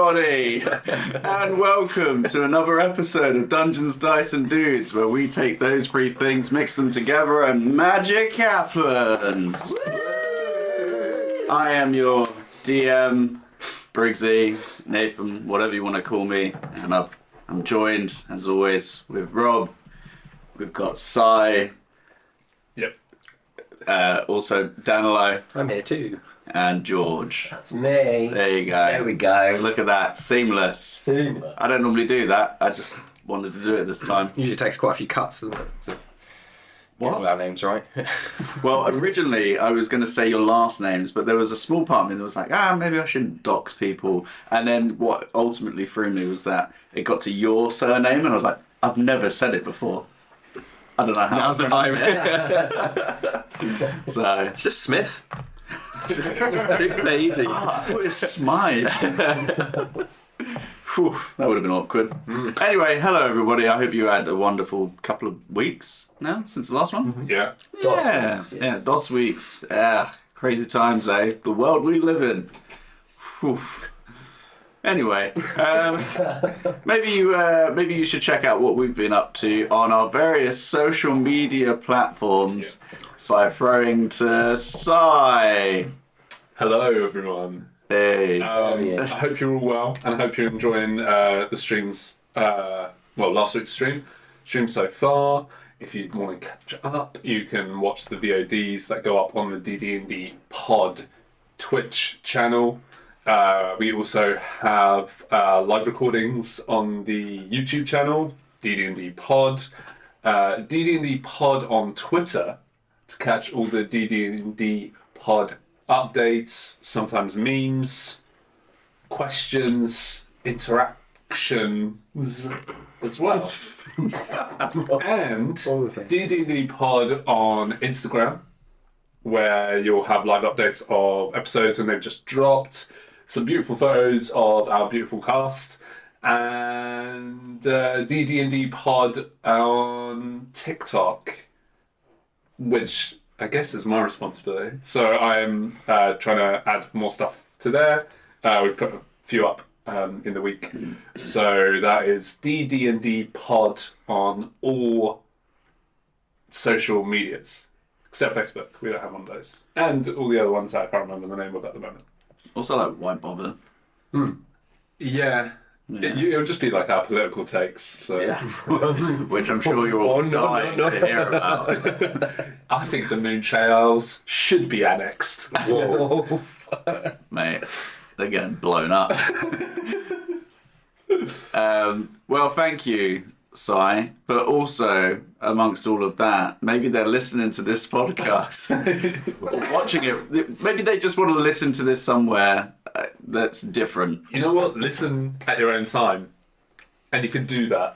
everybody, and welcome to another episode of Dungeons, Dice and Dudes, where we take those three things, mix them together, and magic happens. I am your DM, Briggsy, Nathan, whatever you want to call me, and I'm joined, as always, with Rob. We've got Sai. Yep. Also Danilo. I'm here too. And George. That's me. There you go. There we go. Look at that. Seamless. Seamless. I don't normally do that. I just wanted to do it this time. Usually takes quite a few cuts, doesn't it? To What? get all our names right. Well, originally I was going to say your last names, but there was a small part of me that was like, maybe I shouldn't dox people. And then what ultimately threw me was that it got to your surname, and I was like, I've never said it before. I don't know how. Now's the time. So It's just Smith. Super easy. I thought it was Smythe. Phew, that would have been awkward. Anyway, hello everybody. I hope you had a wonderful couple of weeks now since the last one. Yeah. Dots Yeah, weeks, yes. yeah, DOS weeks. Crazy times, eh? The world we live in. Phew. Anyway, maybe you should check out what we've been up to on our various social media platforms by throwing to Sai. Hello, everyone. Hey. I hope you're all well, and I hope you're enjoying the streams. Last week's stream so far. If you want to catch up, you can watch the VODs that go up on the DDandD Pod Twitch channel. We also have live recordings on the YouTube channel, DDandD Pod. DDandD Pod on Twitter to catch all the DDandD Pod updates, sometimes memes, questions, interactions as well. And DDandD Pod on Instagram, where you'll have live updates of episodes when they've just dropped, some beautiful photos of our beautiful cast, and DDandD Pod on TikTok, which I guess is my responsibility. So I'm trying to add more stuff to there. We've put a few up in the week. So that is DDandD Pod on all social medias. Except Facebook, we don't have one of those. And all the other ones that I can't remember the name of at the moment. Also, like, why bother? Yeah. It'll just be like our political takes. So. Yeah. Which I'm sure you're all dying to hear about. I think the Moonshine Isles should be annexed. Whoa. Mate, they're getting blown up. Well, thank you, Sai, but also amongst all of that, maybe they're listening to this podcast, watching it. Maybe they just want to listen to this somewhere that's different. You know what? Listen at your own time. And you can do that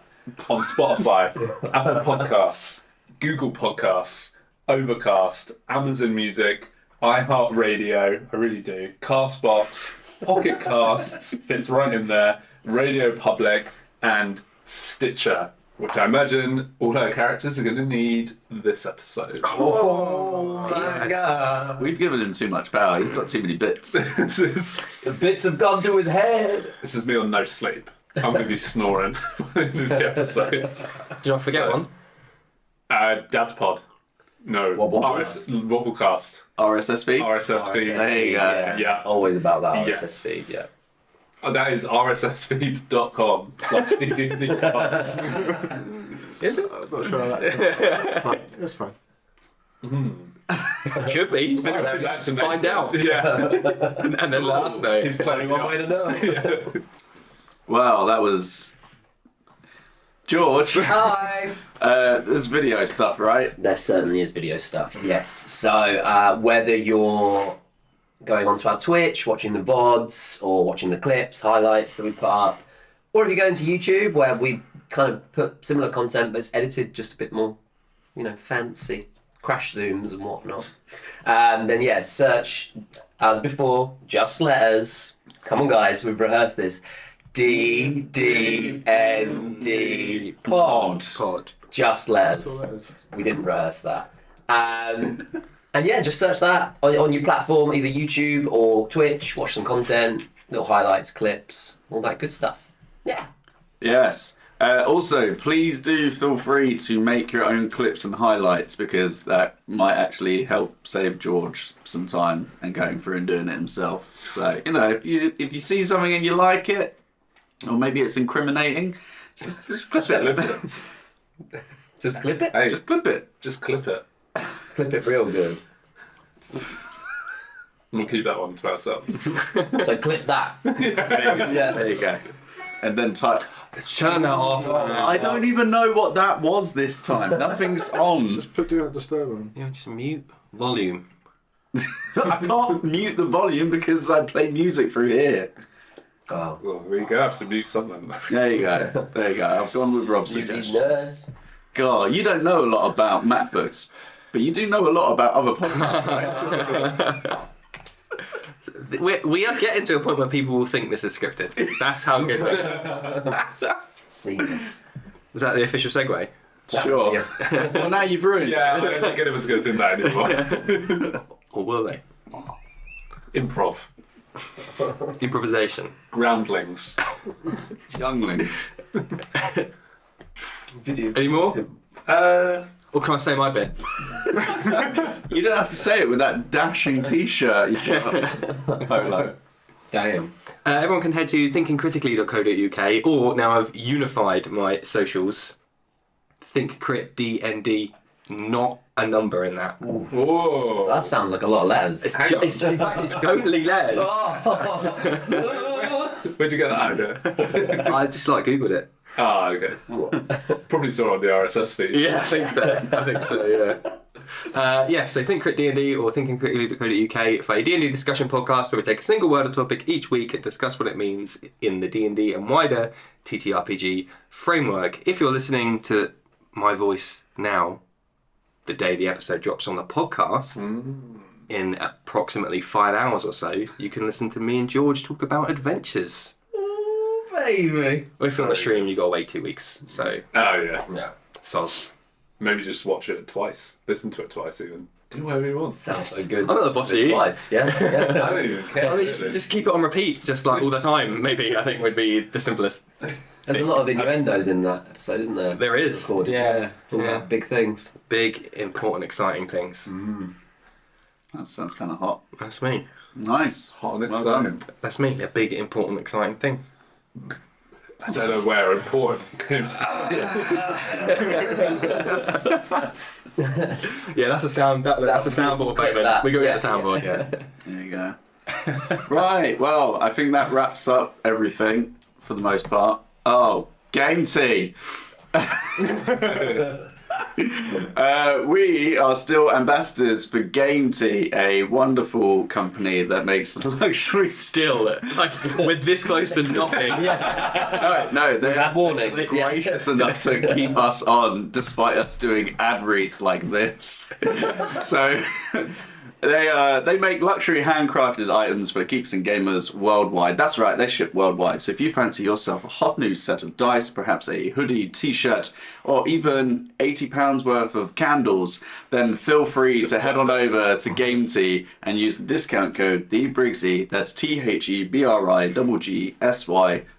on Spotify, Apple Podcasts, Google Podcasts, Overcast, Amazon Music, iHeartRadio, I really do, Castbox, Pocket Casts, fits right in there, Radio Public, and Stitcher, which I imagine all our characters are going to need this episode. Oh my god. We've given him too much power. He's got too many bits. This The bits have gone to his head. is me on no sleep. I'm going to be snoring in the episode. Did I forget one? Dad's Pod. No. Wobblecast. Wobblecast. RSS feed? RSS feed. There you go. Yeah. Always about that Yes. RSS feed, yeah. That is rssfeed.com/DDandD. I'm not sure about that. That's fine. Should be. That's to find out. Yeah. And then let us know. He's playing One way to know. Well, that was George. Hi. There's video stuff, right? There certainly is video stuff, yes. So whether you're going onto our Twitch, watching the VODs, or watching the clips, highlights that we put up, or if you go into YouTube where we kind of put similar content but it's edited just a bit more, fancy, crash zooms and whatnot, then yeah, search, as before, just letters. Come on guys, we've rehearsed this. DDandD Pod. Pod. Just letters. We didn't rehearse that. And yeah, just search that on your platform, either YouTube or Twitch. Watch some content, little highlights, clips, all that good stuff. Yeah. Yes. Also, please do feel free to make your own clips and highlights because that might actually help save George some time and going through and doing it himself. So, if you see something and you like it, or maybe it's incriminating, just clip it. Just clip it. Hey, Just clip it. just clip it. Clip it real good. We'll keep that one to ourselves. So clip that. There you go. And then type. Turn that off. I don't even know what that was this time. Nothing's on. Just put Do Not Disturb on. Yeah, just mute volume. I can't mute the volume because I play music through here. Oh. Well, there you go. I have to mute something. There you go. There you go. I've gone with Rob's You suggestion. nerds. God, you don't know a lot about MacBooks, but you do know a lot about other podcasts, right? We are getting to a point where people will think this is scripted. That's how good we are. Seamless. Is that the official segue? Sure. Well, now you've ruined it. Yeah, I don't think anyone's going to think that anymore. Or will they? Improv. Improvisation. Groundlings. Younglings. Video. Any more? Or can I say my bit? You don't have to say it with that dashing t-shirt you've got. Polo. Damn. Everyone can head to thinkingcritically.co.uk, or now I've unified my socials. DDandD, not a number in that. Whoa. That sounds like a lot of letters. It's, Hang on. in fact, it's only letters. Where'd you get that idea? I just Googled it. Ah, okay. Probably saw it on the RSS feed. Yeah, I think so. Yeah. So Think Crit D&D or thinkingcritically.co.uk for a D&D discussion podcast where we take a single word or topic each week and discuss what it means in the D&D and wider ttrpg framework. If you're listening to my voice now, the day the episode drops on the podcast, in approximately 5 hours or so, you can listen to me and George talk about adventures. Baby. Well, if you're on the stream, you gotta wait 2 weeks. So, Oh, yeah. Yeah. soz. Maybe just watch it twice. Listen to it twice, even. Do whatever you want. Sounds so good. I'm not the boss of you. Twice, yeah. I don't even care. Well, just keep it on repeat, just all the time. Maybe I think would be the simplest. There's a lot of innuendos in that episode, isn't there? There is. Recorded. Yeah. It's all about big things. Big, important, exciting things. That sounds kind of hot. That's me. Nice. Hot and Well exciting. done. That's me. A big, important, exciting thing. I don't know where important came from. Yeah, that's a sound. That's a soundboard Clip moment. that. We gotta Yeah, get a soundboard. Yeah. There you go. Right, well, I think that wraps up everything for the most part. Oh, game tea. We are still ambassadors for Game Tea, a wonderful company that makes luxury. Still, we're this close to not being. No, they're Had warnings. gracious enough to keep us on despite us doing ad reads like this. So they make luxury handcrafted items for geeks and gamers worldwide. That's right, they ship worldwide. So if you fancy yourself a hot new set of dice, perhaps a hoodie, t-shirt, or even £80 worth of candles, then feel free to head on over to Game Tea and use the discount code TheBriggsy, that's TheBriggsy,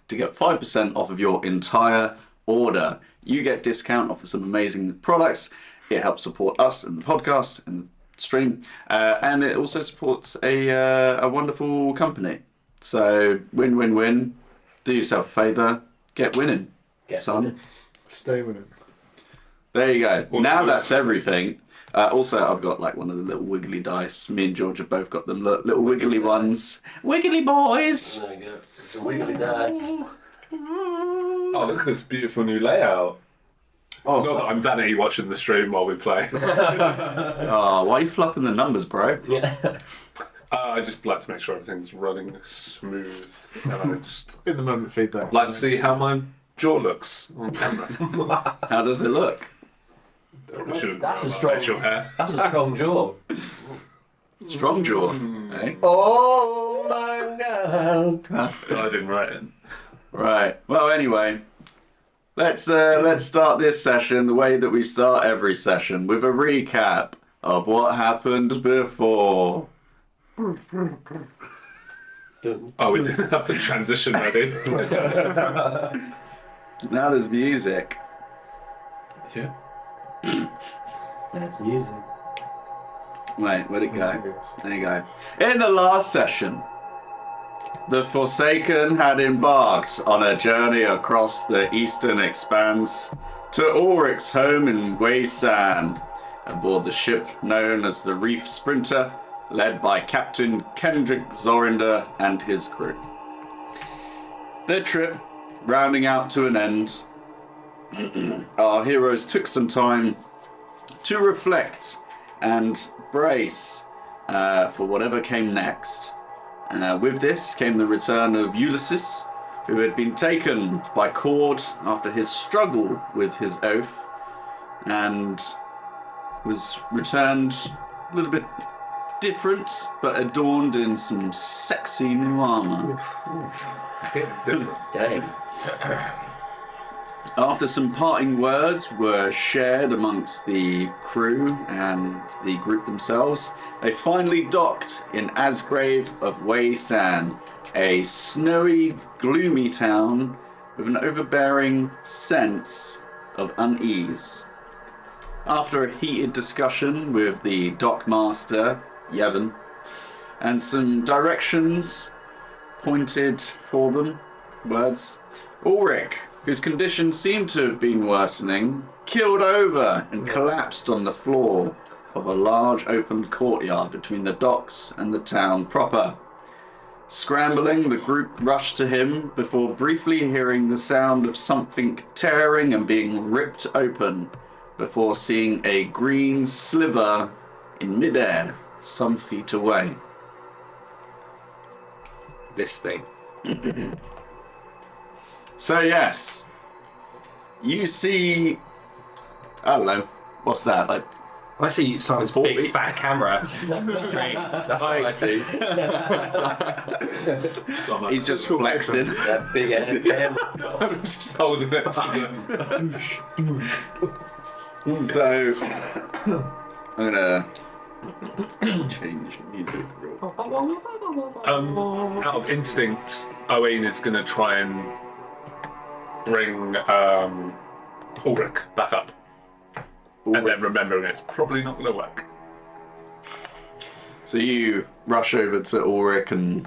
to get 5% off of your entire order. You get discount off of some amazing products. It helps support us and the podcast and stream, and it also supports a wonderful company. So win-win-win. Do yourself a favour, get winning, son. Stay with it. There you go. Well, now good. that's everything. Also, I've got one of the little wiggly dice. Me and George have both got them little wiggly ones. Wiggly boys. There you go. It's a wiggly dice. Oh, look at this beautiful new layout. Oh, Not that I'm vanity watching the stream while we play. why are you fluffing the numbers, bro? Yeah. I just like to make sure everything's running smooth. And I just In the moment feedback. like to see how my jaw looks on camera. How does it look? Probably shouldn't That's wear a my strong- facial hair. That's a strong jaw. Strong jaw. Eh? Oh my god. Diving right in. Right. Well, anyway, let's start this session the way that we start every session with a recap of what happened before. Oh, we didn't have the transition ready. Now there's music. Yeah. That's music. Wait, where'd it go? There you go. In the last session, the Forsaken had embarked on a journey across the eastern expanse to Ulrich's home in Waysan, aboard the ship known as the Reef Sprinter, led by Captain Kendrick Zorinder and his crew. Their trip rounding out to an end, our heroes took some time to reflect and brace for whatever came next. With this came the return of Ulysses, who had been taken by Cord after his struggle with his oath, and was returned a little bit different, but adorned in some sexy new armor. Different. Dang. After some parting words were shared amongst the crew and the group themselves, they finally docked in Asgrave of Waysan, a snowy, gloomy town with an overbearing sense of unease. After a heated discussion with the dockmaster, Yevon, and some directions pointed for them, words, Ulrich, whose condition seemed to have been worsening, keeled over and collapsed on the floor of a large open courtyard between the docks and the town proper. Scrambling, the group rushed to him before briefly hearing the sound of something tearing and being ripped open, before seeing a green sliver in midair some feet away. This thing. So yes, you see, I don't know, what's that, like, I see Simon's 40. big fat camera. Straight. That's what I see. he's just flexing. That big ass cam. I'm just holding it to So, I'm gonna change music real quick. Out of instinct, Owain is going to try and bring Ulrich back up. And then remembering it's probably not going to work. So you rush over to Ulrich and,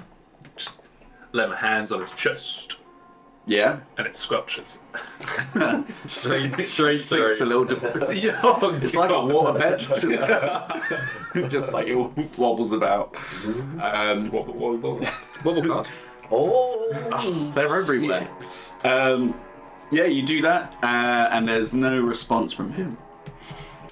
Lay my hands on his chest, yeah, and it squelches. Straight sinks a little it's like a water bed. Just like it wobbles about. Wobble. Bubble card. Oh. They're everywhere. Yeah, you do that, and there's no response from him.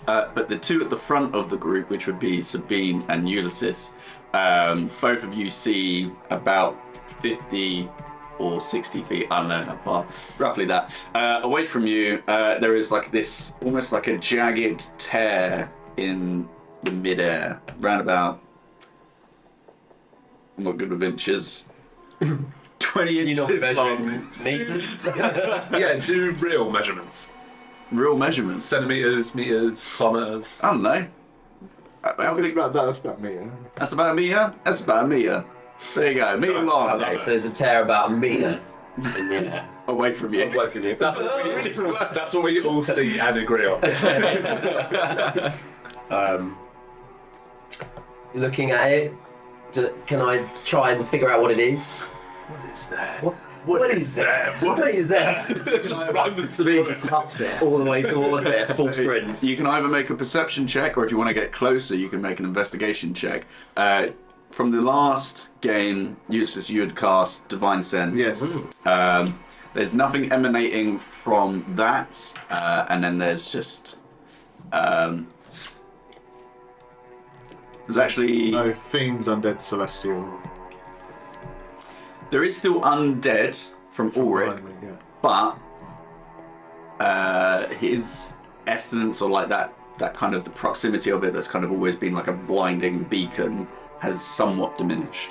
But the two at the front of the group, which would be Sabine and Ulysses, both of you see about 50 or 60 feet, I don't know how far, roughly that, away from you, there is like this, almost like a jagged tear in the midair, round about, I'm not good with inches, 20 inches You're not long. measuring meters? Yeah, do real measurements. Real measurements. Centimeters, meters, kilometers. I don't know. How big about that? That's about me. Yeah? That's about a meter? That's about a meter. There you go, meter long. Okay, so there's a tear about a meter. Yeah. Away from you. Away from you. That's what we all see and agree on. Looking at it, can I try and figure out what it is? What is that? What is that? What is that? Sabine just huffs it all the way towards it, full sprint. You can either make a perception check, or if you want to get closer, you can make an investigation check. From the last game, Ulysses, you had cast Divine Sense. Yes. There's nothing emanating from that, and then there's just... there's actually... No, fiends, undead, celestial. There is still undead from Ulrich, Finally, yeah. but his essence, or like that kind of the proximity of it that's kind of always been like a blinding beacon, has somewhat diminished.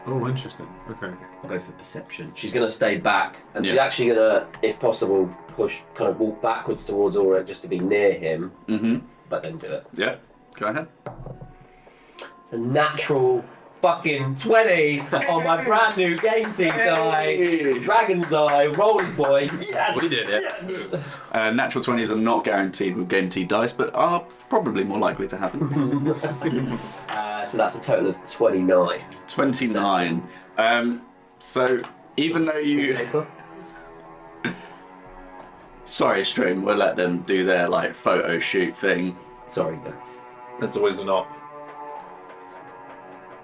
Oh, interesting. Okay. I'll go for perception. She's going to stay back, and she's Yeah. actually going to, if possible, push, kind of walk backwards towards Ulrich just to be near him, Mm-hmm. but then do it. Yeah. Go ahead. It's a natural fucking 20 on my brand new game team die. Dragon's Eye, Rolling Boy. Yeah. We did it. Natural 20s are not guaranteed with game T dice, but are probably more likely to happen. So that's a total of 29. 29. So even though you... Sorry, stream, we'll let them do their like photo shoot thing. Sorry, guys. That's always an op.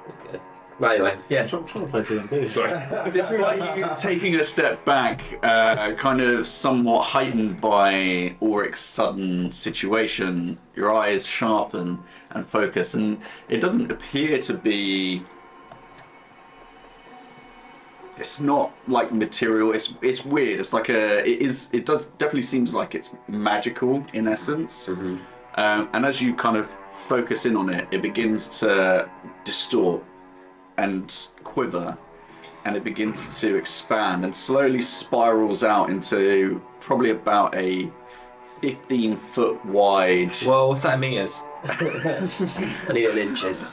Okay. Right, anyway, yes. I'm trying to play DDandD. Sorry. Despite you taking a step back, kind of somewhat heightened by Auric's sudden situation, your eyes sharpen and focus, and it doesn't appear to be... It's not like material. It's weird. It's like it does definitely seems like it's magical in essence. Mm-hmm. And as you kind of focus in on it, it begins to distort and quiver, and it begins to expand and slowly spirals out into probably about a 15-foot wide. Well, what's that in meters? I need it in inches.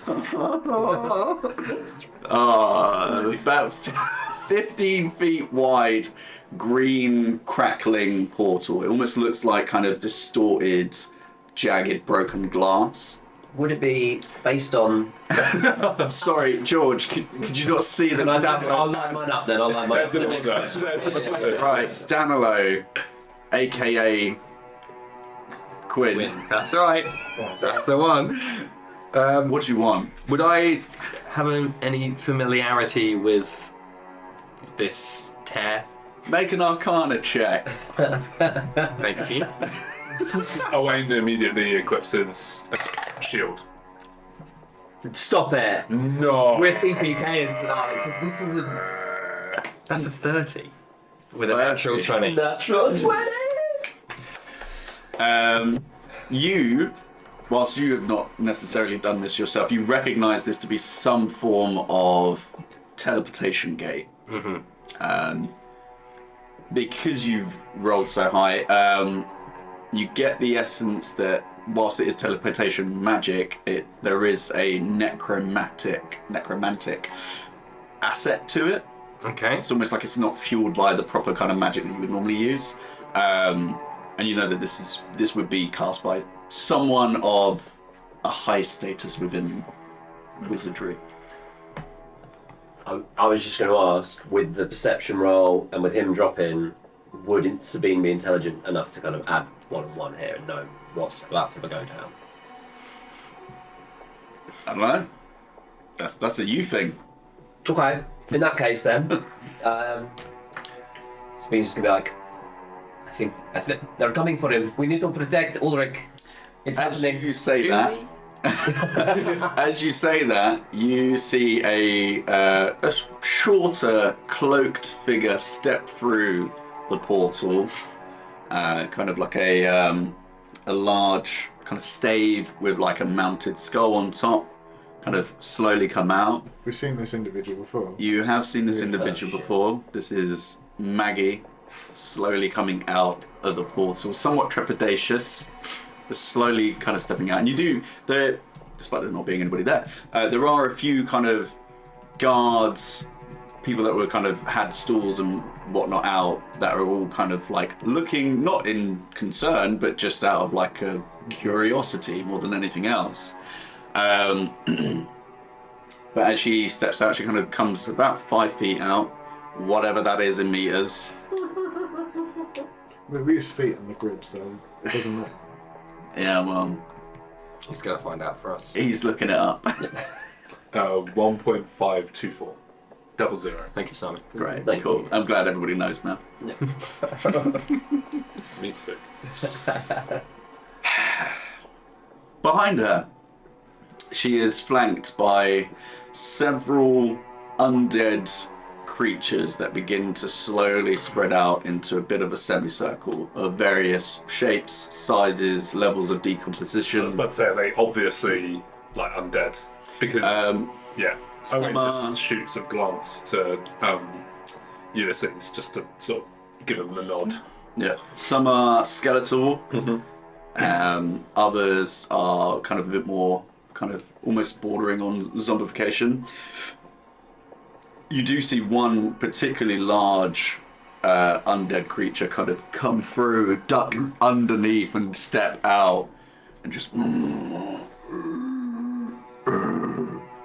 About 15 feet wide, green, crackling portal. It almost looks like kind of distorted, jagged, broken glass. Would it be based on... Sorry, George, could you not see the... I'll line mine up then. I'll line mine up for the next question. Right, Danilo, a.k.a. Quinn. That's right. That's the one. What do you want? Would I have any familiarity with this tear? Make an Arcana check. Thank you. Owain immediately equips his shield. Stop it. No. We're TPKing tonight because this is a That's a 30 with a 30. natural 20. natural 20. You, whilst you have not necessarily done this yourself, you recognise this to be some form of teleportation gate. Because you've rolled so high, you get the essence that whilst it is teleportation magic, there is a necromantic asset to it. Okay. It's almost like it's not fueled by the proper kind of magic that you would normally use. And you know that this would be cast by someone of a high status within wizardry. I was just going to ask, with the perception roll and with him dropping, would Sabine be intelligent enough to kind of add 1 and 1 here and know what's about to go down? I don't know. That's a you thing. Okay. In that case, then, Sabine's just going to be like, I think they're coming for him. We need to protect Ulrich. It's As happening. you say that, as you say that, you see a shorter, cloaked figure step through the portal, kind of like a large kind of stave with like a mounted skull on top, kind of slowly come out. We've seen this individual before. You have seen this Yeah. individual Oh, shit. before. This is Maggie, slowly coming out of the portal, somewhat trepidatious, but slowly kind of stepping out. And you do, despite there not being anybody there, there are a few kind of guards, people that were kind of had stools and whatnot out, that are all kind of like looking, not in concern, but just out of like a curiosity more than anything else. But as she steps out, she kind of comes about 5 feet out, whatever that is in meters. We use feet on the grid, so it doesn't matter. Yeah, well, He's going to find out for us. he's looking it up. 1.524. 00. Thank you, Simon. Great, Thank cool. you. I'm glad everybody knows now. Me too. Behind her, she is flanked by several undead creatures that begin to slowly spread out into a bit of a semicircle of various shapes, sizes, levels of I was decomposition. about to say, they obviously like undead. Because, yeah. some Owen are- just shoots a glance to Ulysses just to sort of give him the nod. Yeah, some are skeletal. Others are kind of a bit more, kind of almost bordering on zombification. You do see one particularly large undead creature kind of come through, duck underneath and step out and just...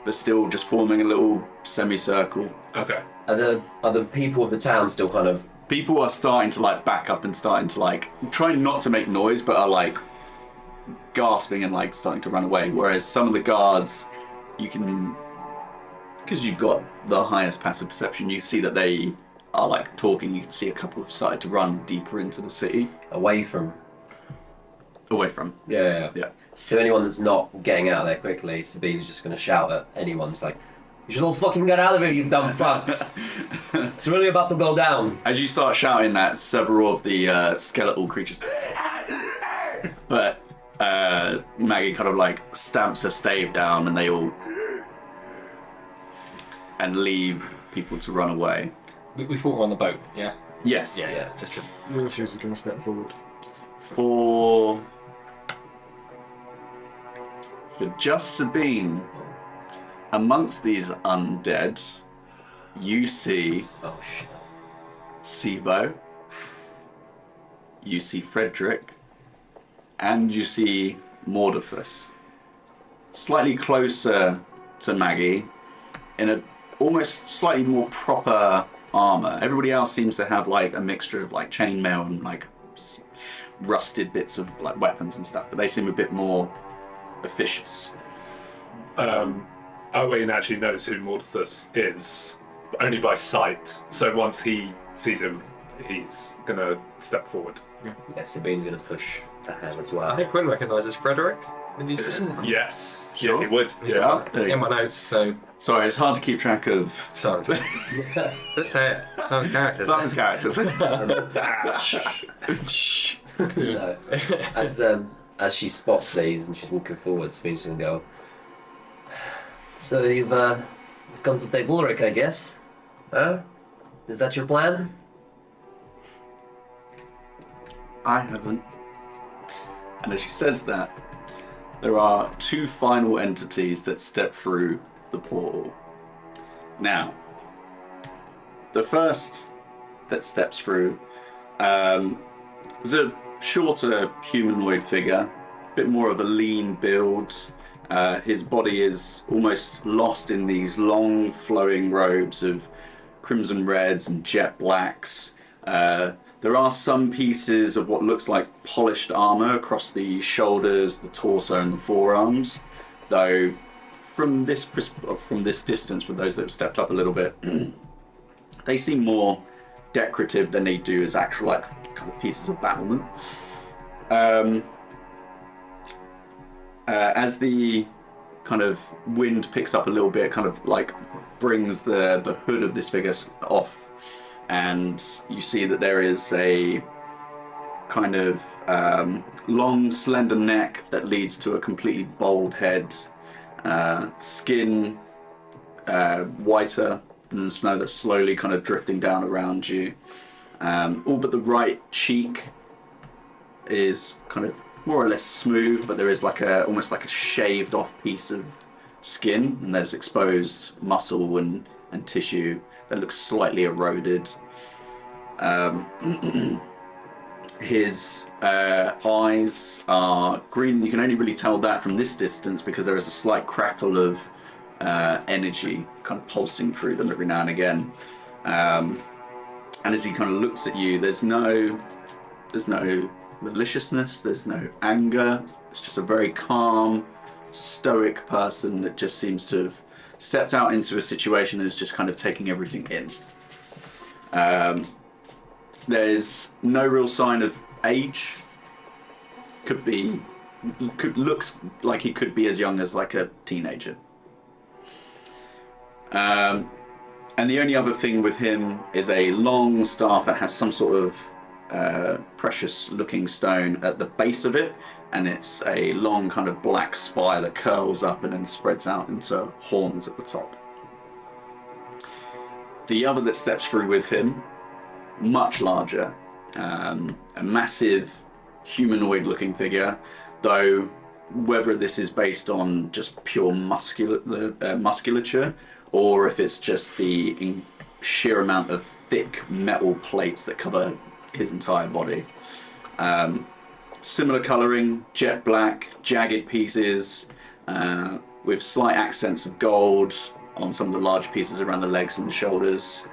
They're still just forming a little semicircle. Okay. Are the people of the town still kind of... People are starting to like back up and starting to like trying not to make noise, but are like gasping and like starting to run away. Whereas some of the guards, you can, because you've got the highest passive perception, you see that they are like talking. You can see a couple have started to run deeper into the city. Away from... Yeah. To anyone that's not getting out of there quickly, Sabine's just going to shout at anyone. It's like, you should all fucking get out of here, you dumb fucks. It's really about to go down. As you start shouting that, several of the skeletal creatures... But Maggie kind of like stamps her stave down and they all... and leave people to run away. We thought we were on the boat, yeah? Yes. Yeah. Just to... Lucius is going to step forward. For just Sabine, amongst these undead, you see Oh, shit. Sibo, you see Frederick, and you see Mordefus. Slightly closer to Maggie, in a almost slightly more proper armor. Everybody else seems to have like a mixture of like chainmail and like rusted bits of like weapons and stuff, but they seem a bit more officious. Owain actually knows who Mordethus is only by sight, so once he sees him, he's gonna step forward. Yeah, Sabine's going to push the hand as I well. think Quinn recognises Frederick. Yes, Sure. yeah, he would. Yeah. In my notes, so... Sorry, it's hard to keep track of Sorry. Just say it. Some characters. Simon's characters. So, as she spots these and she's walking forward, Sabine's going to go, so you've come to take Ulrich, I guess? Huh? Is that your plan? I haven't. And as she says that, there are two final entities that step through the portal. Now, the first that steps through is a shorter humanoid figure, a bit more of a lean build. His body is almost lost in these long flowing robes of crimson reds and jet blacks. There are some pieces of what looks like polished armor across the shoulders, the torso, and the forearms. Though, from this distance, for those that have stepped up a little bit, they seem more decorative than they do as actual like kind of pieces of battlement. As the kind of wind picks up a little bit, kind of like brings the hood of this figure off. And you see that there is a kind of long, slender neck that leads to a completely bald head, skin whiter than the snow that's slowly kind of drifting down around you. All but the right cheek is kind of more or less smooth, but there is like almost like a shaved off piece of skin, and there's exposed muscle and tissue that looks slightly eroded. His eyes are green. You can only really tell that from this distance because there is a slight crackle of energy kind of pulsing through them every now and again. And as he kind of looks at you, there's no maliciousness, there's no anger. It's just a very calm, stoic person that just seems to have stepped out into a situation and is just kind of taking everything in. There's no real sign of age. Looks like he could be as young as like a teenager. And the only other thing with him is a long staff that has some sort of precious looking stone at the base of it, and it's a long kind of black spire that curls up and then spreads out into horns at the top. The other that steps through with him, much larger, a massive humanoid-looking figure, though whether this is based on just pure musculature or if it's just the sheer amount of thick metal plates that cover his entire body. Similar colouring, jet black, jagged pieces, with slight accents of gold on some of the large pieces around the legs and the shoulders.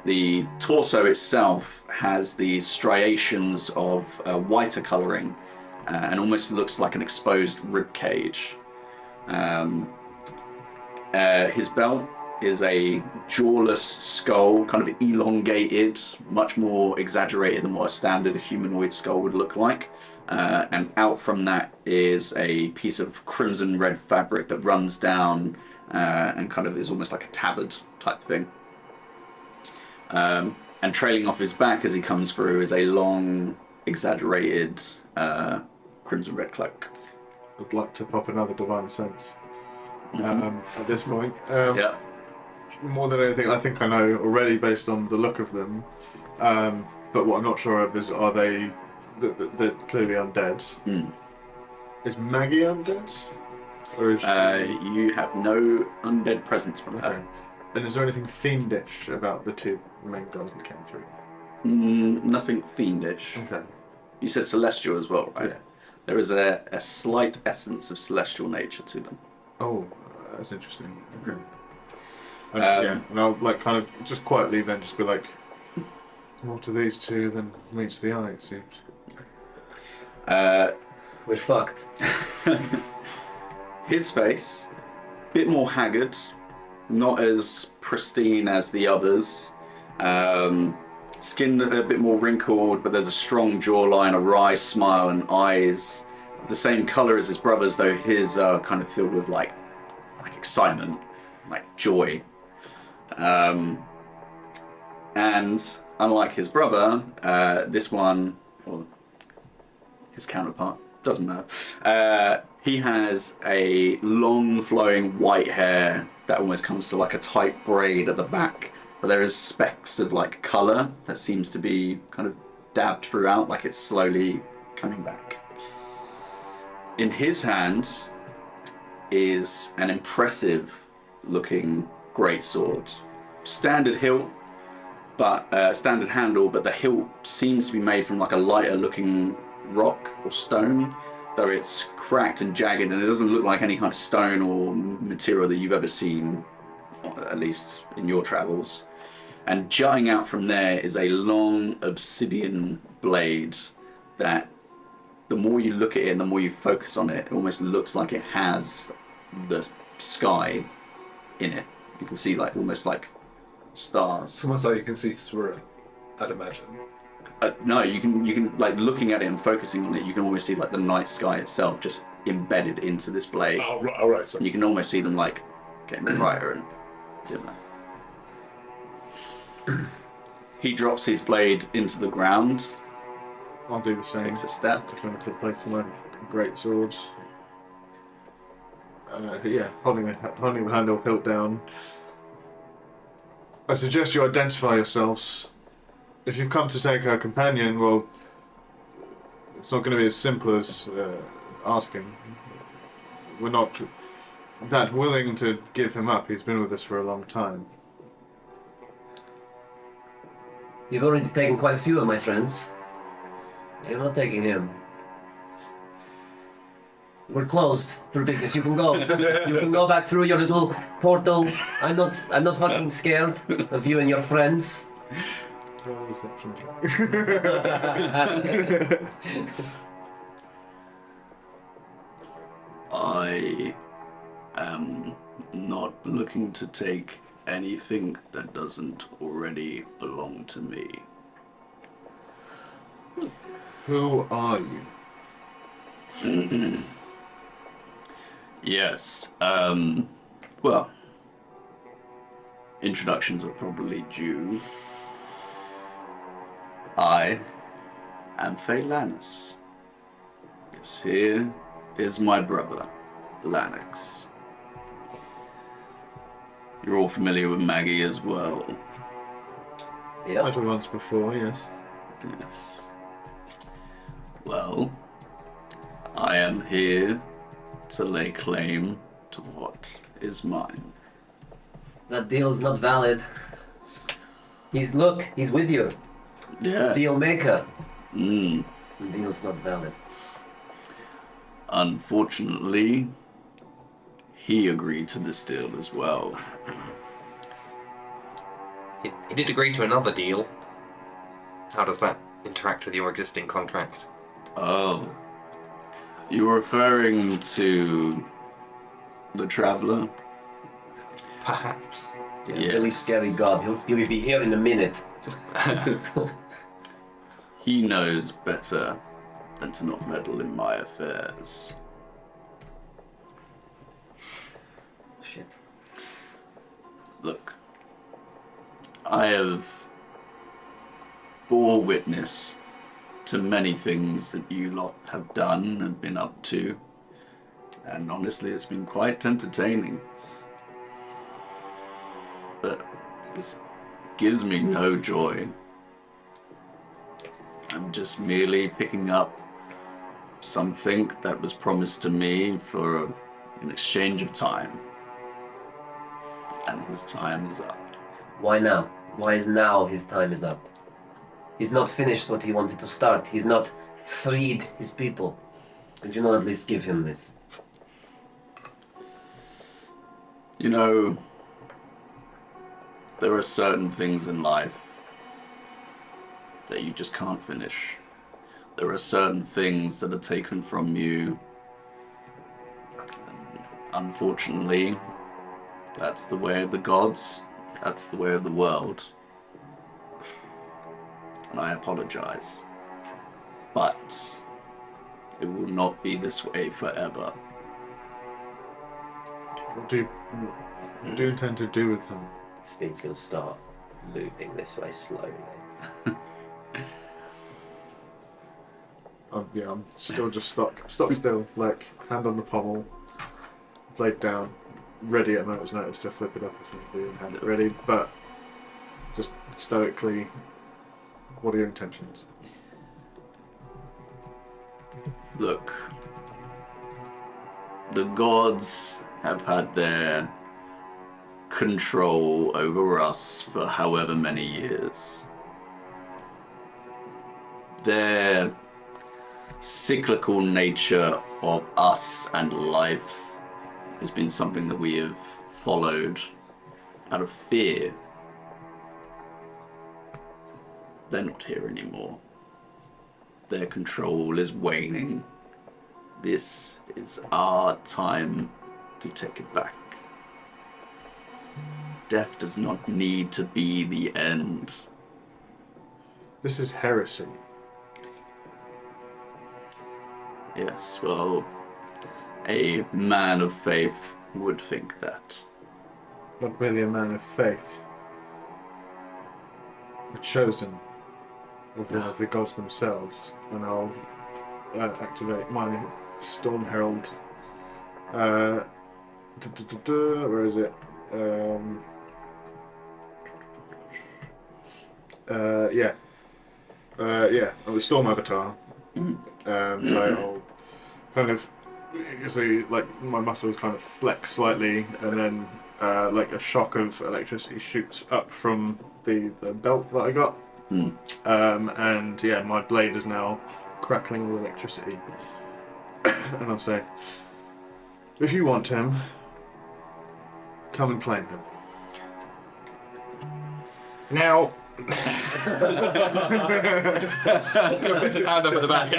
The torso itself has these striations of whiter colouring and almost looks like an exposed rib cage. His belt is a jawless skull, kind of elongated, much more exaggerated than what a standard humanoid skull would look like. And out from that is a piece of crimson red fabric that runs down and kind of is almost like a tabard type thing. And trailing off his back as he comes through is a long, exaggerated crimson red cloak. I'd like to pop another divine sense at this point. Yeah. More than anything, I think I know already based on the look of them. But what I'm not sure of is, are they? They're clearly undead. Is Maggie undead? Or is she... You have no undead presence from her. Okay. And is there anything fiendish about the two main guys that came through? Nothing fiendish. Okay. You said celestial as well, right? Yeah. There is a slight essence of celestial nature to them. Oh, that's interesting. Okay. And I'll like kind of just quietly then just be like, more to these two than meets the eye, it seems. We're fucked. His face, a bit more haggard, not as pristine as the others. Skin a bit more wrinkled, but there's a strong jawline, a wry smile, and eyes of the same colour as his brother's, though his are kind of filled with like excitement, like joy. And unlike his brother, this one, or his counterpart, doesn't matter. He has a long flowing white hair that almost comes to like a tight braid at the back, but there is specks of like colour that seems to be kind of dabbed throughout, like it's slowly coming back. In his hand is an impressive looking greatsword. Standard hilt, but standard handle, but the hilt seems to be made from like a lighter looking rock or stone, though it's cracked and jagged, and it doesn't look like any kind of stone or material that you've ever seen, at least in your travels. And jutting out from there is a long obsidian blade that, the more you look at it and the more you focus on it, it almost looks like it has the sky in it. You can see like almost like stars. It's almost like you can see through it, I'd imagine. No, you can like looking at it and focusing on it, you can almost see like the night sky itself just embedded into this blade. Oh, right, sorry. You can almost see them like getting brighter and dimmer. He drops his blade into the ground, I'll do the same. takes a step. Going to put place for my great swords. Holding the handle hilt down. I suggest you identify yourselves. If you've come to take her companion, well, it's not going to be as simple as asking. We're not that willing to give him up. He's been with us for a long time. You've already taken quite a few of my friends. You're not taking him. We're closed for business. You can go. You can go back through your little portal. I'm not fucking scared of you and your friends. Roll reception check. I am not looking to take anything that doesn't already belong to me. Who are you? Yes, well, introductions are probably due. I am Lannis. This here is my brother, Lanix. You're all familiar with Maggie as well. Yep. Met her once before, yes. Yes. Well, I am here to lay claim to what is mine. That deal's not valid. He's with you. Yeah. Deal maker. Mm. The deal's not valid. Unfortunately, he agreed to this deal as well. He did agree to another deal. How does that interact with your existing contract? Oh. You're referring to the Traveler? Perhaps. Yeah, Yes. really scary god. He'll be here in a minute. He knows better than to not meddle in my affairs. Shit. Look, I have bore witness to many things that you lot have done and been up to, and honestly it's been quite entertaining. But this gives me no joy. I'm just merely picking up something that was promised to me for an exchange of time. And his time is up. Why now? Why is now his time is up? He's not finished what he wanted to start. He's not freed his people. Could you not at least give him this? You know, there are certain things in life that you just can't finish. There are certain things that are taken from you. And unfortunately, that's the way of the gods. That's the way of the world. And I apologize. But it will not be this way forever. What do you intend to do with him? Spin's gonna start moving this way slowly. I'm still just stock still, like hand on the pommel, blade down, ready at a moment's notice to flip it up if need be and have it ready, but just stoically, what are your intentions? Look, the gods have had their control over us for however many years. Their cyclical nature of us and life has been something that we have followed out of fear. They're not here anymore. Their control is waning. This is our time to take it back. Death does not need to be the end. This is heresy. Yes, well, a man of faith would think that. Not merely a man of faith, a chosen of one of the gods themselves, and I'll activate my Storm Herald. Where is it? The Storm Avatar. So I'll kind of, you see, like my muscles kind of flex slightly, and then like a shock of electricity shoots up from the belt that I got. And yeah, my blade is now crackling with electricity. And I'll say, if you want him, come and claim him. Now. Hand up at the back.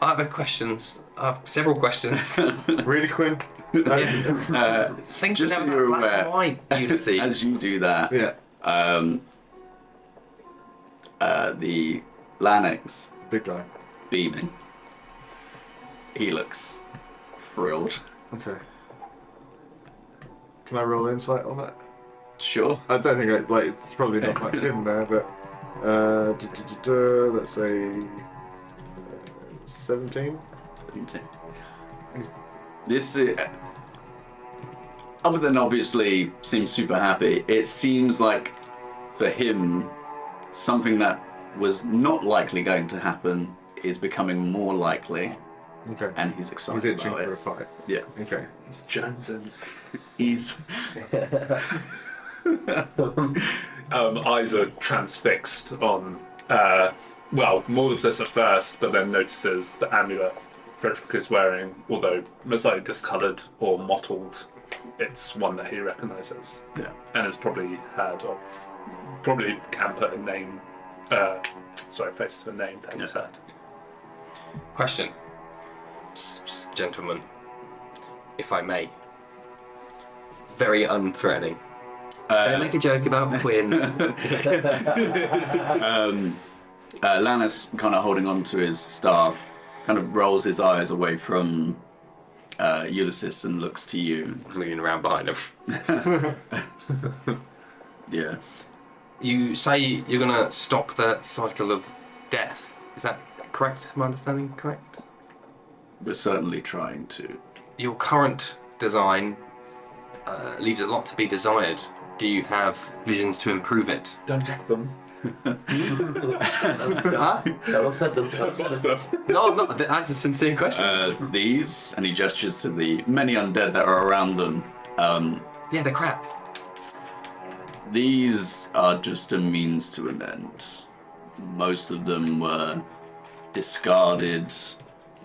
I have questions. I have several questions. Really, Quinn? Things Just that so you're aware, why unity. as you do that, Yeah. the Lanix Big guy. beaming. He looks thrilled. Okay. Can I roll insight on that? Sure. I don't think it's probably not much in there, but let's say 17. This other than obviously seems super happy, it seems like for him something that was not likely going to happen is becoming more likely, Okay. and he's excited He's itching about for a it. fight. Yeah, Okay. He's Jonesing. he's Eyes are transfixed on, Mortis at first, but then notices the amulet Frederick is wearing, although most likely discoloured or mottled, it's one that he recognises. yeah. And has probably heard of, probably can put a name, face to a name that he's heard. Question. Gentlemen, if I may. Very unthreatening. Don't make a joke about Quinn. Lannis, kind of holding on to his staff, kind of rolls his eyes away from Ulysses and looks to you. Looking around behind him. Yes. You say you're gonna stop the cycle of death. Is that correct? Am I understanding correct? We're certainly trying to. Your current design leaves a lot to be desired. Do you have visions to improve it? Don't love them. Huh? Don't upset them. Don't upset them. No, not. That's a sincere question. These, and he gestures to the many undead that are around them. Yeah, they're crap. These are just a means to an end. Most of them were discarded,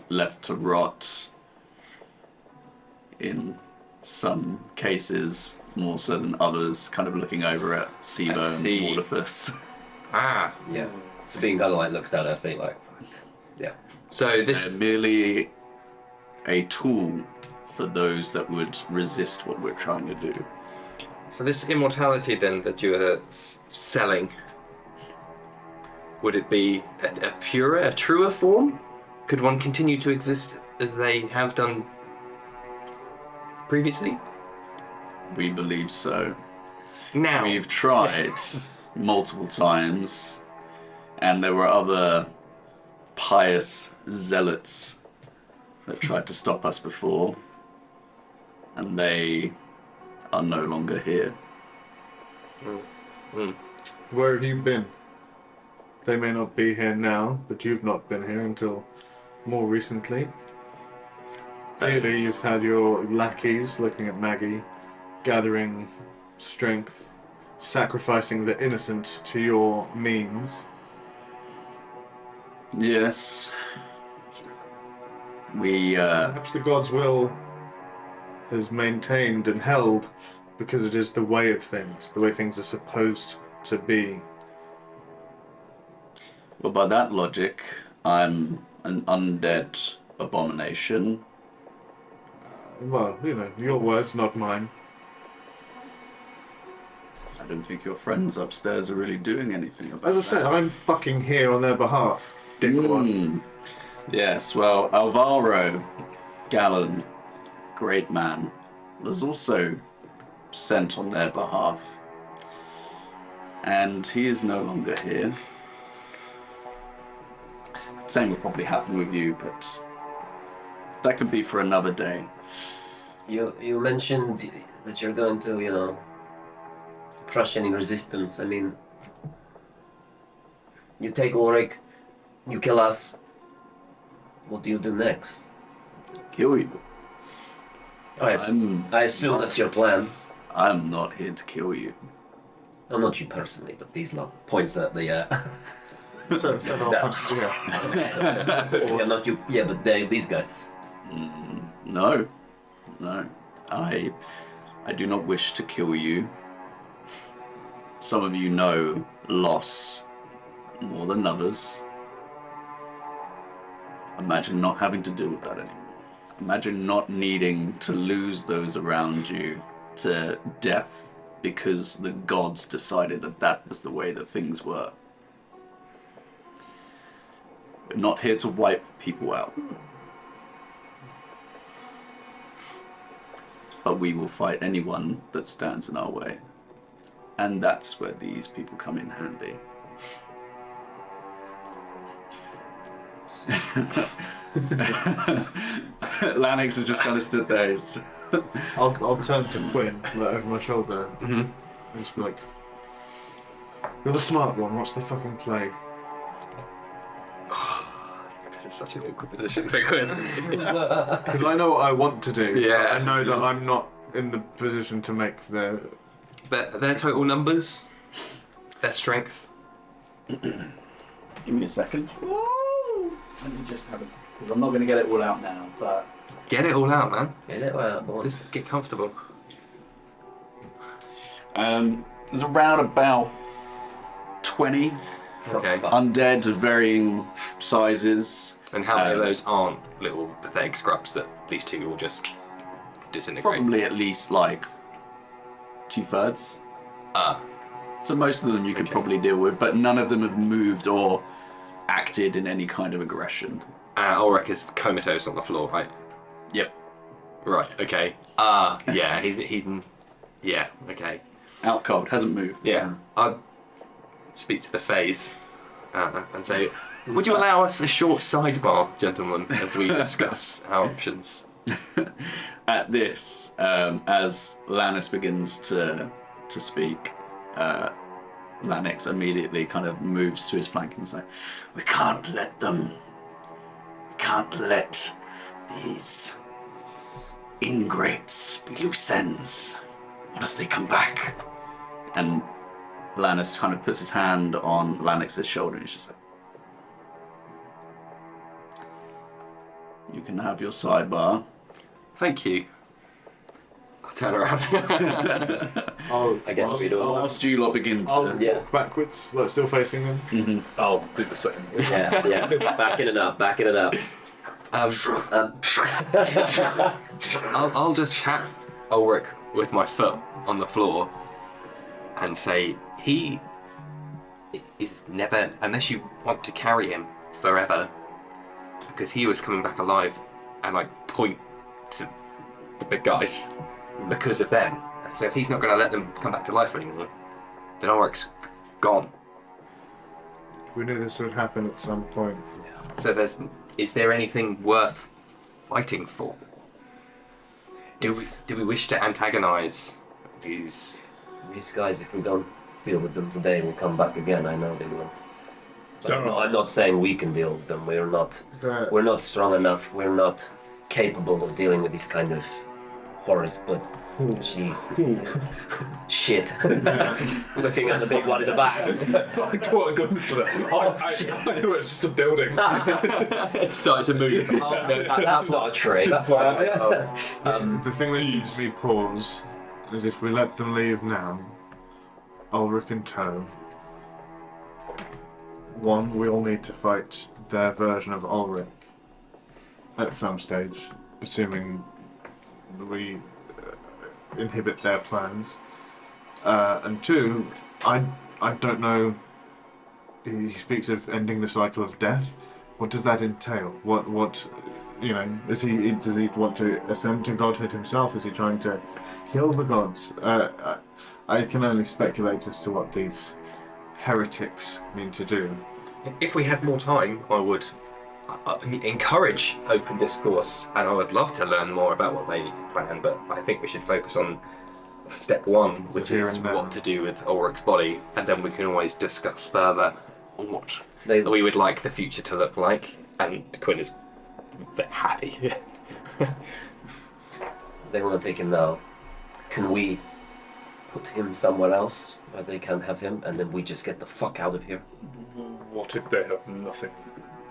left to rot. In some cases, more so than others, kind of looking over at Sivo I and see. Mortiphus. Ah. Yeah. Sabine kind of like looks down at her feet like, yeah. So They're this. merely a tool for those that would resist what we're trying to do. So this immortality then that you are selling, would it be a purer, a truer form? Could one continue to exist as they have done previously? We believe so. Now, We've tried multiple times, and there were other pious zealots that tried to stop us before, and they are no longer here. Where have you been? They may not be here now, but you've not been here until more recently. Clearly, you've had your lackeys looking at Maggie, gathering strength, sacrificing the innocent to your means. Yes. We, Perhaps the God's will is maintained and held because it is the way of things, the way things are supposed to be. well, by that logic, I'm an undead abomination. Well, you know, your words, not mine. I don't think your friends upstairs are really doing anything about As I said, that. I'm fucking here on their behalf. Dickwad. Yes, well, Alvaro Gallon, great man, was also sent on their behalf. And he is no longer here. Same will probably happen with you, but that could be for another day. You mentioned that you're going to, crush any resistance. I mean, you take Ulrich, you kill us. What do you do next? Kill you. I assume that's your plan. I'm not here to kill you. Oh, not you personally, but these lot points at the. So No. yeah. Yeah, not you. Yeah, but these guys. No. I do not wish to kill you. Some of you know loss more than others. Imagine not having to deal with that anymore. Imagine not needing to lose those around you to death because the gods decided that that was the way that things were. We're not here to wipe people out. But we will fight anyone that stands in our way. And that's where these people come in handy. Lanix has just kind of stood there. I'll turn to Quinn, look over my shoulder, and just be like, "You're the smart one. What's the fucking play?" This is such an awkward position to go in. Because I know what I want to do. Yeah. I know that I'm not in the position to make the. Their total numbers, their strength. Give me a second. Let me just have it, because I'm not going to get it all out now, but... Get it all out, man. Get it well, boy. Just get comfortable. There's around about 20 Okay. undead of varying sizes. And how many of those aren't little pathetic scrubs that these two will just disintegrate? Probably at least like 2/3. So most of them you could probably deal with, but none of them have moved or acted in any kind of aggression. Ulrich is comatose on the floor, right? Yep. Right, okay. Yeah, he's yeah, okay. Out cold, hasn't moved. Yeah. I'll speak to the Fays and say, would you allow us a short sidebar, gentlemen, as we discuss our options? At this, as Lannis begins to speak, Lanix immediately kind of moves to his flank and is like, we can't let these ingrates be loose ends. What if they come back? And Lannis kind of puts his hand on Lanix's shoulder and he's just like, you can have your sidebar. Thank you. I'll turn around. I guess we do. Whilst you lot begin to... I'll Yeah. walk backwards, like still facing them. I'll do the same. Yeah. Backing it up. I'll just tap Ulrich with my foot on the floor and say, he is never, unless you want to carry him forever, because he was coming back alive, and I point to the big guys because of them. So if he's not going to let them come back to life anymore, then Ulrich's gone. We knew this would happen at some point. So is there anything worth fighting for? Do we wish to antagonize these? These guys, if we don't deal with them today, will come back again. I know they will. But I'm not saying we can deal with them. We're not strong enough. We're not capable of dealing with these kind of horrors. But Jesus, shit! Looking at the big one in the back. What goes to that? I thought it was just a building. It started to move. That's not a tree. That's what. The thing that gives me pause is if we let them leave now, Ulrich in tow. One, we all need to fight their version of Ulrich at some stage, assuming we inhibit their plans. And two, I don't know. He speaks of ending the cycle of death. What does that entail? What does he want to ascend to godhood himself? Is he trying to kill the gods? I can only speculate as to what these heretics mean to do. If we had more time, I would encourage open discourse, and I would love to learn more about what they plan. But I think we should focus on step one, which Here is and now. what to do with Ulrich's body, and then we can always discuss further what They- we would like the future to look like. And Quinn is happy. They want to take him now. Can we put him somewhere else where they can't have him, and then we just get the fuck out of here? What if they have nothing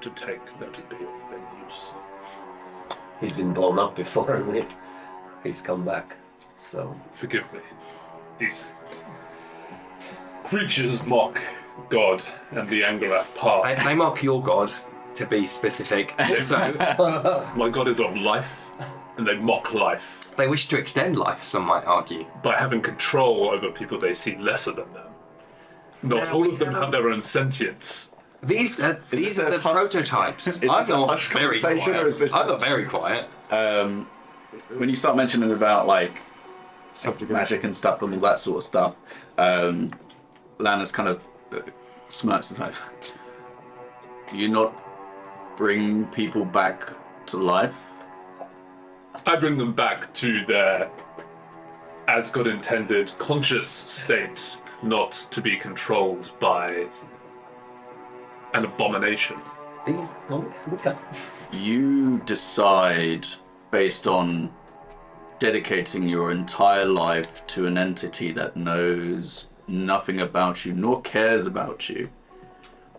to take that would be of any use? He's been blown up before, and he's come back. So Forgive me. These creatures mock God and the Angrath path. They mock your god, to be specific. So My God is of life, and they mock life they wish to extend life, some might argue. by having control over people they see lesser than them. Not all of them have their own sentience. These are this the a hush- prototypes. this I'm a not hush very conversation, quiet. or is this I'm not very quiet. When you start mentioning about like magic and stuff and all that sort of stuff, Lannis kind of smirks and like, do you not bring people back to life? I bring them back to their, as God intended, conscious state, not to be controlled by an abomination. These. Oh, okay. You decide, based on dedicating your entire life to an entity that knows nothing about you nor cares about you,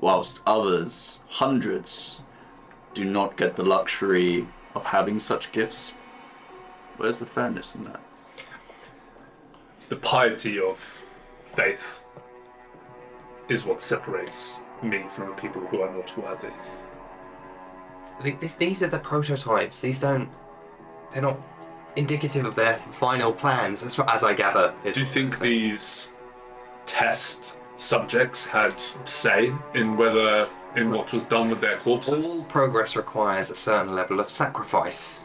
whilst others, hundreds, do not get the luxury of having such gifts. Where's the fairness in that? The piety of faith is what separates me from the people who are not worthy. These are the prototypes. They're not indicative of their final plans, as I gather. Do you think these test subjects had say in what was done with their corpses? All progress requires a certain level of sacrifice.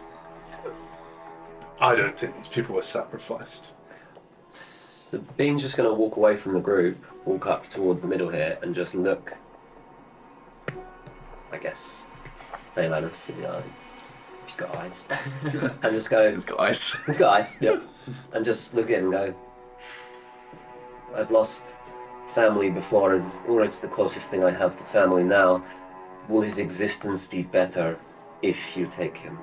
I don't think these people were sacrificed. So Bean's just going to walk away from the group, walk up towards the middle here, and just look. I guess. Daylanus in the eyes. He's got eyes. And just go. It's got ice. He's got eyes. Yep. And just look at him and go. I've lost family before, or it's the closest thing I have to family now. Will his existence be better if you take him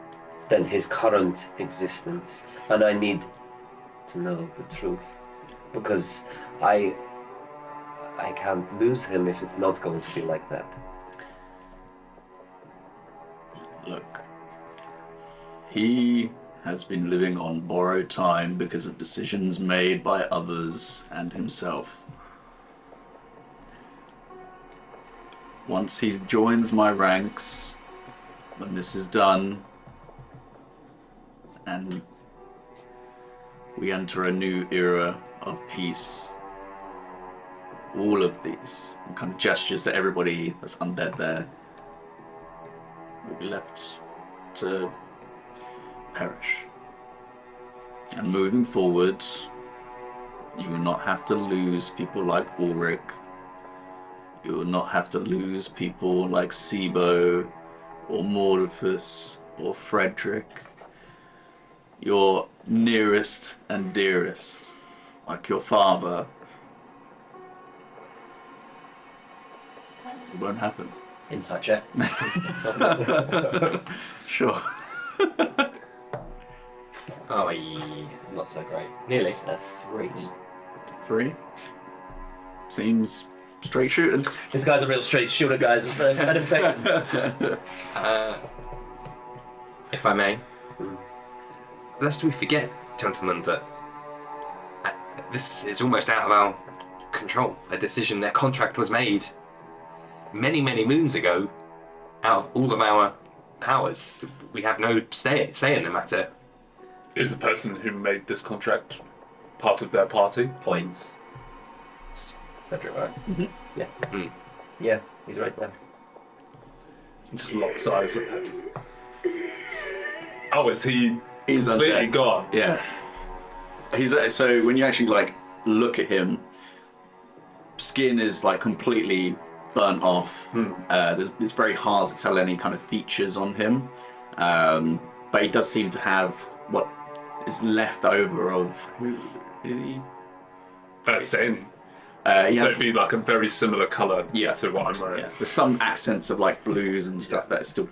than his current existence? And I need to know the truth, because I can't lose him if it's not going to be like that. Look, he has been living on borrowed time because of decisions made by others and himself. Once he joins my ranks, when this is done, and we enter a new era of peace, all of these kind of gestures to everybody that's undead there will be left to perish. And moving forward, you will not have to lose people like Ulrich. You will not have to lose people like Sibo or Mordefus or Frederick. Your nearest and dearest, like your father. It won't happen. Insight check. Sure. Oh, not so great. Nearly. It's a 3. 3. Seems straight shooting. This guy's a real straight shooter, guys. Let him take him. If I may, lest we forget, gentlemen, that this is almost out of our control. A decision, their contract was made many, many moons ago, out of all of our powers. We have no say in the matter. Is the person who made this contract part of their party? Points. It's Frederick, right? Mm-hmm. Yeah. Mm. Yeah, he's right there. Just locks eyes with him. Oh, is he He's completely undead. gone? Yeah. He's so when you actually like look at him, skin is like completely burnt off. It's very hard to tell any kind of features on him, but he does seem to have what is left over of who did he? Same. He So has, it'd be like a very similar colour Yeah. to what I'm wearing. yeah, there's some accents of like blues and stuff that still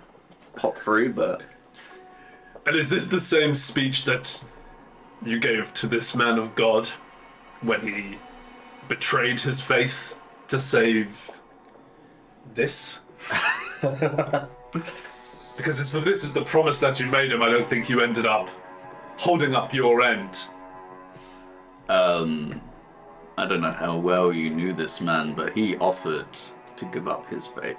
pop through, but And is this the same speech that you gave to this man of God when he betrayed his faith to save this? Because if this is the promise that you made him, I don't think you ended up holding up your end. I don't know how well you knew this man, but he offered to give up his faith.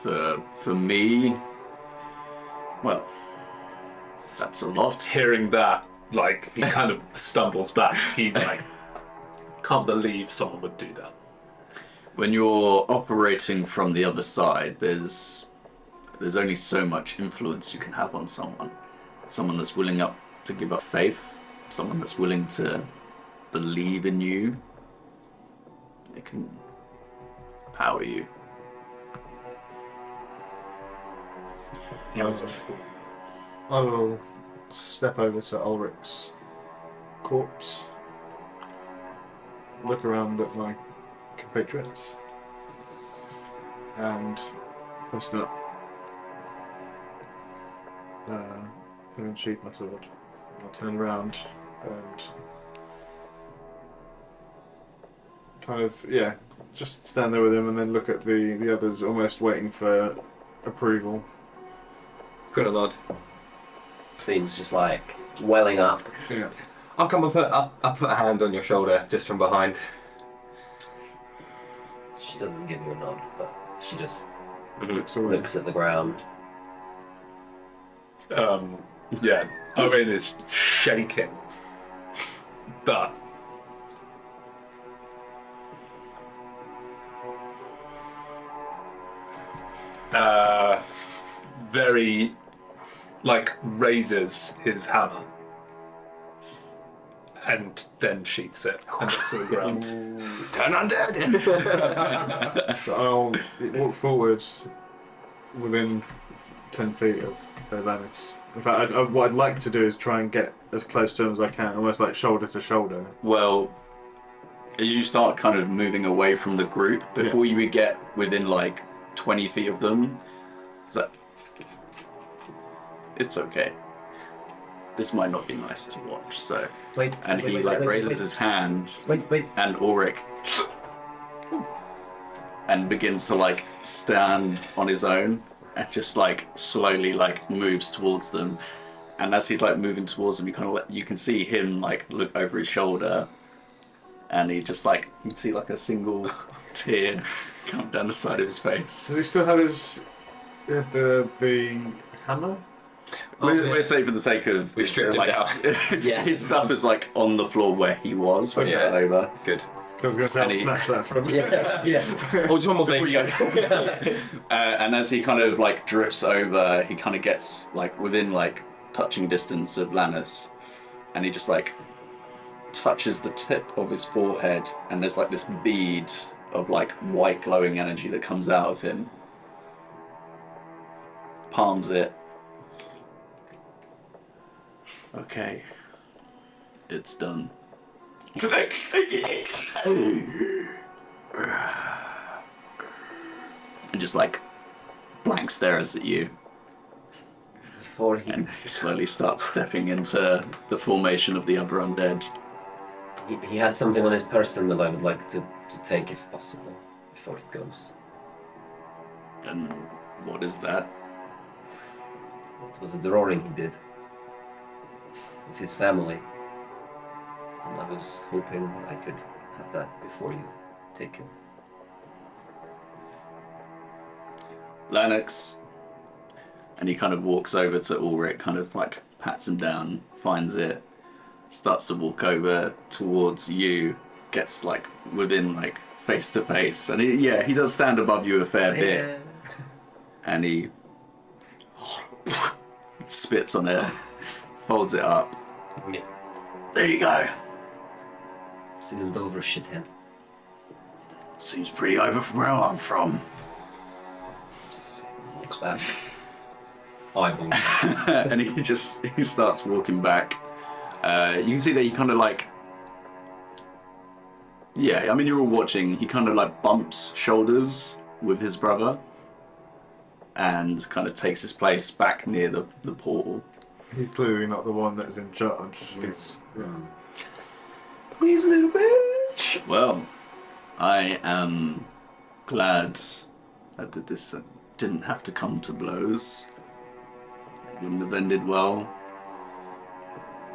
For me, well, that's a lot. Hearing that, like, he kind of stumbles back. He, like, can't believe someone would do that. When you're operating from the other side, there's only so much influence you can have on someone. Someone that's willing to give up faith, someone that's willing to believe in you, it can power you. He was a fool. I will step over to Ulrich's corpse, look around at my compatriots, and post up. And sheath my sword. I'll turn around and kind of, just stand there with him and then look at the others, almost waiting for approval. Got a nod. Finn's just like welling up. Yeah. I'll come and I'll put a hand on your shoulder just from behind. She doesn't give you a nod, but she just Looks away. looks at the ground. Yeah, Owen is shaking, but very raises his hammer and then sheaths it and looks at the ground. Turn undead! So I'll walk forwards within 10 feet of Atlantis. In fact, what I'd like to do is try and get as close to him as I can, almost like shoulder to shoulder. Well, as you start kind of moving away from the group, before you would get within 20 feet of them, it's like, it's okay. This might not be nice to watch, so. Wait. And he raises his hand, Wait. and Ulrich, and begins to stand on his own, and just slowly moves towards them. And as he's moving towards them, you can see him look over his shoulder, and he just you can see a single tear come down the side of his face. Does he still have his the hammer? We're saying for the sake of We've stripped him down. Yeah. His stuff is on the floor where he was when he Yeah. fell over. Good. I was going to say And I'll he- snatch that from him. Yeah. Oh, just one more thing. Before you go. And as he kind of drifts over, he kind of gets within touching distance of Lannis, and he just touches the tip of his forehead, and there's this bead of white glowing energy that comes out of him. Palms it. Okay, it's done. And just blank stares at you, Before he, and he slowly starts stepping into the formation of the other undead. he had something on his person that I would like to take if possible before it goes. And what is that? It was a drawing he did of his family, and I was hoping I could have that before you take him. Lennox. And he kind of walks over to Ulrich, kind of pats him down, finds it, starts to walk over towards you, gets within face to face, and he does stand above you a fair bit, and he spits on it, folds it up. Yeah. There you go. This isn't over, shithead. Seems pretty over from where I'm from. Just looks back. Eyeball. And he starts walking back. You can see that he kind of I mean, you're all watching. He kind of bumps shoulders with his brother, and kind of takes his place back near the portal. He's clearly not the one that's in charge. He's Please, little bitch. Well, I am glad that this didn't have to come to blows. It wouldn't have ended well.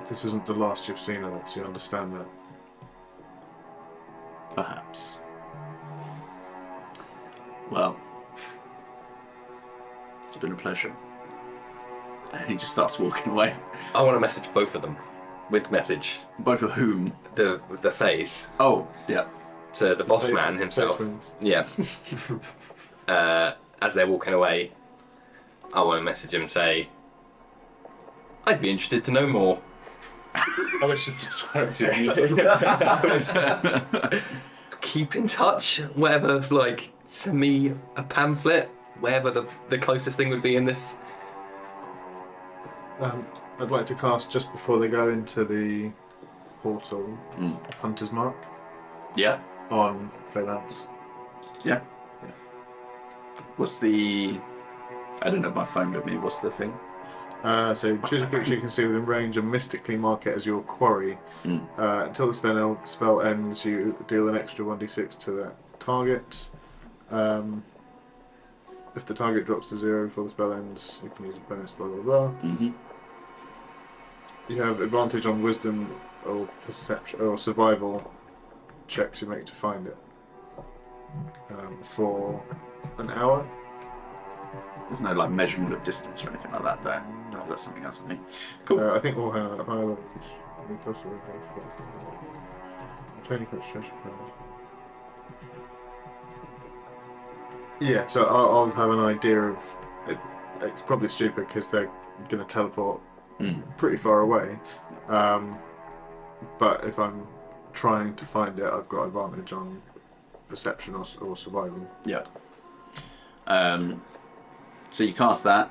This isn't the last you've seen of us. You understand that? Perhaps. Well, it's been a pleasure. And he just starts walking away. I want to message both of them with message. Both of whom? The phase Oh, yeah. to the boss man himself. Patrons. Yeah. As they're walking away, I want to message him and say, I'd be interested to know more. I wish to subscribe to your music. Keep in touch, whatever, send me a pamphlet, wherever the closest thing would be in this. I'd like to cast just before they go into the portal, Hunter's Mark Yeah. on Phalanx. Yeah. What's the... I don't have my phone with me. What's the thing? So choose a creature you can see within range and mystically mark it as your quarry. Until the spell ends, you deal an extra 1d6 to that target. If the target drops to 0 before the spell ends, you can use a bonus, blah blah blah. You have advantage on wisdom or perception or survival checks you make to find it for an hour. There's no like measurement of distance or anything like that there. No, that's something else. I think. Cool. I think we'll have a higher level. Yeah, so I'll have an idea of it. It's probably stupid because they're going to teleport pretty far away. But if I'm trying to find it, I've got advantage on perception or survival. Yeah. So you cast that.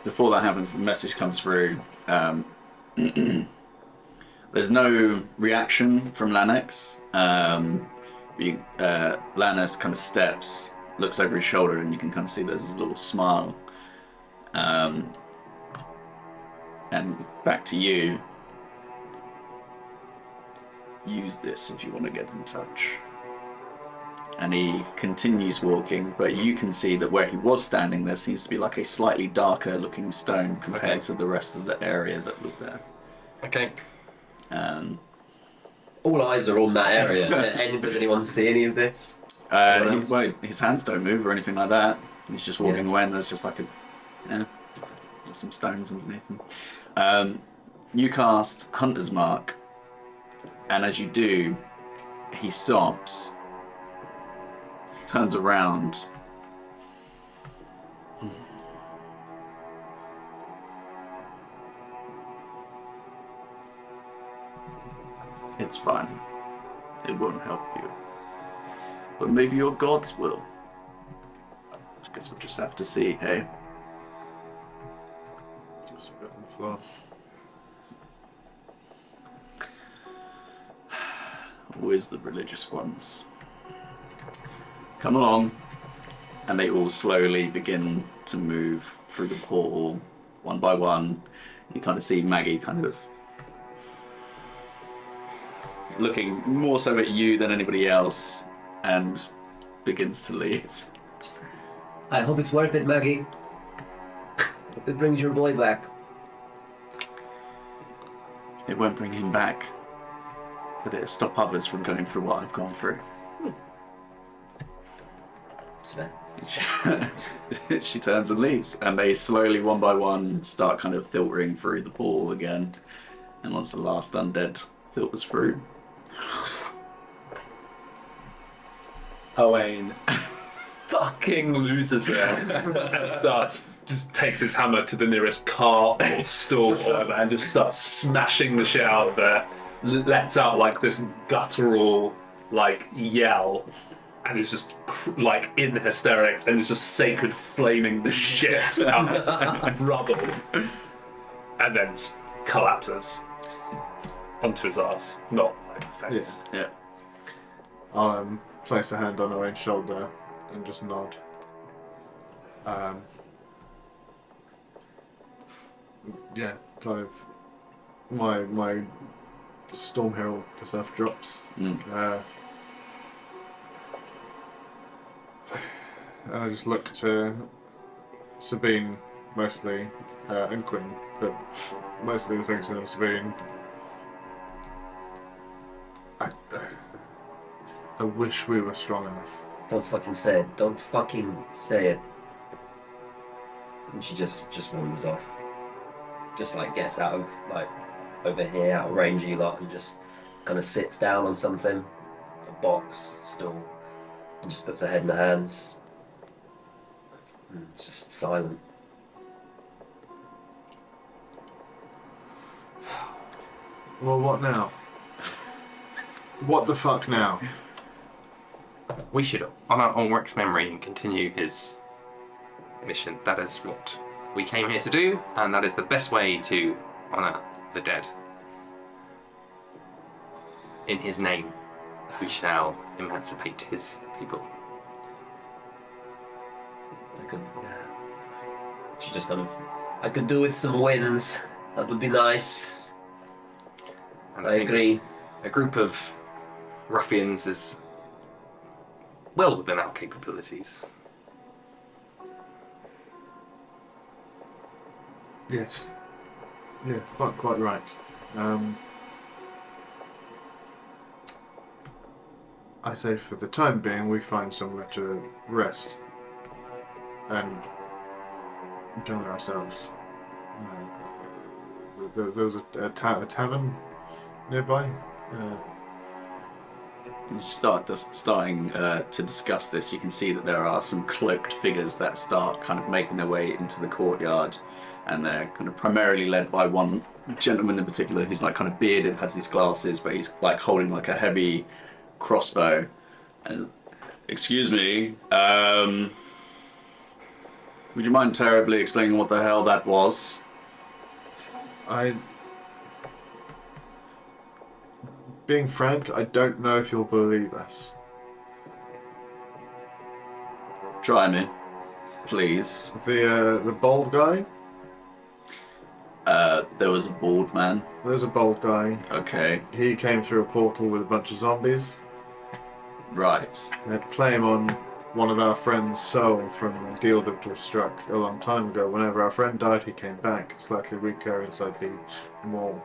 Before that happens, the message comes through. There's no reaction from Lannex. Lannex kind of steps, looks over his shoulder, and you can kind of see there's this little smile. And back to you. Use this if you want to get in touch. And he continues walking, but you can see that where he was standing, there seems to be like a slightly darker looking stone compared to the rest of the area that was there. Okay. All eyes are on that area. Does anyone see any of this? His hands don't move or anything like that. He's just walking away, and there's just like there's some stones underneath him. You cast Hunter's Mark, and as you do, he stops, turns around, it's fine. It won't help you. But maybe your gods will. I guess we'll just have to see, hey? Just spit on the floor. Always the religious ones. Come along. And they all slowly begin to move through the portal, one by one. You kind of see Maggie kind of looking more so at you than anybody else, and begins to leave. I hope it's worth it, Maggie. Hope it brings your boy back. It won't bring him back, but it'll stop others from going through what I've gone through. It's fair. She turns and leaves, and they slowly, one by one, start kind of filtering through the portal again. And once the last undead filters through, Owain fucking loses it and just takes his hammer to the nearest cart or stall or whatever and just starts smashing the shit out of it. Lets out like this guttural like yell and is just like in hysterics and is just sacred flaming the shit out of rubble and then just collapses onto his ass, not like the fence. yeah. I'll place a hand on Owen's shoulder and just nod. Yeah, kind of. My Storm Herald stuff drops. And I just look to Sabine mostly, and Quinn, but mostly the things of Sabine. I wish we were strong enough. Don't fucking say it. Don't fucking say it. And she just wanders off. Just like gets out of like over here, out of range of you lot, and just kind of sits down on something, a box, stool, and just puts her head in her hands. And it's just silent. Well, what now? What the fuck now? We should honour Ulrich's memory and continue his mission. That is what we came here to do, and that is the best way to honour the dead. In his name, we shall emancipate his people. Should just kind of. I could do with some wins. That would be nice. And I think agree. A group of ruffians is well within our capabilities. Yes. Yeah, quite right. I say for the time being, we find somewhere to rest and gather ourselves. There was a tavern nearby. As you starting to discuss this, you can see that there are some cloaked figures that start kind of making their way into the courtyard, and they're kind of primarily led by one gentleman in particular who's like kind of bearded, has these glasses, but he's like holding like a heavy crossbow. And excuse me, would you mind terribly explaining what the hell that was? Being frank, I don't know if you'll believe us. Try me, please. The bald guy? There was a bald man. There's a bald guy. Okay, He came through a portal with a bunch of zombies. right. They had claim on one of our friend's soul from a deal that was struck a long time ago. Whenever our friend died, he came back, slightly weaker and slightly more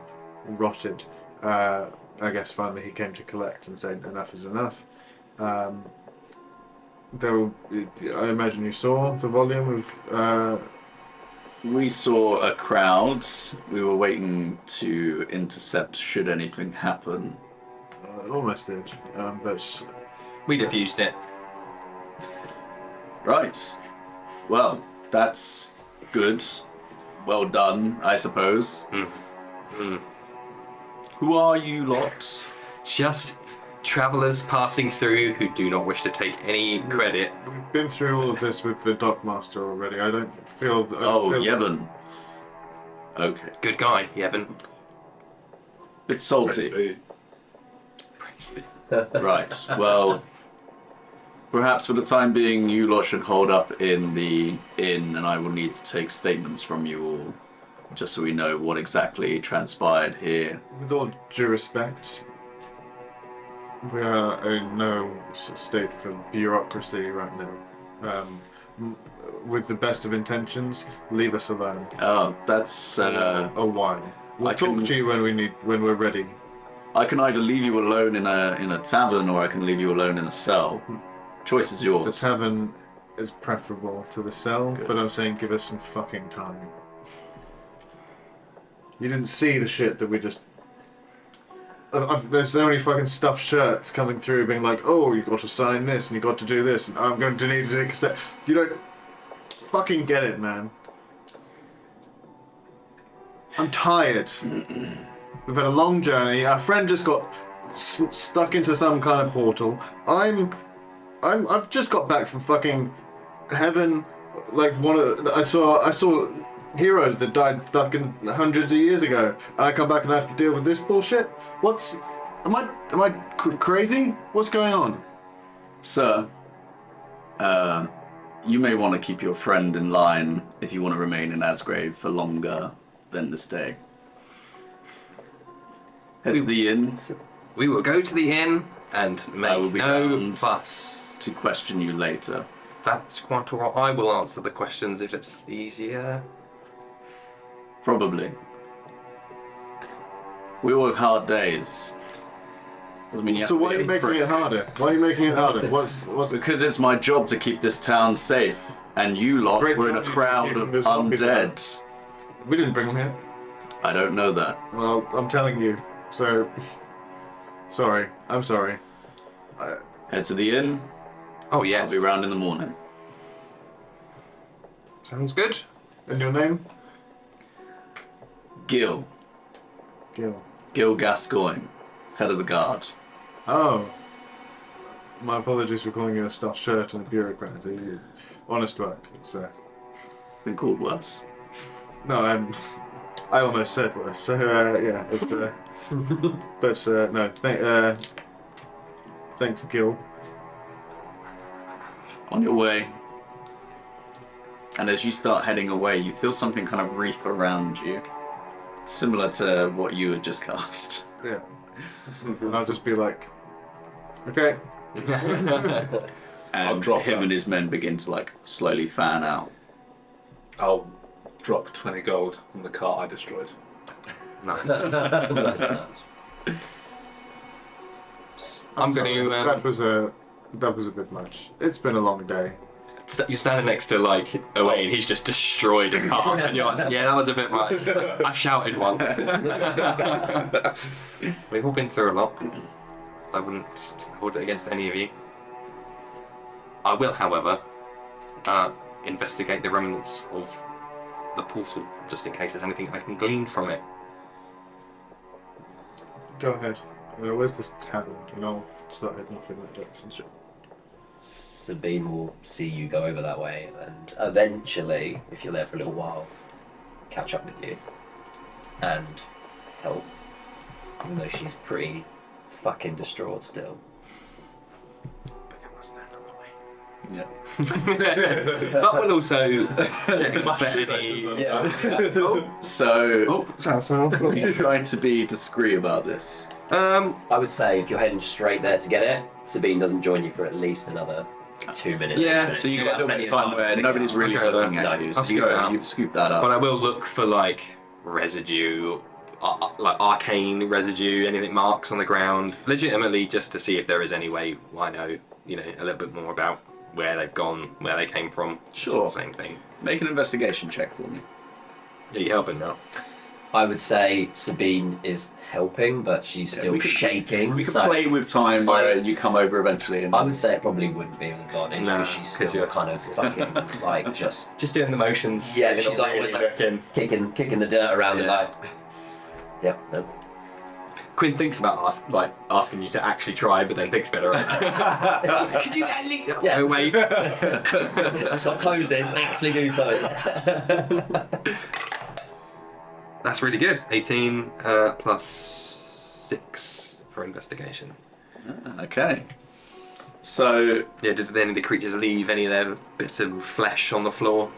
rotted. I guess finally he came to collect and said enough is enough. I imagine you saw the volume of... We saw a crowd. We were waiting to intercept should anything happen. almost did, but... We diffused it. Right. Well, that's good. Well done, I suppose. Who are you lot? Just travellers passing through who do not wish to take any credit. We've been through all of this with the Dockmaster already. I don't feel... Yevon. Okay. Good guy, Yevon. Bit salty. Praise be. Right. Well, perhaps for the time being, you lot should hold up in the inn, and I will need to take statements from you all, just so we know what exactly transpired here. With all due respect, we are in no state for bureaucracy right now. With the best of intentions, leave us alone. Oh, that's A while. We'll talk to you when we're ready. I can either leave you alone in a tavern, or I can leave you alone in a cell. Choice is yours. The tavern is preferable to the cell, but I'm saying give us some fucking time. You didn't see the shit that we just... there's so many fucking stuffed shirts coming through being like, oh, you got to sign this and you got to do this and I'm going to need to take a step. You don't fucking get it, man. I'm tired. We've had a long journey. Our friend just got stuck into some kind of portal. I've just got back from fucking heaven. Like I saw heroes that died fucking hundreds of years ago, and I come back and I have to deal with this bullshit. Am I crazy? What's going on? Sir, you may want to keep your friend in line if you want to remain in Asgrave for longer than this day. Head to the inn. We will go to the inn and I will make be no bound fuss. to question you later. That's quite all right. I will answer the questions if it's easier. Probably. We all have hard days. Doesn't mean you have So to why are be you a making prick. it harder? Why are you making it harder? What's Because it's my job to keep this town safe, and you lot Great were in a job you crowd keeping of the zombies undead. We didn't bring them here. I don't know that. Well, I'm telling you. So, sorry. I'm sorry. Head to the inn. Oh I'll yes. be round in the morning. Sounds good. And your name? Gil. Gil. Gil Gascoigne. Head of the guard. Oh. My apologies for calling you a stuffed shirt and a bureaucrat. Honest work. It's Been called worse. no, I almost said worse. So yeah, it's but no. Thanks, Gil. On your way. And as you start heading away, you feel something kind of wreath around you, similar to what you had just cast. Yeah. And I'll just be like, okay. I'll And drop him that. and his men begin to like slowly fan out. I'll drop 20 gold on the cart I destroyed. Nice. Nice. I'm going to. That was a bit much. It's been a long day. You're standing next to like Owain, and he's just destroyed a car, and you're like, yeah, that was a bit much. I shouted once. We've all been through a lot. I wouldn't hold it against any of you. I will, however, investigate the remnants of the portal, just in case there's anything I can glean from it. Go ahead. Where's this tavern? And I'll start heading off in that direction. Sure. Sabine will see you go over that way, and eventually, if you're there for a little while, catch up with you and help, even though she's pretty fucking distraught still. Yeah. That will also check for any. Yeah. So, Sorry. you're trying to be discreet about this. I would say if you're heading straight there to get it, Sabine doesn't join you for at least another 2 minutes. Yeah, So you She'll get a have little bit plenty of time where to nobody's figure really Okay, looking no, at you. I'll So scoop that out. you scoop that up. But I will look for like residue, like arcane residue, anything marks on the ground, legitimately just to see if there is any way I know, you know, a little bit more about where they've gone, where they came from. Sure. It's the same thing. Make an investigation check for me. Are you helping now? I would say Sabine is helping, but she's Yeah, still we could- shaking. We can so play with time where you come over eventually. And I would say it probably wouldn't be an advantage No, because she's 'cause still you're- kind of fucking like just Just doing the motions. Yeah, You're she's not always really like- looking. kicking the dirt around and Yeah. like, yep, no. Quinn thinks about asking you to actually try, but then thinks better. Could you at least? Yeah. Oh wait. Stop closing. Actually do something. That's really good. 18 plus 6 for investigation. Okay. So, Yeah, did any of the creatures leave any of their bits of flesh on the floor?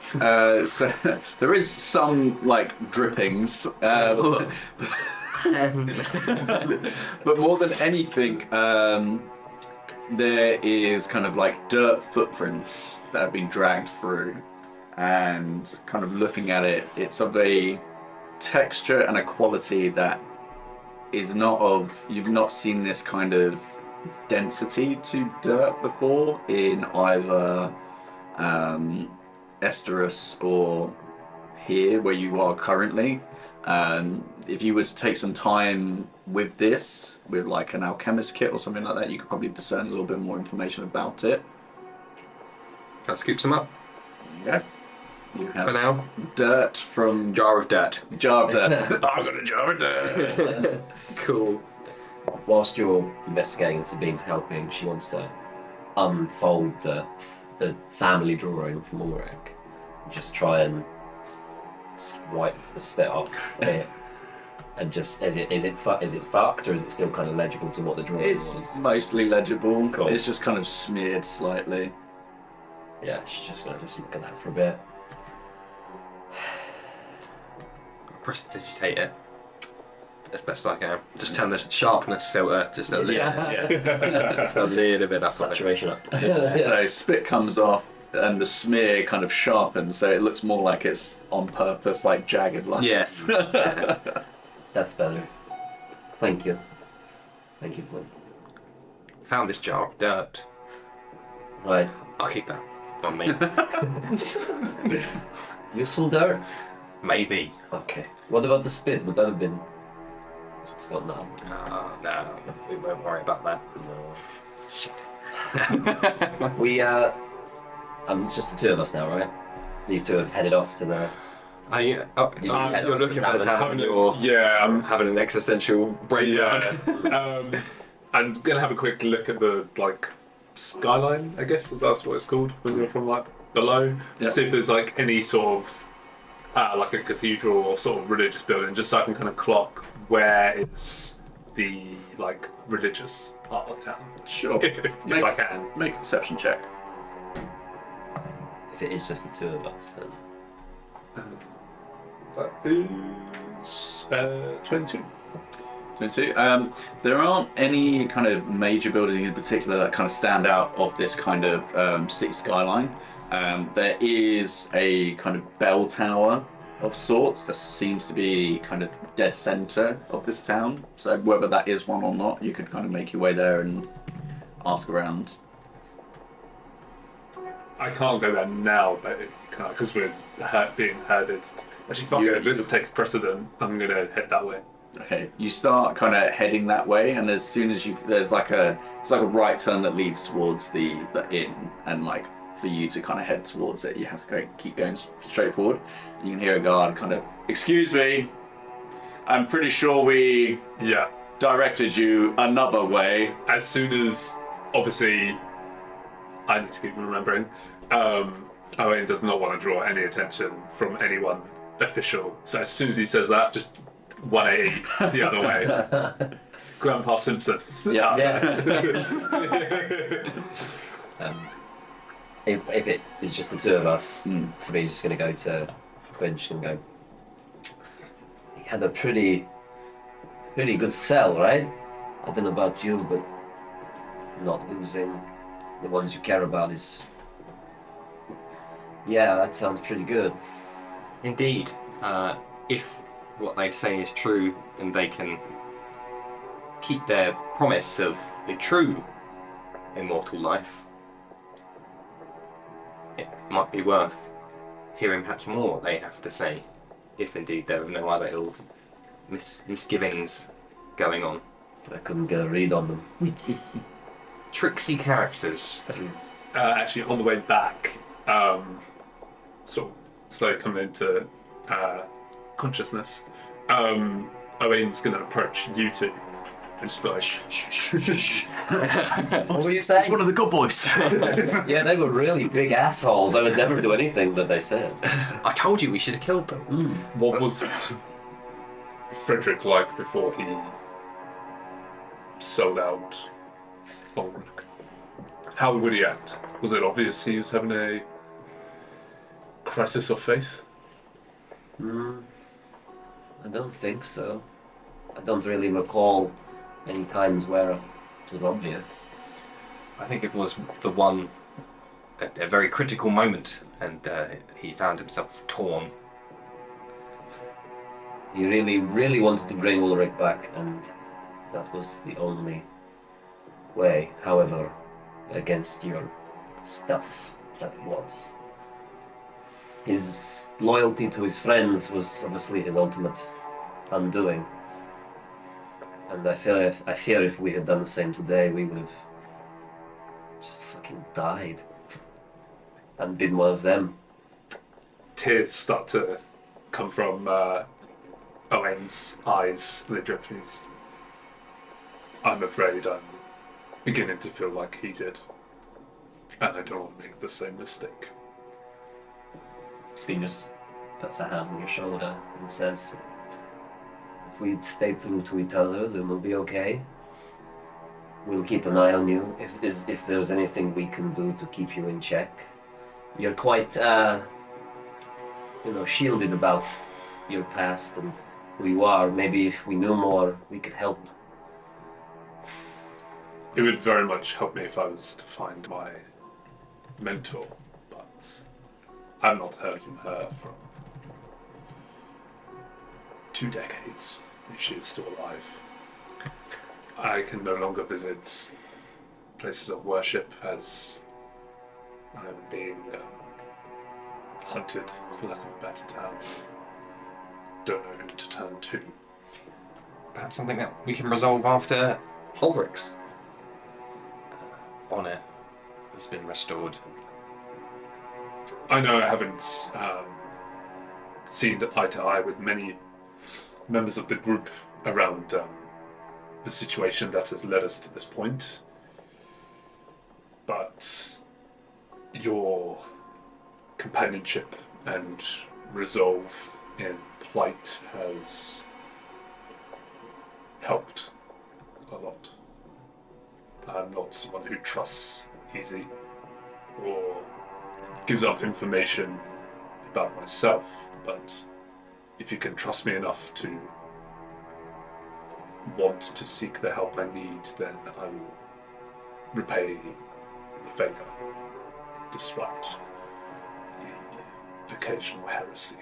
so there is some like drippings, but more than anything, there is kind of like dirt footprints that have been dragged through, and kind of looking at it, it's of a texture and a quality that is not of, you've not seen this kind of density to dirt before in either Esteros or here where you are currently. If you were to take some time with this, with like an alchemist kit or something like that, you could probably discern a little bit more information about it. That scoops them up Yeah. You for have now. dirt from Jar of dirt. jar of dirt. I've got a jar of dirt. Cool. Whilst you're investigating and Sabine's helping, she wants to unfold the family drawing from Ulrich and just try and just wipe the spit off a bit. And just is it fucked or is it still kind of legible to what the drawing It's was? mostly legible. Cool. It's just kind of smeared slightly. Yeah, she's just gonna just look at that for a bit. Prestidigitate it as best I can. Just turn the sharpness filter just a little, just a little bit up on it. Saturation up. So spit comes off and the smear kind of sharpens, so it looks more like it's on purpose, like jagged lines. Yes. Yeah. That's better. Thank you. Thank you, Gwen. Found this jar of dirt. Right. I'll keep that on me. Useful dirt? Maybe. Okay. What about the spit? Would that have been... It's got none. No, we won't worry about that. No. Shit. We, it's just the two of us now, right? These two have headed off to the... You're looking for the tavern, you're Yeah, I'm having an existential breakdown. Yeah. I'm gonna have a quick look at the like skyline, I guess that's what it's called when you're from like below. Yeah. To see if there's like any sort of like a cathedral or sort of religious building, just so I can kind of clock where is the like religious part of town. Sure. If I can. Make a perception check. If it is just the two of us, then That is 22. 22. There aren't any kind of major buildings in particular that kind of stand out of this kind of city skyline. There is a kind of bell tower of sorts that seems to be kind of dead center of this town. So whether that is one or not, you could kind of make your way there and ask around. I can't go there now, but because we're being herded. Actually, fuck You- it. This takes precedent. I'm gonna head that way. Okay, you start kind of heading that way, and as soon as there's like a right turn that leads towards the inn, and like for you to kind of head towards it, you have to keep going straight forward. You can hear a guard kind of, "Excuse me, I'm pretty sure we Yeah. directed you another way." As soon as, obviously, I need to keep remembering, Owen does not want to draw any attention from anyone official. So as soon as he says that, just 180 the other way. Grandpa Simpson. Yeah. if it is just the two of us, Mm. Sabine's just going to go to Quinch and go, "He had a pretty good sell, right? I don't know about you, but not losing the ones you care about is... Yeah, that sounds pretty good." Indeed, if what they say is true and they can keep their promise of the true immortal life, it might be worth hearing perhaps more what they have to say, if indeed there are no other ill misgivings going on. I couldn't get a read on them. Tricksy characters. Actually, on the way back, sort of slowly coming into consciousness, Owen's going to approach you two and just be like, shh. What were you saying? It's one of the good boys. Yeah, they were really big assholes. I would never do anything that they said. I told you we should have killed them. What was Frederick like before he sold out Ulrich? How would he act? Was it obvious he was having a crisis of faith? I don't think so. I don't really recall any times where it was obvious. I think it was the one at a very critical moment, and he found himself torn. He really, really wanted to bring Ulrich back, and that was the only way. However, against your stuff, that was. His loyalty to his friends was obviously his ultimate undoing. And I fear if we had done the same today, we would have just fucking died. And been one of them. Tears start to come from Owen's eyes, literally. I'm afraid I'm beginning to feel like he did. And I don't want to make the same mistake. Spin just puts a hand on your shoulder and says, "If we stay true to each other, then we'll be okay. We'll keep an eye on you. If there's anything we can do to keep you in check. You're quite, shielded about your past and who you are. Maybe if we knew more, we could help." It would very much help me if I was to find my mentor, but I've not heard from her for 2 decades, if she is still alive. I can no longer visit places of worship as I'm being hunted, for lack of a better term. Don't know who to turn to. Perhaps something that we can resolve after Ulrich's honour has been restored. I know I haven't seen eye to eye with many members of the group around the situation that has led us to this point, but your companionship and resolve in plight has helped a lot. I'm not someone who trusts easy or gives up information about myself, but if you can trust me enough to want to seek the help I need, then I will repay the favour, despite the occasional heresy.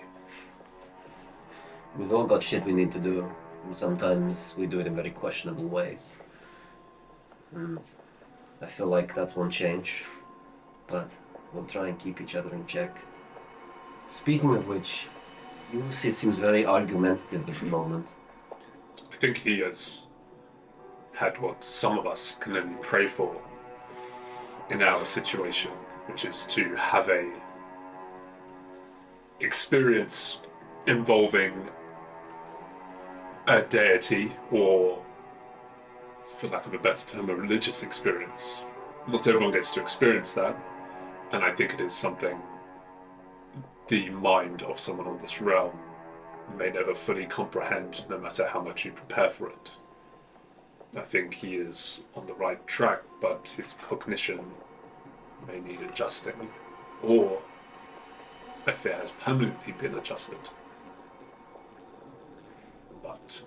We've all got shit we need to do, and sometimes we do it in very questionable ways. And I feel like that won't change, but we'll try and keep each other in check. Speaking of which, Ulysses seems very argumentative at the moment. I think he has had what some of us can only pray for in our situation, which is to have a experience involving a deity, or, for lack of a better term, a religious experience. Not everyone gets to experience that, and I think it is something the mind of someone on this realm may never fully comprehend, no matter how much you prepare for it. I think he is on the right track, but his cognition may need adjusting, or if it has permanently been adjusted. But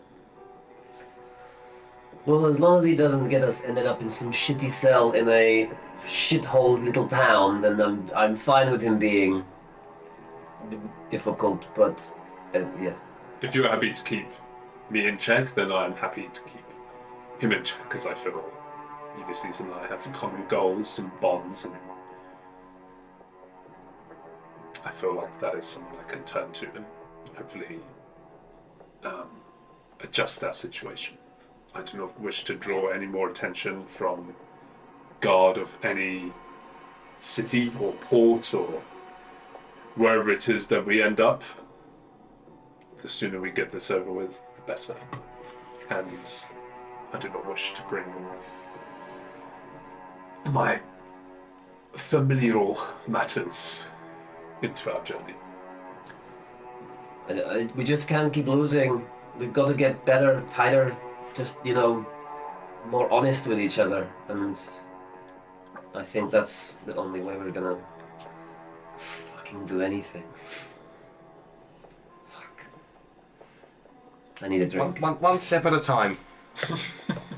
Well, as long as he doesn't get us ended up in some shitty cell in a shithole little town, then I'm fine with him being difficult, but yeah. if you're happy to keep me in check, then I'm happy to keep him in check, because I feel Ulysses and I have common goals and bonds, and I feel like that is someone I can turn to and hopefully adjust our situation. I do not wish to draw any more attention from guard of any city or port or wherever it is that we end up. The sooner we get this over with, the better. And I do not wish to bring my familial matters into our journey. We just can't keep losing. We've got to get better, tighter, just, more honest with each other. And I think that's the only way we're gonna fucking do anything. Fuck. I need a drink. One step at a time.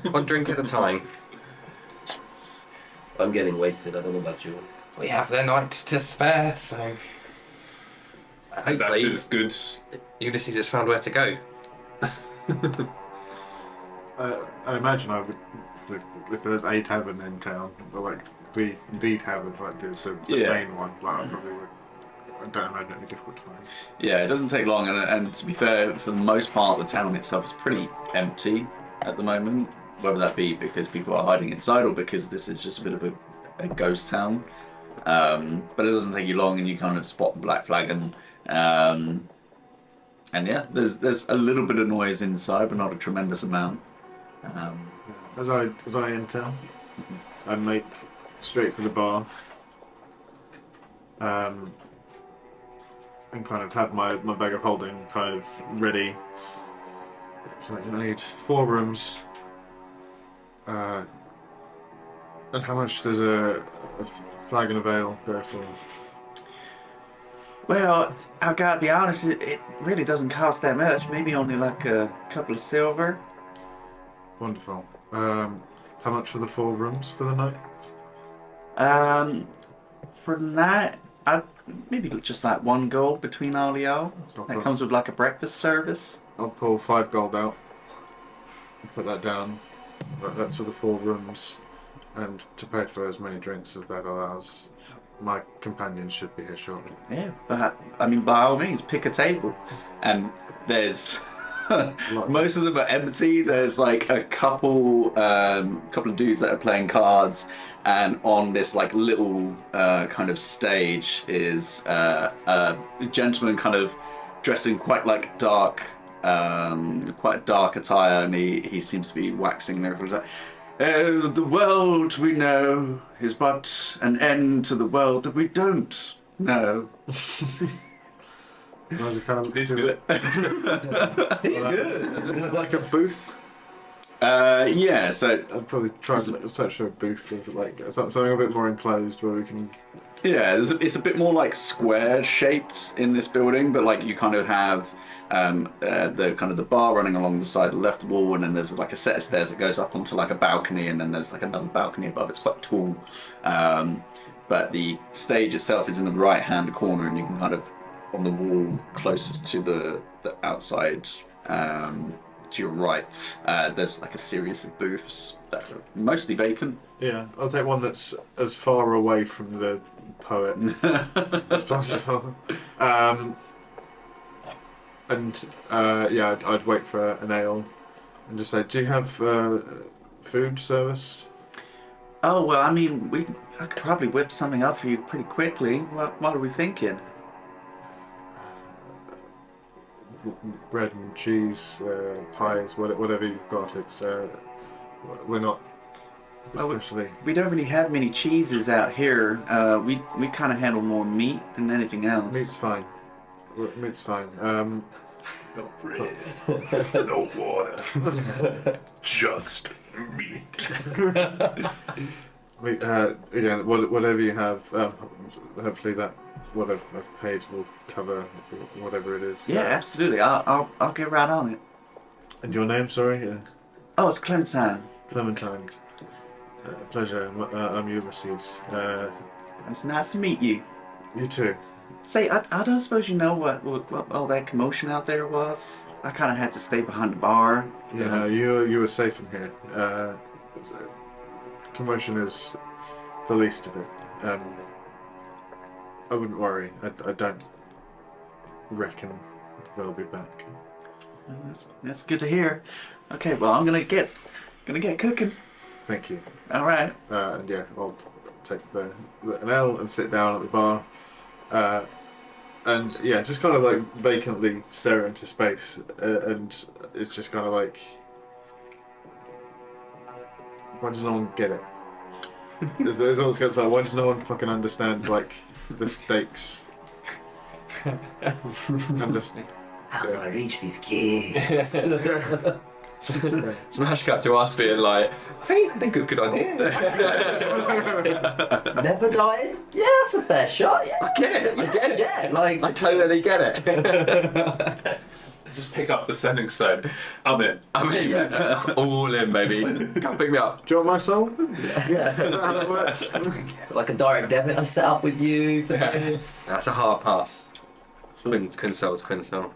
One drink at a time. I'm getting wasted, I don't know about you. We have the night to spare, so And that hopefully is good. Ulysses has found where to go. I imagine I would, if there's a tavern in town, or like the tavern, like the Yeah. main one, like I probably would. I don't imagine it'd be difficult to find. Yeah, it doesn't take long, and to be fair, for the most part, the town itself is pretty empty at the moment. Whether that be because people are hiding inside or because this is just a bit of a ghost town. But it doesn't take you long, and you kind of spot the black flagon. And yeah, there's a little bit of noise inside, but not a tremendous amount. As I enter, I make straight for the bar. And kind of have my bag of holding kind of ready. So I need 4 rooms. And how much does a flagon of ale go for? Well, I've got to be honest, it really doesn't cost that much. Maybe only like a couple of silver. Wonderful. How much for the 4 rooms for the night? For that, maybe just like 1 gold between all of y'all. That comes with like a breakfast service. I'll pull 5 gold out. Put that down. That's for the 4 rooms, and to pay for as many drinks as that allows. My companions should be here shortly. Yeah, but I mean, by all means, pick a table, and there's most of them are empty. There's like a couple of dudes that are playing cards, and on this like little kind of stage is a gentleman kind of dressed in quite like dark. Quite dark attire, and he seems to be waxing miracles. Oh, the world we know is but an end to the world that we don't know. And I just kind of He's good. He's good. Is it like a booth? Yeah, so I'd probably try and search for a booth of like something a bit more enclosed where we can. yeah, it's a bit more like square shaped in this building, but like you kind of have the kind of the bar running along the side of the left wall, and then there's like a set of stairs that goes up onto like a balcony, and then there's like another balcony above. It's quite tall, but the stage itself is in the right hand corner, and you can kind of on the wall closest to the outside. To your right, there's like a series of booths that are mostly vacant. Yeah, I'll take one that's as far away from the poet as possible. I'd wait for an ale and just say, "Do you have food service?" Oh well, I mean, I could probably whip something up for you pretty quickly. What are we thinking? Bread and cheese, pies, whatever you've got. It's we're not especially. We don't really have many cheeses out here. We kind of handle more meat than anything else. Meat's fine. Meat's fine. No bread, no water, just meat. Again, whatever you have. Hopefully that what I've paid will cover whatever it is. Yeah, absolutely. I'll get right on it. And your name, sorry? Oh, it's Clementine. Clementine. Pleasure. I'm Ulysses. It's nice to meet you. You too. Say, I don't suppose you know what all that commotion out there was? I kind of had to stay behind the bar. Yeah, you were safe in here. Commotion is the least of it. I wouldn't worry. I don't reckon they'll be back. Well, that's good to hear. Okay, well I'm gonna get cooking. Thank you. All right. And yeah, I'll take an L and sit down at the bar. And yeah, just kind of like vacantly stare into space, and it's just kind of like, why does no one get it? There's all this kind of like, why does no one fucking understand like the stakes? I'm just. How do I reach these kids? Smash cut to us being like, I think it's a good idea. Never dying? Yeah, that's a fair shot. Yeah, I get it. yeah, like I totally get it. Just pick up the sending stone. I'm in. All in, baby. Come pick me up. Do you want my soul? yeah, Is that how that works? so like a direct debit I set up with you for this. That's a hard pass. Quinsol's Quinsol.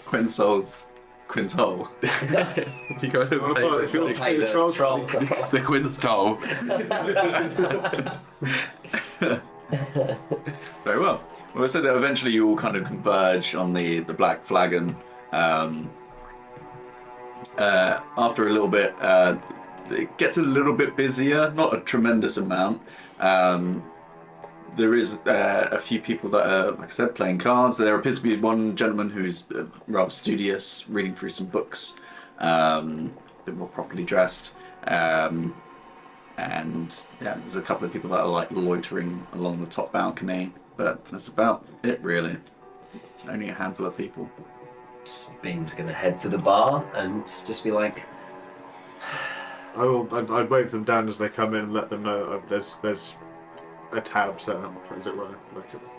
Quinsol's Quintol. You got to Well, if you're Take the troll- troll. the Quinstol. Very well. Well, I said that eventually you all kind of converge on the Black Flagon. After a little bit, it gets a little bit busier, not a tremendous amount. There is a few people that are, like I said, playing cards. There appears to be one gentleman who's rather studious, reading through some books, a bit more properly dressed. And yeah, there's a couple of people that are like loitering along the top balcony, but that's about it really. Only a handful of people. Bean's gonna head to the bar and just be like, I'd wave them down as they come in and let them know there's a tab set up, as it were. Like it's...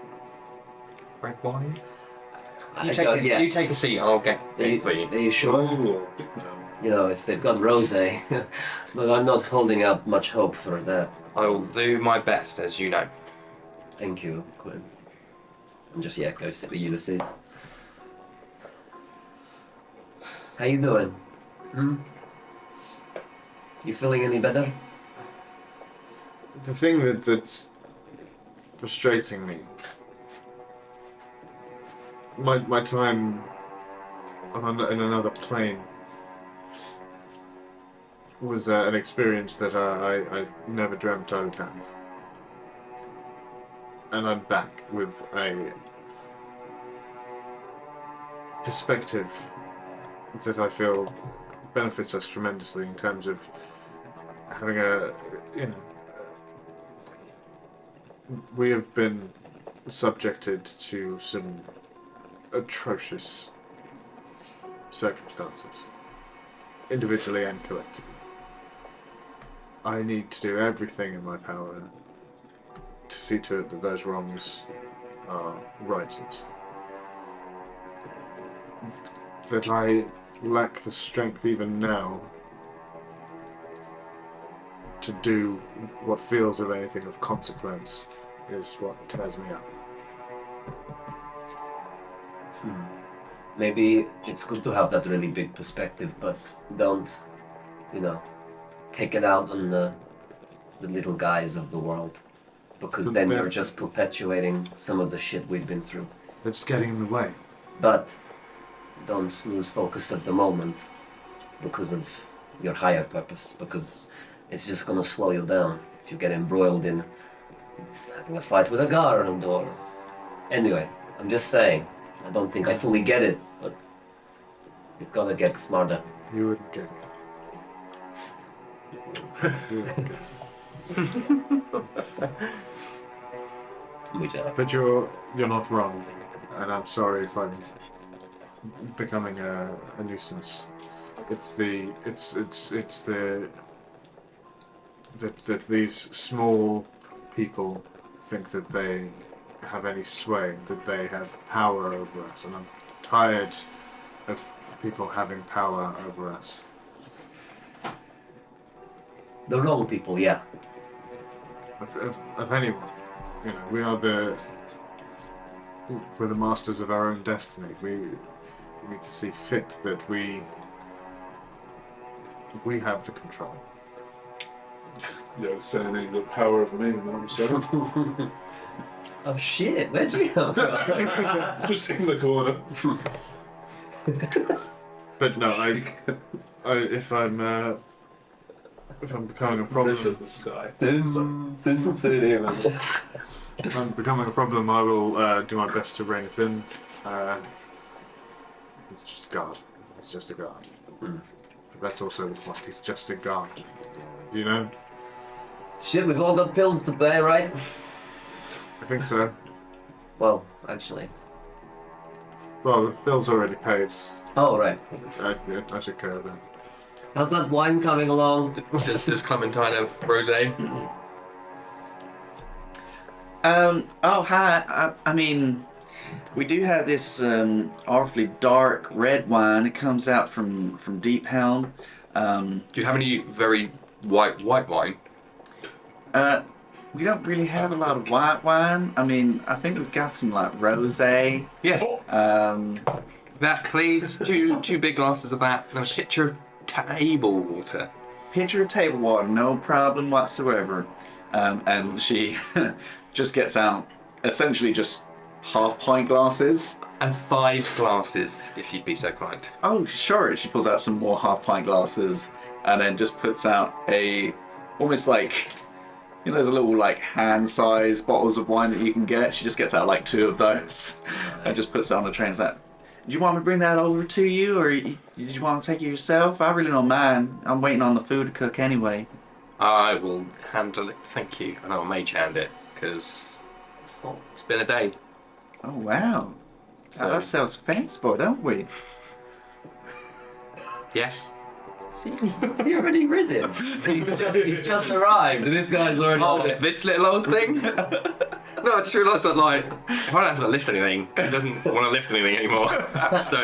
Red wine? I go, yeah. You take a seat, I'll get it for you. Are you sure? You know, if they've got rosé, but I'm not holding out much hope for that. I will do my best, as you know. Thank you, Quinn. And just go sit with Ulysses. How you doing? You feeling any better? The thing that's frustrating me, my time in another plane was an experience that I never dreamt I would have. And I'm back with a perspective that I feel benefits us tremendously in terms of having we have been subjected to some atrocious circumstances. individually and collectively. I need to do everything in my power to see to it that those wrongs are righted. That I lack the strength even now to do what feels of anything of consequence is what tears me up. Maybe it's good to have that really big perspective, but don't, take it out on the little guys of the world. Because then you're just perpetuating some of the shit we've been through. They're just getting in the way. But don't lose focus of the moment because of your higher purpose, because it's just gonna slow you down if you get embroiled in having a fight with a guard or... Anyway, I'm just saying, I don't think I fully get it, but you've gotta get smarter. You wouldn't get it. You wouldn't get it. But you're not wrong, and I'm sorry if I'm becoming a nuisance. It's that these small people think that they have any sway, that they have power over us, and I'm tired of people having power over us. The wrong people, yeah. Of anyone. We're the masters of our own destiny. We need to see fit that we have the control. You're saying the power of me, I'm sorry. Oh shit, where'd you come from? Just in the corner. But no, if I'm becoming a problem, The sky. if I'm becoming a problem, I will do my best to rein it in. It's just a guard. It's just a guard. But that's also the point. He's just a guard. Shit, we've all got pills to pay, right? I think so. Well, actually. Well, the bill's already paid. Oh, right. I should care then. How's that wine coming along? Does Clementine have rosé? Oh, hi. I mean, we do have this awfully dark red wine. It comes out from Deep Helm. Do you have any very white wine? We don't really have a lot of white wine. I mean, I think we've got some like rosé. Yes. Um, That, please. Two big glasses of that and a pitcher of table water. pitcher of table water, no problem whatsoever. And she just gets out essentially just half-pint glasses. And 5 glasses, if you'd be so kind. Oh, sure. She pulls out some more half-pint glasses and then just puts out almost like, there's a little like hand-sized bottles of wine that you can get. She just gets out like 2 of those and just puts it on the tray and is like, do you want me to bring that over to you, or did you want to take it yourself? I really don't mind. I'm waiting on the food to cook anyway. I will handle it, thank you. And I'll mage hand it, because it's been a day. Oh, wow. So- Ourselves fancy boy, don't we? Yes. See, is he already risen? He's just arrived, and this guy's already Oh, on it. this little old thing? No, I just realised that, if I don't have to lift anything, he doesn't want to lift anything anymore. So,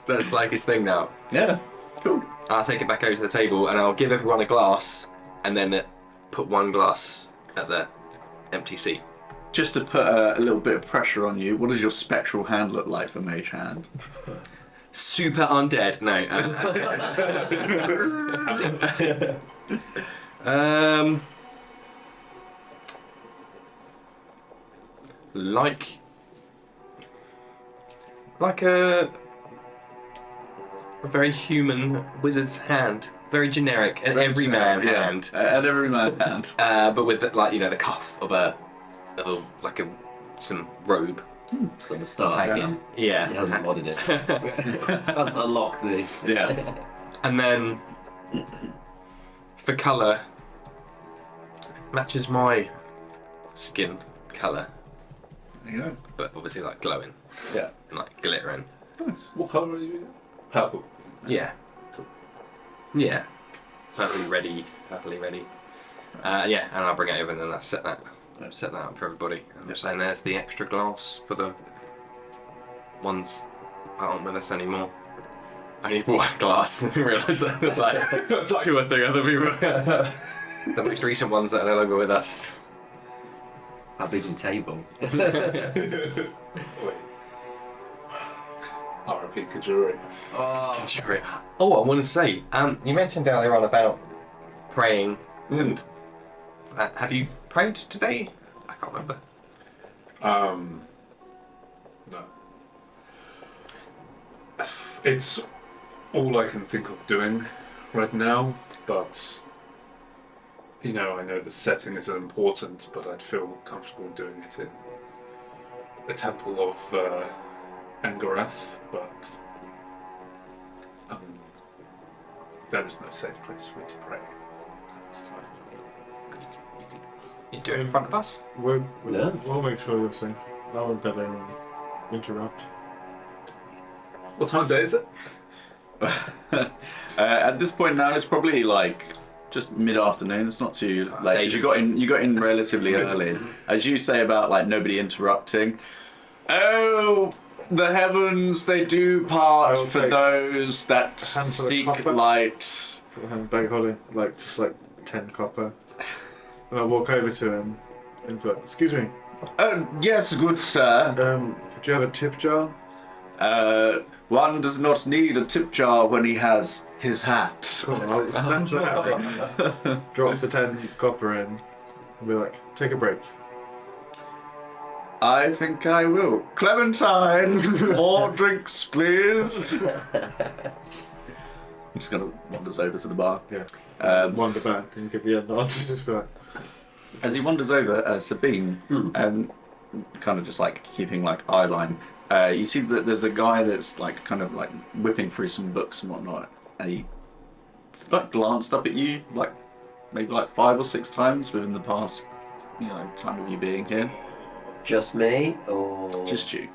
that's like his thing now. Yeah, cool. I'll take it back over to the table and I'll give everyone a glass and then put 1 glass at the empty seat. Just to put a little bit of pressure on you, what does your spectral hand look like for Mage Hand? Super undead. No. Like a very human wizard's hand. Very generic, an everyman hand. An everyman hand. But with the cuff of some robe. It's got the stars. Hanging. Yeah. He hasn't modded it. Hasn't unlocked the... Yeah. And then for colour, matches my skin colour, There you go. but obviously like glowing, Yeah. and, like glittering. Nice. What colour are you? Purple. Yeah. Yeah. Perfectly ready. Yeah, and I'll bring it over and then I'll set that up for everybody. And there's the extra glass for the ones that aren't with us anymore. I need one glass. I didn't realise that there's like 2 or 3 other people. The most recent ones that are no longer with us. How big's your table? Wait. R.I.P. Kajuri. Oh, I want to say, you mentioned earlier on about praying, and have you prayed today? I can't remember. No. It's all I can think of doing right now, but I know the setting is important, but I'd feel comfortable doing it in the temple of Angarath, but there is no safe place for me to pray at this time. You do it in front of us? We'll Yeah. make sure you're safe. I won't let anyone interrupt. What time of day is it? At this point now, it's probably like just mid-afternoon. It's not too late. You got in relatively early. As you say about like nobody interrupting. Oh, the heavens, they do part will for take those that handful of seek copper. light. Bag holly, just 10 copper. And I'll walk over to him and be like, excuse me, Oh, yes, good sir. do you have a tip jar? One does not need a tip jar when he has his hat. Cool, I'll snatch the hat, drop the 10 copper in, and be like, take a break. I think I will. Clementine, more drinks, please. I'm just gonna wanders over to the bar. Yeah. Wander back and give you a nod. Just be like, As he wanders over, Sabine, kind of just like keeping like eye line, you see that there's a guy that's like kind of like whipping through some books and whatnot, and he like glanced up at you like maybe like 5 or 6 times within the past, time of you being here. Just me, or Just you.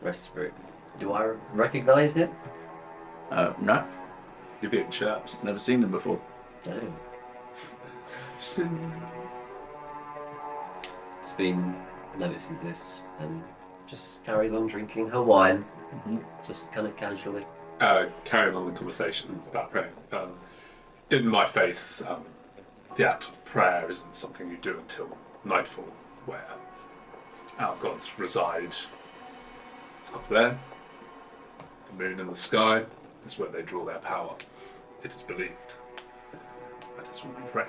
rest of it? Do I recognise him? No, You're being chapped. just never seen him before. No. Sabine notices this and just carries on drinking her wine, just kind of casually. Carrying on the conversation about praying. In my faith, the act of prayer isn't something you do until nightfall, where our gods reside up there. The moon in the sky is where they draw their power. It is believed. That is when we pray.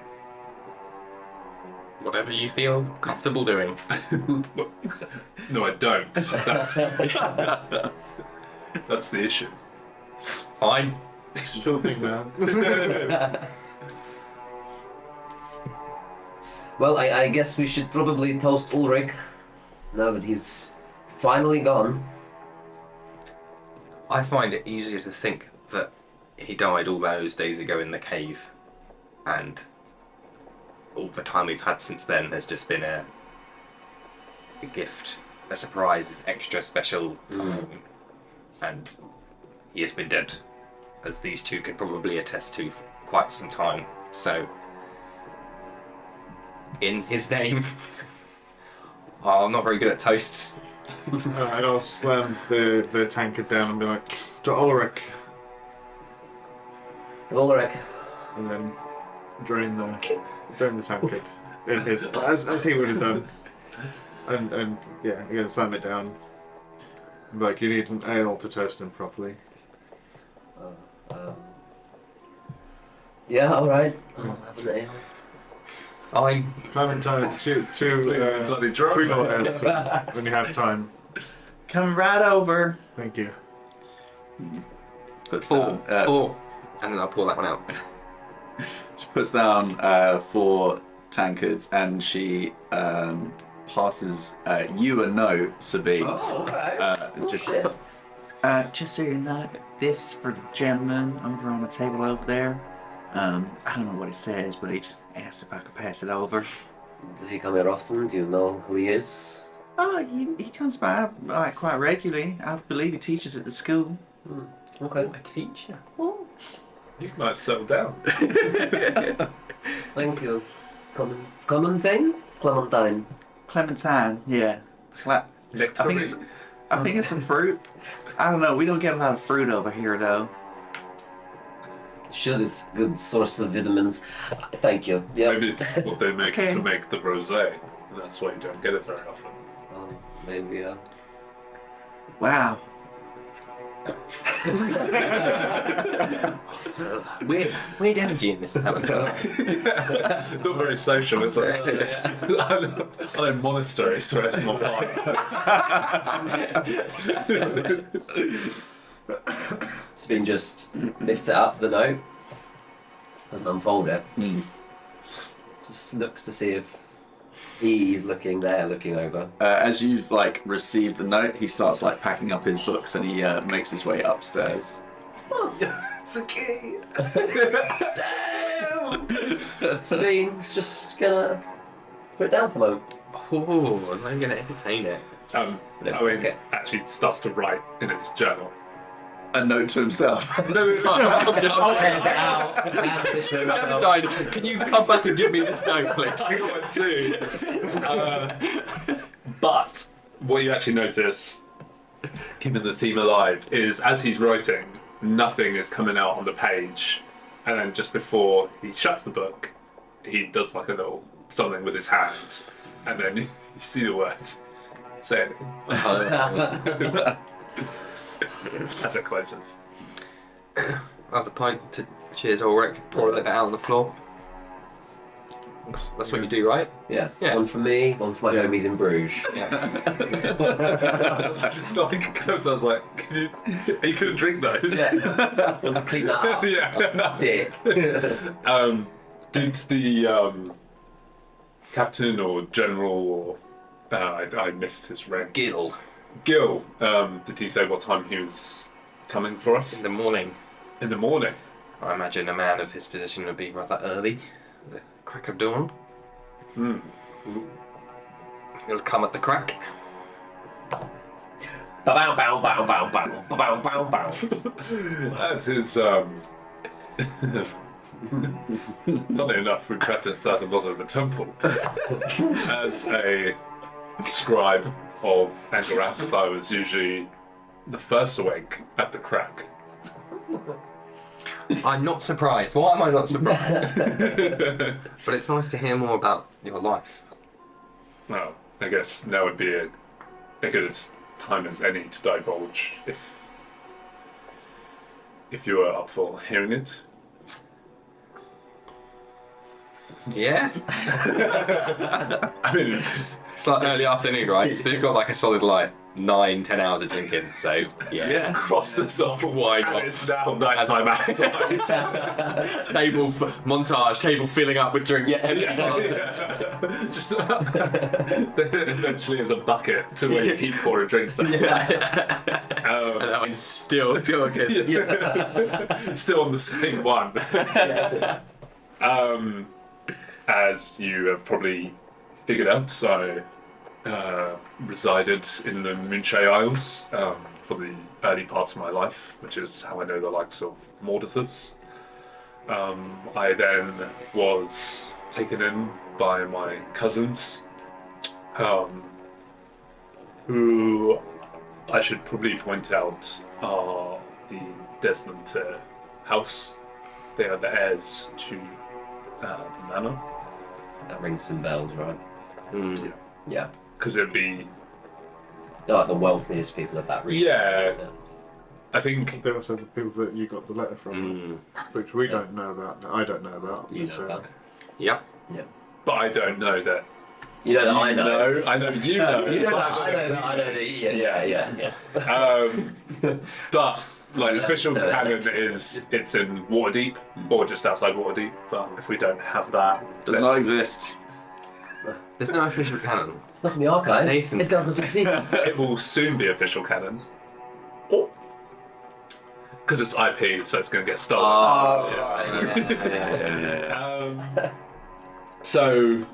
Whatever you feel comfortable doing. Well, no, I don't. That's the issue. Fine. sure thing, man. Well, I guess we should probably toast Ulrich, now that he's finally gone. I find it easier to think that he died all those days ago in the cave, and all the time we've had since then has just been a gift, a surprise, extra special time. And he has been dead, as these two could probably attest to, for quite some time. So, in his name, I'm not very good at toasts. And I'll slam the tankard down and be like, to Ulrich, Ulrich. and then drain the tankard in his as he would have done. And yeah, again slam it down. And be like, you need an ale to toast him properly. Yeah, alright. I'll have an ale. Fine. Clementine, two Bloody drunk. 3 more ales when you have time. Come right over. Thank you. Puts Four. down, 4. And then I'll pour that one out. She puts down 4 tankards and she passes you a note, Sabine. Oh, okay. Just shit. says, just so you know, this is for the gentleman over on the table over there. I don't know what it says, but he just asked if I could pass it over. Does he come here often? Do you know who he is? Oh, he comes by like quite regularly. I believe he teaches at the school. Okay. A teacher? You might settle down. Thank you. Clementine? Clementine. Clementine, yeah. I think it's a fruit. I don't know. We don't get a lot of fruit over here, though. Should is good source of vitamins. Thank you. Yeah. Maybe it's what they make Okay. to make the rosé. And that's why you don't get it very often. Maybe. Wow. Weird energy in this, haven't we? Not very social, is it? I know monasteries where it's more fun. Sabine just lifts it up, the note. Doesn't unfold it. Just looks to see if he's looking over. As you've like received the note, he starts like packing up his books and he makes his way upstairs. It's a key! Sabine's just gonna put it down for a moment. Oh, I'm going to entertain it. Owen Okay. actually starts to write in his journal. A note to himself. Tears it out. Hands it to himself. Valentine, can you come back and give me this note, please? I got one too. But what you actually notice, keeping the theme alive, is as he's writing, nothing is coming out on the page. And then just before he shuts the book, he does like a little something with his hand. And then you see the word. Say anything. As it closes. I have the pint to cheers Ulrich, pour a little bit out on the floor. That's what you do, right? Yeah. Yeah. One for me, one for my homies in Bruges. I was like, you couldn't drink those. Yeah. Clean that up. Yeah. Dick. Did the captain or general or I missed his rank. Gil. Gil, did he say what time he was coming for us? In the morning. In the morning. I imagine a man of his position would be rather early. The crack of dawn. He'll come at the crack. Bow bow bow bow bow bow bow bow. That's his. Funny enough, we practiced that a lot at the temple. As a scribe of Asgrave, I was usually the first awake at the crack. I'm not surprised. Why am I not surprised? But it's nice to hear more about your life. Well, I guess now would be a good time as any to divulge if you were up for hearing it. Yeah? I mean, it's It's like early afternoon, right? So you've got like a solid like 9-10 hours of drinking. So yeah. crossed us off Wide and off. it's now nighttime outside. Table montage, table filling up with drinks. Just eventually as a bucket to where you keep pouring drinks out. And that one's still good. Still on the same one. As you have probably figured out, I resided in the Munche Isles for the early parts of my life, which is how I know the likes of Mordithus. I then was taken in by my cousins, who I should probably point out are the DDandD house. They are the heirs to the manor. That rings some bells, right? Yeah. Because it'd be... They're like the wealthiest people of that region. Yeah. I think... They're also the people that you got the letter from, which we don't know about. I don't know about. You know that. Yep. Yeah. But I don't know that... You know that I know. I know you know. You know but that I know that I know that. Yeah. But like official So canon it's- is it's in Waterdeep or just outside Waterdeep. But if we don't have that, Does then- not exist. There's no official canon. It's not in the archives. Nathan. It doesn't exist. it will soon be official canon. Because it's IP, so it's going to get stolen. So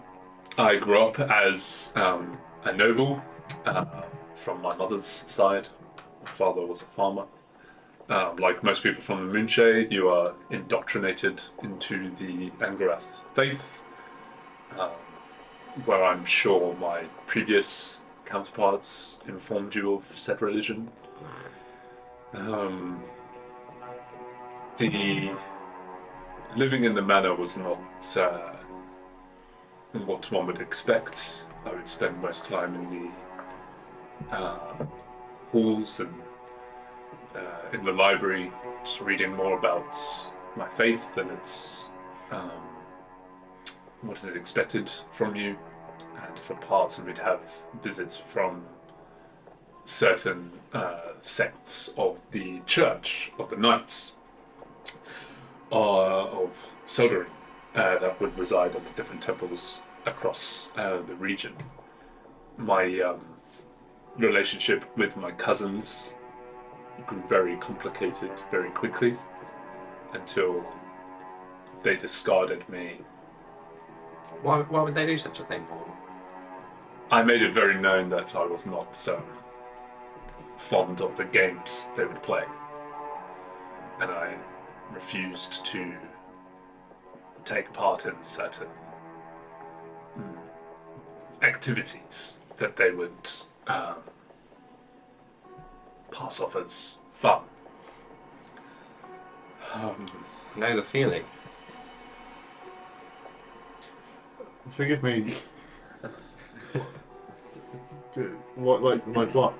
I grew up as a noble from my mother's side. My father was a farmer. like most people from the Moonshade, you are indoctrinated into the Angrath faith, where I'm sure my previous counterparts informed you of said religion. The living in the manor was not what one would expect. I would spend most time in the halls and in the library, just reading more about my faith and its what is expected from you, and different parts, and we'd have visits from certain sects of the Church of the Knights of Soldering that would reside at the different temples across the region. My relationship with my cousins grew very complicated very quickly until they discarded me. Why would they do such a thing? I made it very known that I was not fond of the games they would play, and I refused to take part in certain activities that they would pass off as fun. Know the feeling. Forgive me. What, like what?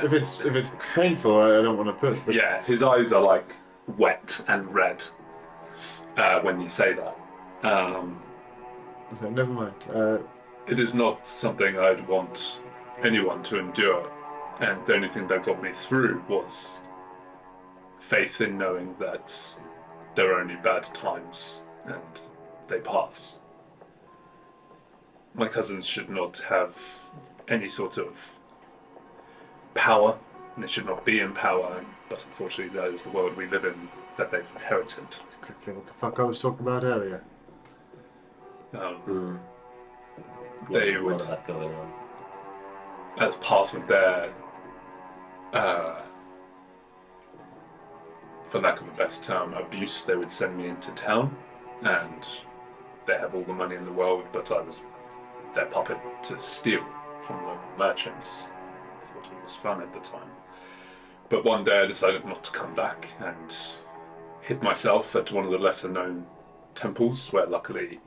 If it's painful, I don't want to push. But Yeah, his eyes are like wet and red when you say that. okay, never mind. It is not something I'd want anyone to endure, and the only thing that got me through was faith in knowing that there are only bad times and they pass. My cousins should not have any sort of power, and they should not be in power, but unfortunately that is the world we live in that they've inherited. Exactly what the fuck I was talking about earlier. They A lot would, of that going on. as part of their, for lack of a better term, abuse, they would send me into town, and they have all the money in the world, but I was their puppet to steal from local merchants. I thought it was fun at the time. But one day I decided not to come back and hid myself at one of the lesser known temples, where luckily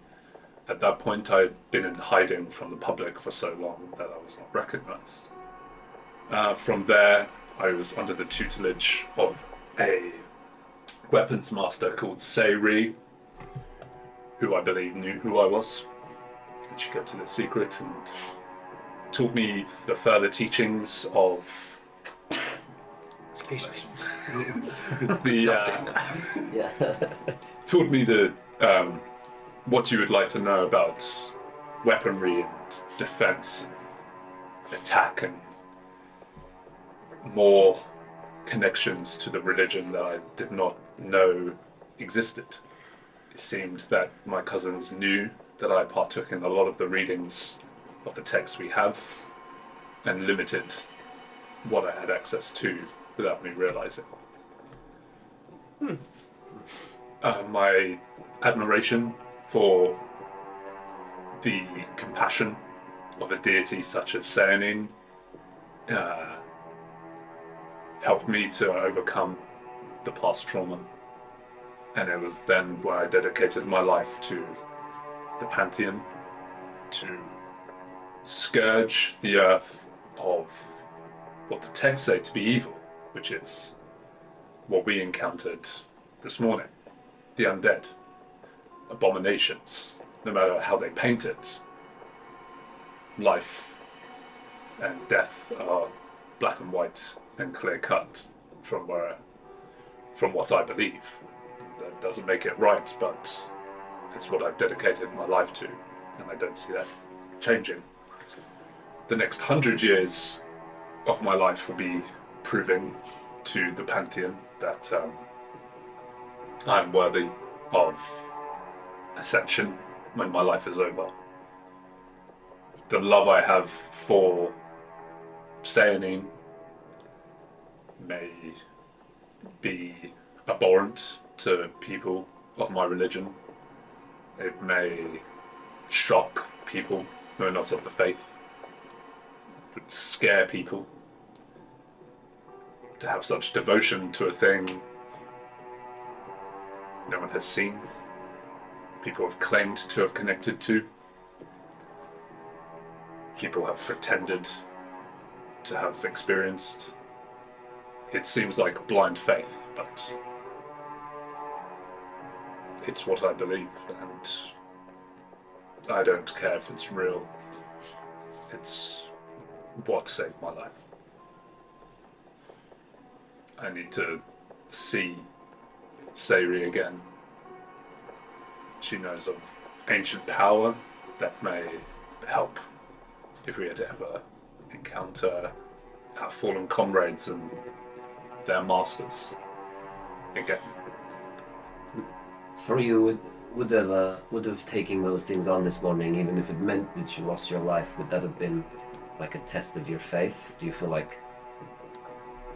at that point I'd been in hiding from the public for so long that I was not recognized. From there I was under the tutelage of a weapons master called Sayri, who I believe knew who I was. And she kept it a secret and taught me the further teachings of Excuse me. Yeah. taught me the what you would like to know about weaponry and defense, and attack, and more connections to the religion that I did not know existed. It seemed that my cousins knew that I partook in a lot of the readings of the texts we have, and limited what I had access to without me realizing. My admiration for the compassion of a deity such as Seonin helped me to overcome the past trauma. And it was then where I dedicated my life to the Pantheon, to scourge the earth of what the texts say to be evil, which is what we encountered this morning. The undead, abominations, no matter how they paint it. Life and death are black and white and clear cut from what I believe. That doesn't make it right, but it's what I've dedicated my life to, and I don't see that changing. The next 100 years of my life will be proving to the Pantheon that I'm worthy of ascension when my life is over. The love I have for Seonin may be abhorrent to people of my religion. It may shock people who are not of the faith. It would scare people to have such devotion to a thing no one has seen, people have claimed to have connected to, people have pretended to have experienced. It seems like blind faith, but it's what I believe, and I don't care if it's real. It's what saved my life. I need to see Sayri again. She knows of ancient power that may help if we were to ever encounter our fallen comrades and their masters again. For you, would have taken those things on this morning, even if it meant that you lost your life, would that have been like a test of your faith? Do you feel like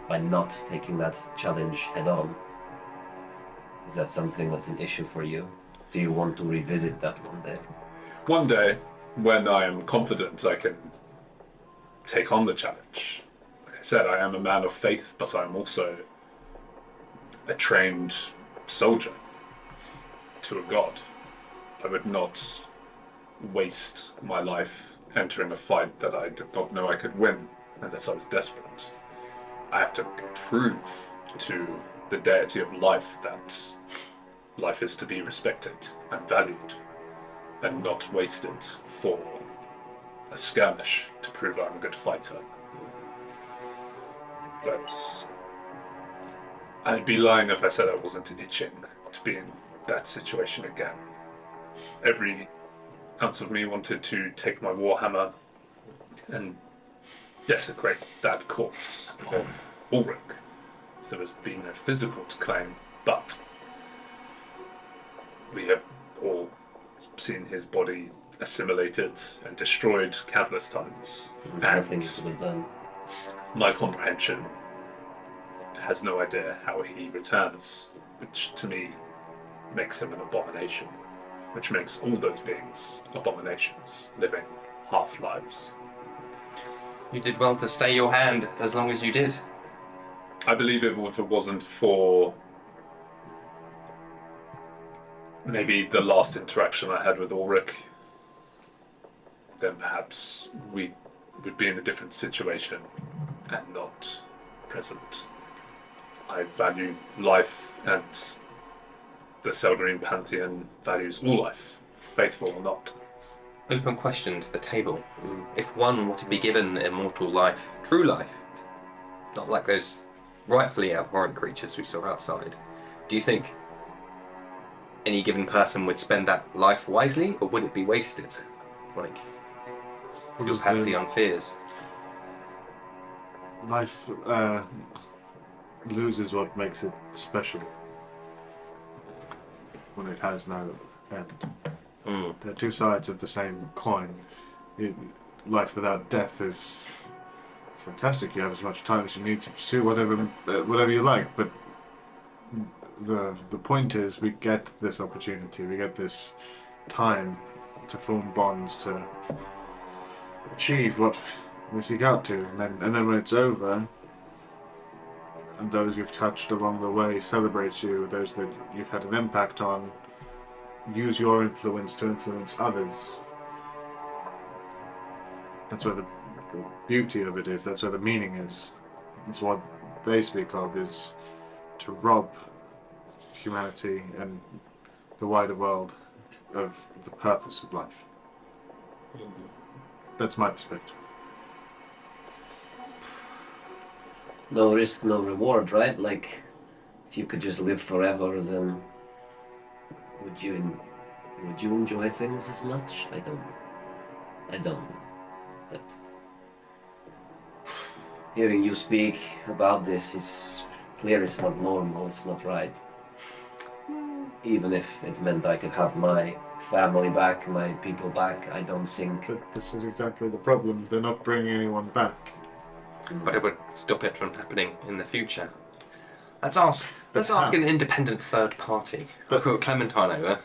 by not taking that challenge head on, is that something that's an issue for you? Do you want to revisit that one day? One day, when I am confident I can take on the challenge. Like I said, I am a man of faith, but I'm also a trained soldier to a god. I would not waste my life entering a fight that I did not know I could win unless I was desperate. I have to prove to the deity of life that life is to be respected and valued and not wasted for a skirmish to prove I'm a good fighter. But I'd be lying if I said I wasn't itching to be in that situation again. Every ounce of me wanted to take my warhammer and desecrate that corpse of Ulrich. There has been no physical to claim, but we have all seen his body assimilated and destroyed countless times. Nothing you could have done. My comprehension has no idea how he returns, which to me makes him an abomination, which makes all those beings abominations, living half-lives. You did well to stay your hand as long as you did. I believe if it wasn't for maybe the last interaction I had with Ulrich, then perhaps we would be in a different situation and not present. I value life, and the Seldarine Pantheon values all life, faithful or not. Open question to the table. If one were to be given immortal life, true life, not like those rightfully abhorrent creatures we saw outside, do you think any given person would spend that life wisely, or would it be wasted? Like, you've had the unfears. Life loses what makes it special when it has no end. They're two sides of the same coin. Life without death is fantastic. You have as much time as you need to pursue whatever you like, but the point is we get this opportunity, we get this time to form bonds, to achieve what we seek out to, and then when it's over, and those you've touched along the way celebrate you, those that you've had an impact on, use your influence to influence others. That's where the beauty of it is, that's where the meaning is. It's what they speak of, is to rob humanity and the wider world of the purpose of life. That's my perspective. No risk, no reward, right? Like, if you could just live forever, then would you enjoy things as much? I don't know. But hearing you speak about this is clear. It's not normal. It's not right. Even if it meant I could have my family back, my people back, I don't think. But this is exactly the problem. They're not bringing anyone back. but it would stop it from happening in the future. Let's ask an independent third party. I'll call Clementine over.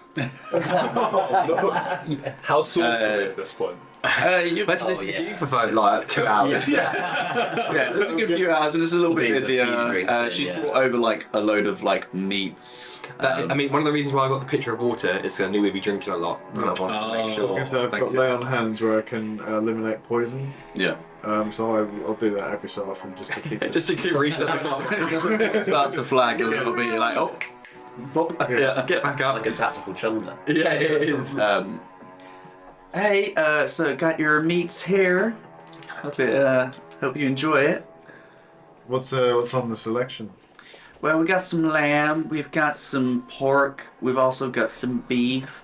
How sourced are we at this point? Let's listen to you for 2 hours. Yeah, it's a good few hours and it's a little bit Means a few busier. drinks in, She's yeah. brought over like a load of like meats. I mean, one of the reasons why I got the pitcher of water is because I knew we'd be drinking a lot, and I wanted to make sure. So I've Thank got you. lay on hands where I can eliminate poison. Yeah. So I'll do that every so often just to keep it. Just to keep reset the clock. Start to flag a little bit. You're like, oh, pop. Yeah, get back up. Like a tactical chunder. Yeah, it is. Hey, so got your meats here. Hope you enjoy it. What's on the selection? Well, we got some lamb. We've got some pork. We've also got some beef.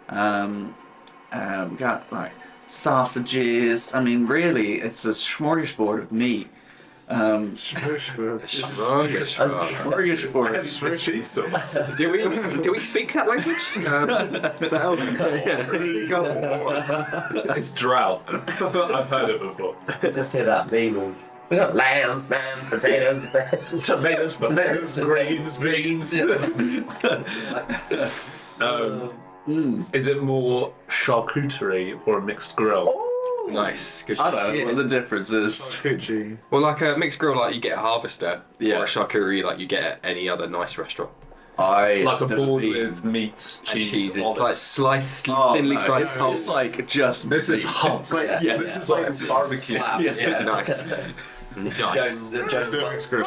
We got like sausages. I mean, really, it's a smorgasbord of meat. Smorgasbord. Smorgasbord. Cheese sauce. Do we speak that language? It's drow. I've heard it before. Just hear that meme of we got lambs, man, potatoes, Tomatoes, bananas, greens, beans. Is it more charcuterie or a mixed grill? Nice. Good I don't know shit. what the difference is. Gucci. Well, like a mixed grill, like you get a harvester, Yeah. or a charcuterie, like you get at any other nice restaurant. Like a never board been- with meats, And cheese, It's olives. like sliced, Oh, thinly no, sliced it's holes. like just This is meat. humps. Yeah. This is like a barbecue. slab. Yeah, nice. Nice. Jones Ceramic screw.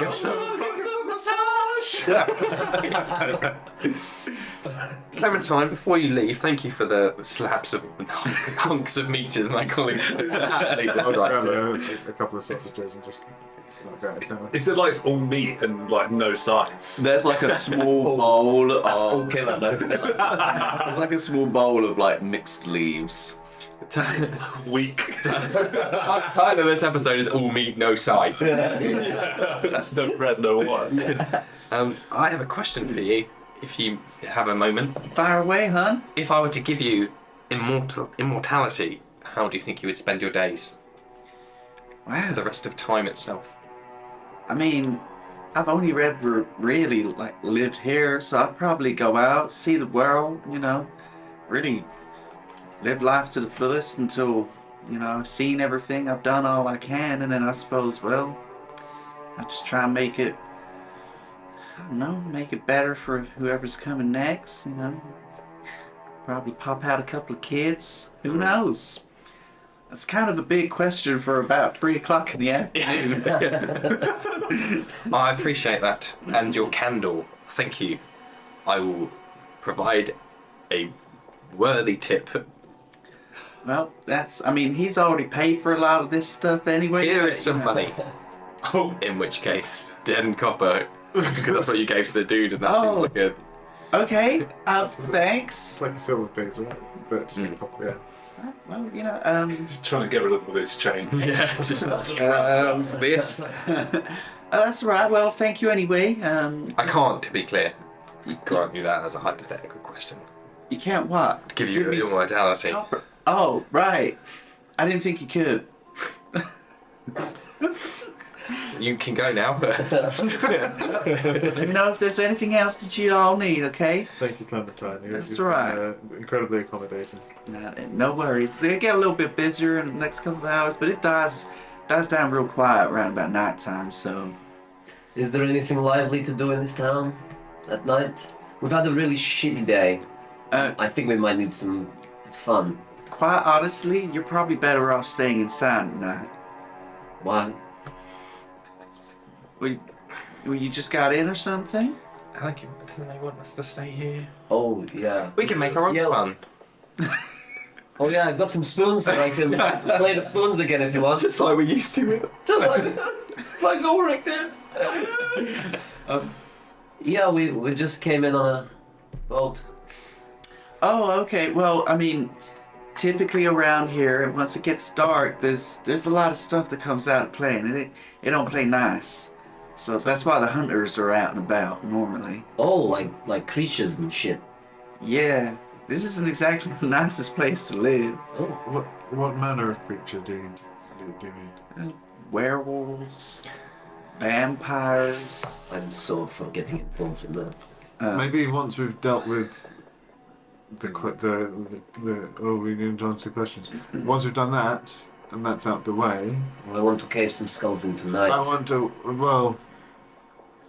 Clementine, before you leave, thank you for the slabs of hunks of meat, as my colleague aptly I'll described grab it. a couple of sausages and just grab it down. Is it like all meat and like no sides? There's like a small bowl Oh, of. killer, no killer. There's like a small bowl of like mixed leaves. Weak. Title of this episode is All Meat, No Sides. No bread, no water. I have a question for you, if you have a moment. Fire away, hun. If I were to give you immortality, how do you think you would spend your days? For the Wow. rest of time itself. I mean, I've only ever really like lived here, so I'd probably go out, see the world, you know, really live life to the fullest until, you know, I've seen everything, I've done all I can, and then I suppose, well, I just try and make it, I don't know, make it better for whoever's coming next, you know. Probably pop out a couple of kids, who knows? That's kind of a big question for about 3 o'clock in the afternoon. I appreciate that, and your candor. Thank you. I will provide a worthy tip. Well, I mean, he's already paid for a lot of this stuff anyway. Here but, is some you know. money. In which case, 10 copper, because that's what you gave to the dude, and that seems Oh. like a... Okay, thanks. It's like a silver piece, right? But just a couple, yeah. Well, you know, Just trying to get rid of all this chain. Yeah, just this. that's right. Well, thank you anyway. I can't, to be clear, grant you that as a hypothetical question. You can't what? Give you me some immortality. copper. Oh, right. I didn't think you could. You can go now. Let me know if there's anything else that you all need, okay? Thank you, Clementine. That's You've right. been, incredibly accommodating. No worries. They get a little bit busier in the next couple of hours, but it dies down real quiet around about nighttime, so... Is there anything lively to do in this town at night? We've had a really shitty day. I think we might need some fun. Quite honestly, you're probably better off staying inside at night. Why? Well, you just got in or something? I think doesn't they want us to stay here? Oh, yeah. We can make our own Yeah. fun. Oh, yeah, I've got some spoons that I can play the spoons again if you want. Just like we used to with... Just like, it's like over right there. Yeah, we just came in on a boat. Oh, okay. Well, I mean, typically around here, once it gets dark, there's a lot of stuff that comes out of play, and it don't play nice. So that's why the hunters are out and about normally. Oh, like creatures and shit. Yeah, this isn't exactly the nicest place to live. Oh, What manner of creature do you need? werewolves, vampires. I'm so for getting involved in that. Maybe once we've dealt with the we need to answer the questions. Once we've done that and that's out the way, I want to cave some skulls in tonight. I want to. Well,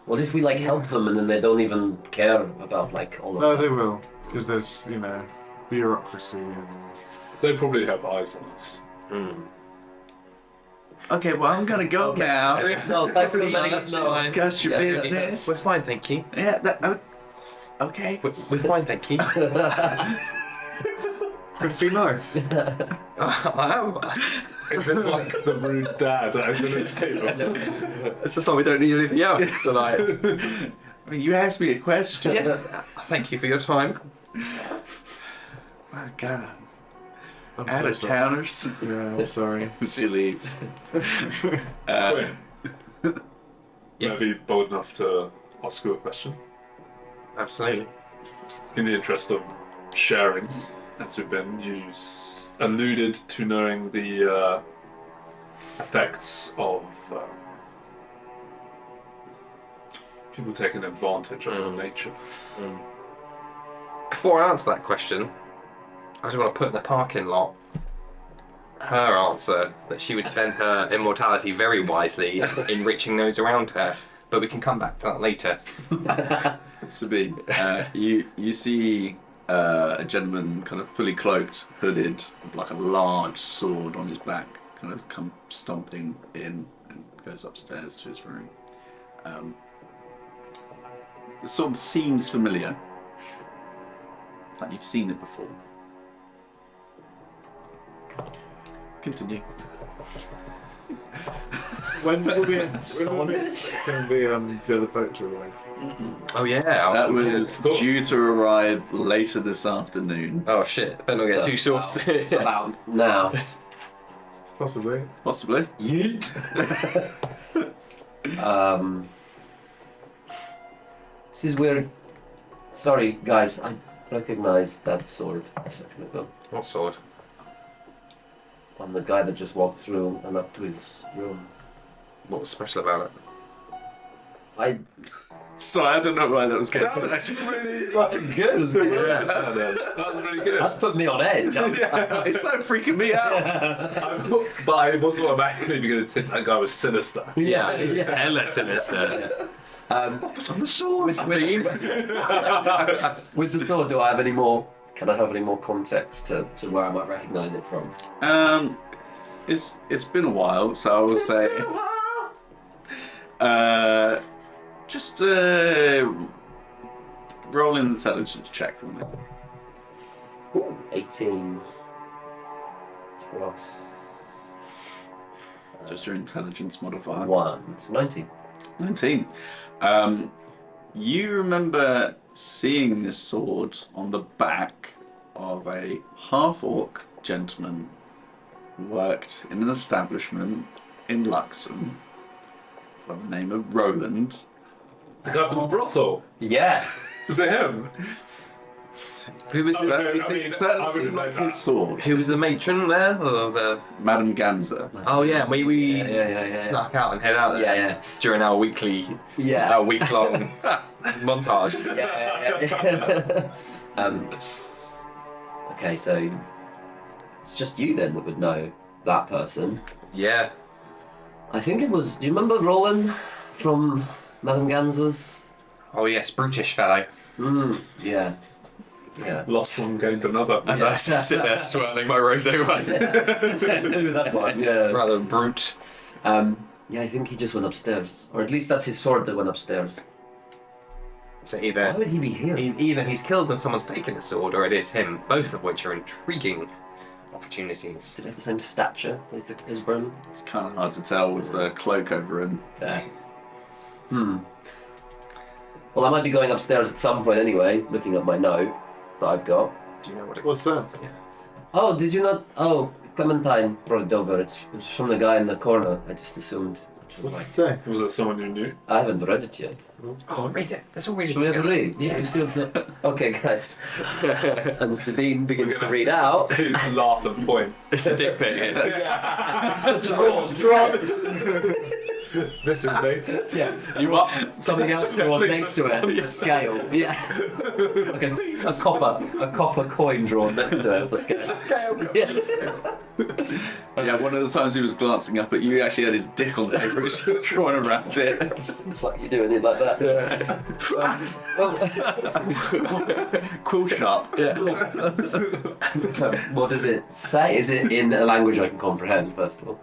What if we like help them and then they don't even care about like all of no, that? they will, because there's bureaucracy and. They probably have eyes on us. Okay, well, I'm gonna go now. No, thanks for letting us know. Discuss your business. We're fine, thank you. Yeah, okay. We're fine, thank you. Pretty nice. I am. Is this like the rude dad over the table? It's just like we don't need anything else tonight. I mean, you asked me a question. Yes. Thank you for your time. My God. I'm Out so of sorry. towners. Yeah, I'm sorry. She leaves. Maybe bold enough to ask you a question. Absolutely. In the interest of sharing, as we've been, you alluded to knowing the effects of people taking advantage of your nature. Before I answer that question, I just want to put in the parking lot her answer that she would spend her immortality very wisely enriching those around her. But we can come back to that later. Sabine, you see a gentleman kind of fully cloaked, hooded, with like a large sword on his back, kind of come stomping in and goes upstairs to his room. The sword seems familiar, like you've seen it before. Continue. When will we expecting the other boat to arrive? Oh yeah. That was due to arrive later this afternoon. Oh shit! Better not get So, too short. About now. Possibly. Possibly. This is weird. Sorry, guys. I recognized that sword a second ago. What sword? On the guy that just walked through and up to his room. What was special about it? I. Sorry, I don't know why that was getting That's really It's good. It's good. that was really good. That's put me on edge. It's so freaking me out. But I wasn't automatically beginning to think that guy was sinister. Yeah. Hella sinister. What's on the sword? With the sword, do I have any more? Can I have any more context to where I might recognise it from? It's been a while, so I will say. Just roll an intelligence check for me. 18 plus Just your intelligence modifier. 1. It's 19. 19. You remember seeing this sword on the back of a half-orc gentleman who worked in an establishment in Luxem by the name of Roland. The guy from the brothel. Yeah. Is it him? Who was Certainly seemed like his sword. who was the matron there? Or the Madame Ganza. Oh yeah, we Yeah. snuck out and head out there. Yeah. During our week long montage. Yeah. Okay, so it's just you then that would know that person. Yeah. I think it was. Do you remember Roland from Madame Ganza's? Oh yes, brutish fellow. Yeah. Lost one, gained another. As I sit there swirling my rosé wine. That one. Yeah. Rather brute. Yeah, I think he just went upstairs, or at least that's his sword that went upstairs. So Why either would he be here? either he's killed when someone's taken a sword, or it is him. Both of which are intriguing opportunities. Did he have the same stature as Roland? It's kind of hard to tell with the cloak over him. Yeah. Well, I might be going upstairs at some point anyway, looking at my note that I've got. Do you know what it What's that? Yeah. Oh, did you not? Oh, Clementine brought it over. It's from the guy in the corner. I just assumed What did it say? Was it someone you knew? I haven't read it yet. Oh, read it. Let's all read it. Should we have a read? Yeah, okay, guys. And Sabine begins to read out. Laugh and point. It's a dick pic. Just draw. This is me. Yeah. You want something else drawn next to it? Scale. Yeah. Like a copper coin drawn next to it for scale. Yes. Yeah, one of the times he was glancing up at you, he actually had his dick on the paper, which was drawn around it. Like you're doing it like that. Quill sharp. Yeah. What does it say? Is it in a language I can comprehend, first of all?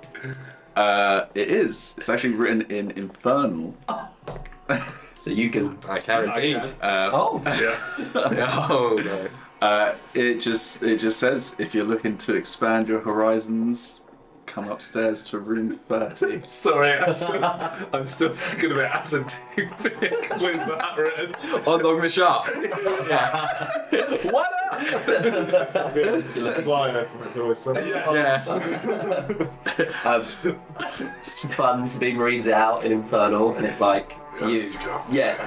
It is. It's actually written in Infernal. So you can. I can indeed. Oh. Yeah. Oh no. It just says, if you're looking to expand your horizons, come upstairs to room 30. Sorry, I'm still thinking of it as a dick pic with that written. On Long the Sharp. What up? Flyer from it always something. Yeah. Just fun. Sabine reads it out in Infernal, and it's like to you. Yes.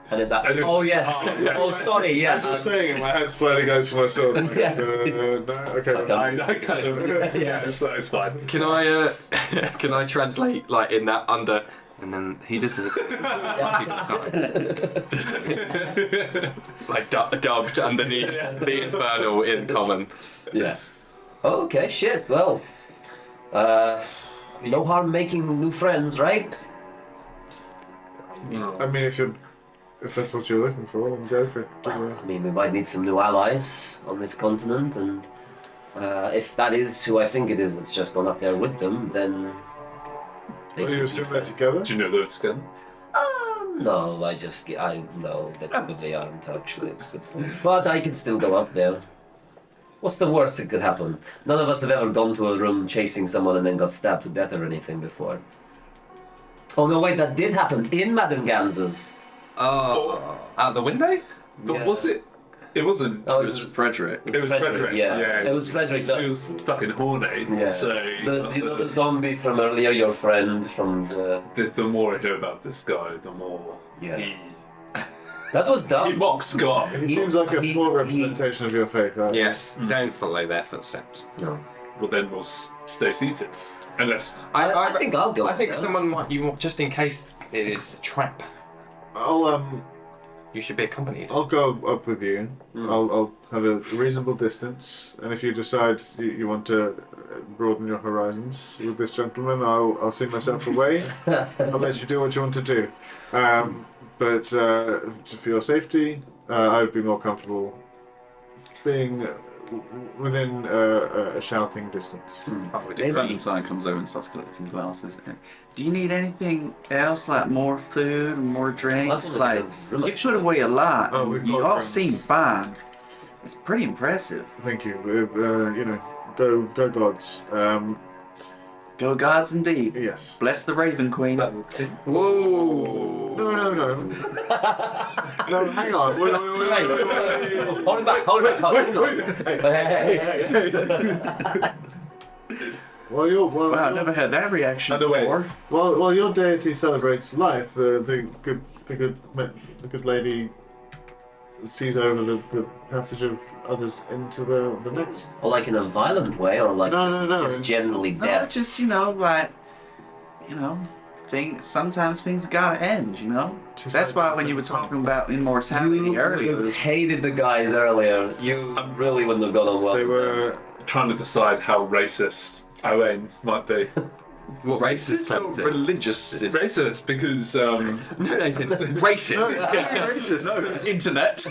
And it's like, oh yes. Oh sorry. Yeah. As you're saying it, my hand slowly goes for my sword. Like, Yeah. No, okay. I kind of. Yeah, it's fine. Can I can I translate like in that under and then he just like dubbed underneath the Infernal in common. Yeah. Okay. Shit. Well. No harm making new friends, right? I mean, if that's what you're looking for, then go for it. I mean, we might need some new allies on this continent, and if that is who I think it is that's just gone up there with them, then. Well, you assume they're together? Do you know they're together? No, I know they probably aren't actually. It's good, but I can still go up there. What's the worst that could happen? None of us have ever gone to a room chasing someone and then got stabbed to death or anything before. Oh no, wait, that did happen in Madame Ganz's. Out the window? But Yeah. was it? It wasn't. Oh, It was Frederick. It was Frederick. Yeah. It was Frederick. It was fucking horny. Yeah. So The zombie from earlier, your friend from the. the more I hear about this guy, the more Yeah. he That was dumb. mocks God. He seems like a poor representation of your faith. Yes. Don't follow their footsteps. No. Well, then we'll stay seated, unless. I think I'll go. I think there. someone might just in case it is a trap. You should be accompanied. I'll go up with you. I'll have a reasonable distance, and if you decide you want to broaden your horizons with this gentleman, I'll see myself away. I'll let you do what you want to do. But for your safety, I would be more comfortable being within a shouting distance. Valentine comes over and starts collecting glasses. Do you need anything else, like more food, more drinks? Like, you should have weighed a lot. Oh, we've You got all drinks. seem fine. It's pretty impressive. Thank you. Go gods. Go gods indeed. Yes. Bless the Raven Queen. Whoa! No. No, hang on. Wait. Hold it back. Hold it back. Hey. Wow, I've never had that reaction By the way- before. While your deity celebrates life, the good lady sees over the passage of others into the next. Or like in a violent way, or like No. just generally No, death. just, sometimes things gotta end, Two That's sides why of the when you same were coin. talking about immortality You earlier, hated the guys earlier. You really wouldn't have gone on well. They with them. were. Trying to decide how racist Owain might be. What racist? it's not religious. It's racist because Racist. racist. No, it's internet.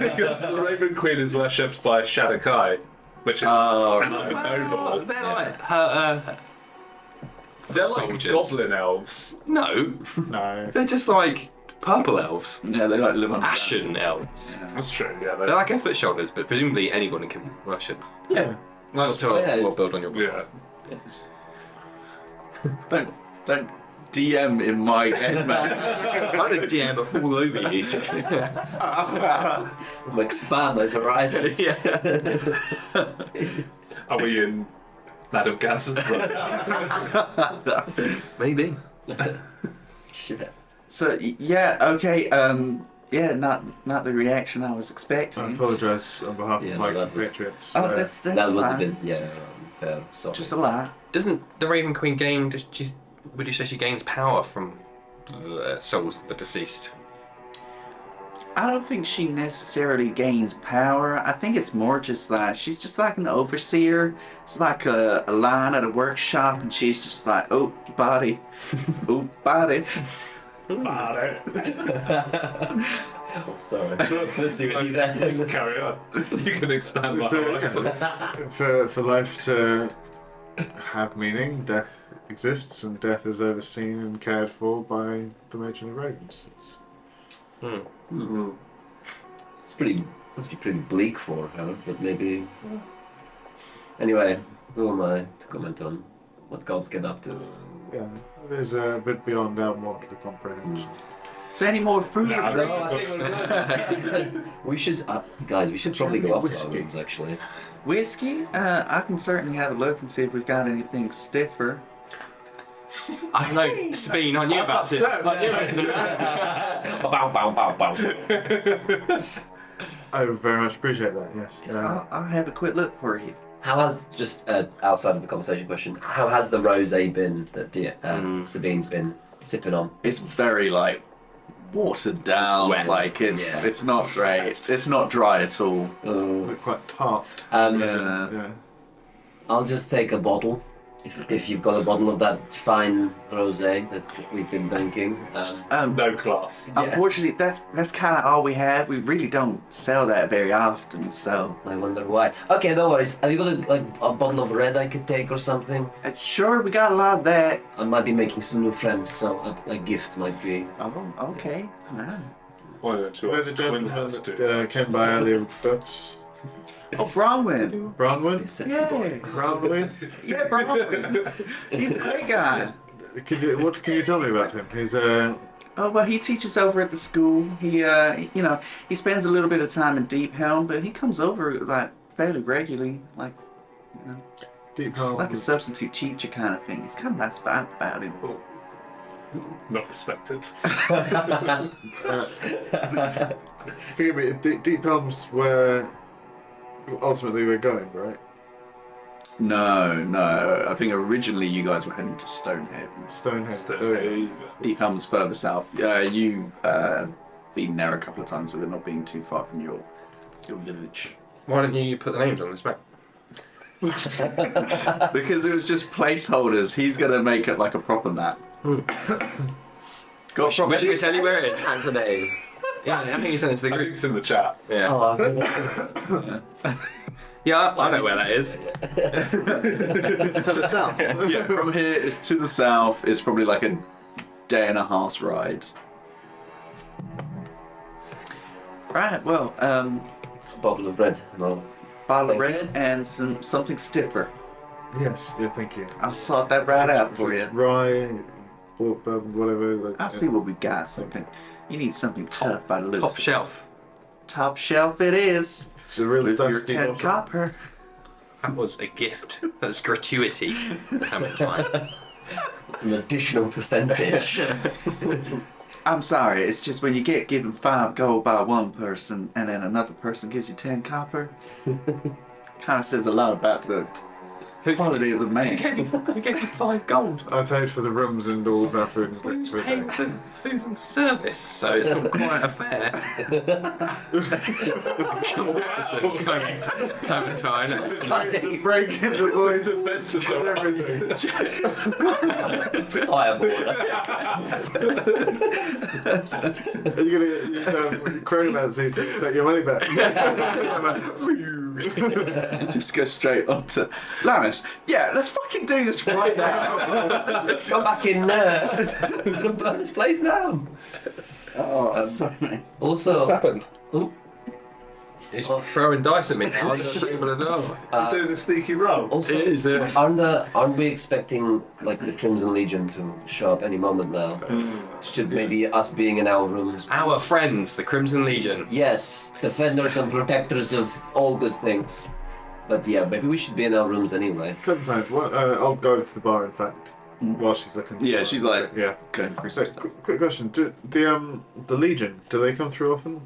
because the Raven Queen is worshipped by Shadakai, which is an noble. They're like They're like soldiers. goblin elves. No, No. they're just like purple elves, yeah, they like live on ashen elves. That's true. Yeah. They're like effort shoulders, but presumably anyone can worship. Yeah. That's To or build on your. Yeah. Yes. Don't DM in my head, man. I'm gonna DM all over you. Expand those horizons. Yeah. Are we in Madam Gans's Maybe. Shit. So yeah, okay. Yeah, not the reaction I was I expecting. apologise on behalf Yeah, of no, my that was- compatriots. Oh, that's That was a fine. bit, unfair. Sorry. Just a lot. Doesn't the Raven Queen gain? Would you say she gains power from the souls of the deceased? I don't think she necessarily gains power. I think it's more just like she's just like an overseer. It's like a line at a workshop, and she's just like, oh, body, oh, body. Oh, sorry. Let's see what you there. Carry on. You can expand my horizons. For life to have meaning, death exists, and death is overseen and cared for by the Matron of Ravens. It's must be pretty bleak for her, but maybe. Anyway, who am I to comment on what gods get up to? Yeah, it is a bit beyond our mortal comprehension. Is there any more food? Nah, or drink? I think we're good. We should, guys. We should probably go up to our Whiskey. rooms. Actually, Whiskey? I can certainly have a look and see if we've got anything stiffer. I don't know, Sabine, aren't you about to? bow, bow, bow, bow. I would very much appreciate that, yes. I'll have a quick look for you. How has just outside of the conversation question? How has the rosé been that Sabine's been sipping on? It's very like watered down. Wet. Like it's not great. It's not dry at all. They're quite tart. Yeah. Yeah. I'll just take a bottle. If you've got a bottle of that fine rosé that we've been drinking. No class. Unfortunately, that's kind of all we have. We really don't sell that very often, so. I wonder why. Okay, no worries. Have you got a bottle of red I could take or something? Sure, we got a lot of that. I might be making some new friends, so a gift might be. Oh, okay. Nah. Why don't you Where's ask the gentleman Gwynhouse that to came by earlier with books? Oh, Bronwyn. Bronwyn? Sexy Yeah. boy. Bronwyn? Yeah, Bronwyn. He's a great guy. What can you tell me about him? He's Oh, well, he teaches over at the school. He he spends a little bit of time in Deep Helm, but he comes over like fairly regularly, like, deep home. like a substitute teacher kind of thing. It's kind of nice vibe about him. not respected. Forgive me, Deep Helm's where ultimately we're going, right? No. I think originally you guys were heading to Stonehaven. Stonehead. Deep Helm's further south. You've been there a couple of times with it not being too far from your village. Why don't you put the names on this map? Because it was just placeholders. He's gonna make it like a proper map. Got proper. Should we tell you where it is? Anthony. Yeah, I think you sent it to the I think group. it's in the chat. Yeah. Oh, Yeah, I know where that is. To the south. Yeah, from here it's to the south. It's probably like a day and a half's ride. Right. Well, bottle of red. No. bottle of Thank red and something stiffer. Yes, yeah, thank you. I'll sort that right out for you. Rye, port bourbon, whatever. Like, I'll see what we got. Something. You need something tough by the looks. Top of it. shelf. Top shelf it is. It's a really With your dusty 10 bottle. copper. That was a gift. That's gratuity. How much time? It's an additional percentage. I'm sorry, it's just when you get given 5 gold by one person and then another person gives you 10 copper, kind of says a lot about the quality of the Who man. gave you 5 gold? I paid for the rooms and all of our food and You drinks for the paid day. for food and service, so it's not quite a fair. Clementine. Break into voice. Defenses of Everything. Fireball. Are you going to chronomancy to take your money back? Just go straight on to Lannis. Yeah, let's fucking do this right now. Come back in there. Gonna burn this place down. Oh, sorry, mate. Also, happened? Oh. He's throwing dice at me now on the table as well. doing a sneaky roll. Also, It is, yeah. aren't we expecting like the Crimson Legion to show up any moment now? Should maybe us being in our rooms? Our friends, the Crimson Legion. Yes, defenders and protectors of all good things. But yeah, maybe we should be in our rooms anyway. Sometimes. I'll go to the bar, in fact, while she's looking. Yeah, she's like Yeah. going through So, some stuff. quick question: Do the Legion, do they come through often?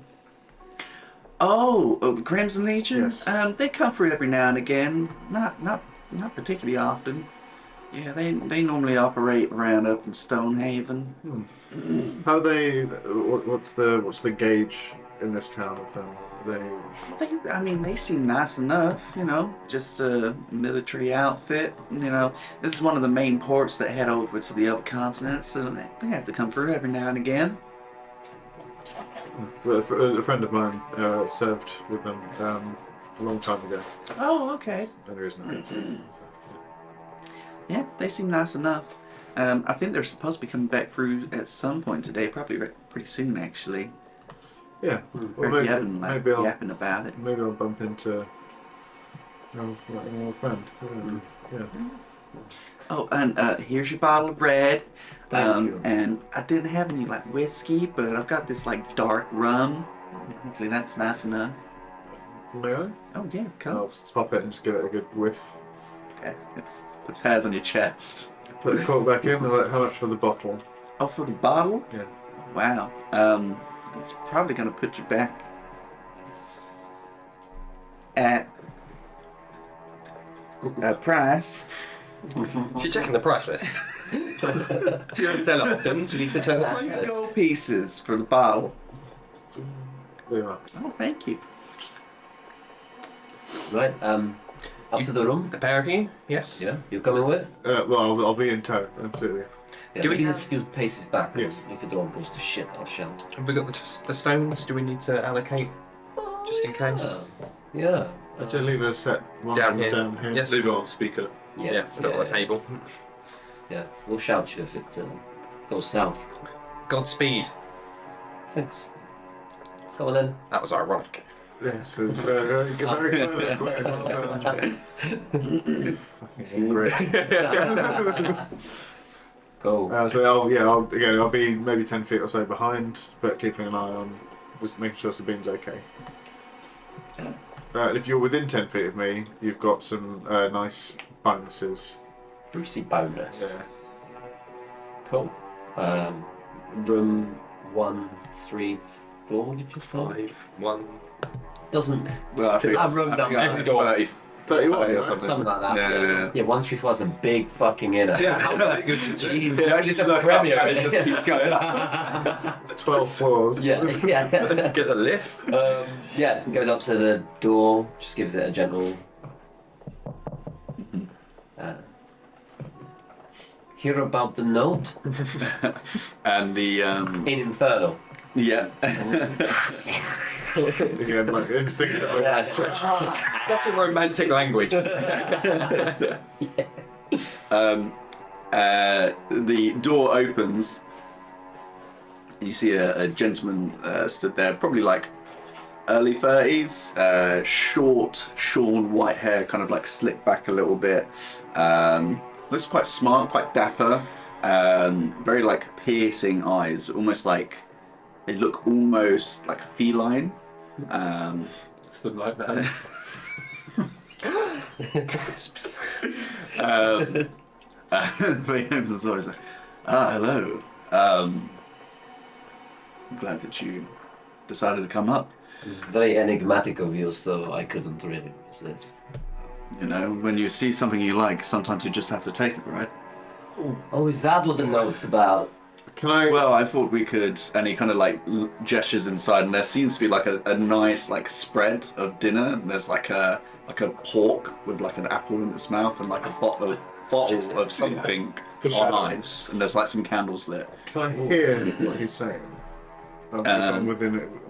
Oh, the Crimson Legion. Yes. They come through every now and again. Not particularly often. Yeah, they normally operate around up in Stonehaven. How they? What's the gauge in this town of them? They seem nice enough, just a military outfit. This is one of the main ports that head over to the other continents, so they have to come through every now and again. Well, a friend of mine served with them a long time ago. Oh, okay. And there is no reason. Yeah, they seem nice enough. I think they're supposed to be coming back through at some point today, probably pretty soon, actually. Yeah. Well, Heard Gavin yapping about it. Maybe I'll bump into an old friend. Yeah. Oh, and here's your bottle of red. Thank you. And I didn't have any whiskey, but I've got this dark rum. Hopefully that's nice enough. May I? Oh yeah, come. I'll pop it and just give it a good whiff. Okay, puts hairs on your chest. Put the cork back in. How much for the bottle? Oh, for the bottle? Yeah. Wow. It's probably gonna put you back at a price. She's checking the price list. She don't sell it often, so you need to check the price list. Gold pieces for the bottle. There you are. Oh, thank you. Right, up to the room. The pair of you? Yes. Yeah, you're coming with? Well, I'll be in tow. Absolutely. Yeah, Do we maybe have- just a few paces back. Yes. If the door goes to shit, I'll shout. Have we got the stones? Do we need to allocate just in case? Yeah. I'd say leave a set one Down here. down here. Yes. Leave it on speaker. Yeah, put it on the table. Yeah, we'll shout you if it goes south. Godspeed. Thanks. Go on then. That was ironic. Yes. Very clever. Well done. Fucking great. Go. I'll be maybe 10 feet or so behind, but keeping an eye on, just making sure Sabine's okay. If you're within 10 feet of me, you've got some nice bonuses. Brucey bonus. Yeah. Cool. Room 134, did you say? 1. Doesn't. Well, I think I've wrote down every door. 31 or right? something. Something like that. Yeah. Yeah, 134 is a big fucking inner. Yeah, how big is it? Jeez. Yeah, I just It's a look up premier. and it just keeps going up. 12 floors. Yeah. Get the lift. Yeah, goes up to the door, just gives it a gentle. Hear about the note And the in Inferno. yeah. Again, instinctively. Yeah, Such a romantic language. The door opens. You see a gentleman stood there, probably early 30s, short, shorn white hair, kind of slicked back a little bit. Looks quite smart, quite dapper. Very piercing eyes, almost they look almost feline. It's the nightmare. But he opens the door and says, hello. I'm glad that you decided to come up. it's very enigmatic of you, so I couldn't really resist. When you see something you like, sometimes you just have to take it, right? Oh, is that what the note's about? Can I? Well, I thought we could, and he kind of gestures inside, and there seems to be a nice spread of dinner. And there's a pork with an apple in its mouth and a bottle of something on ice, and there's some candles lit. Can I hear what he's saying? Am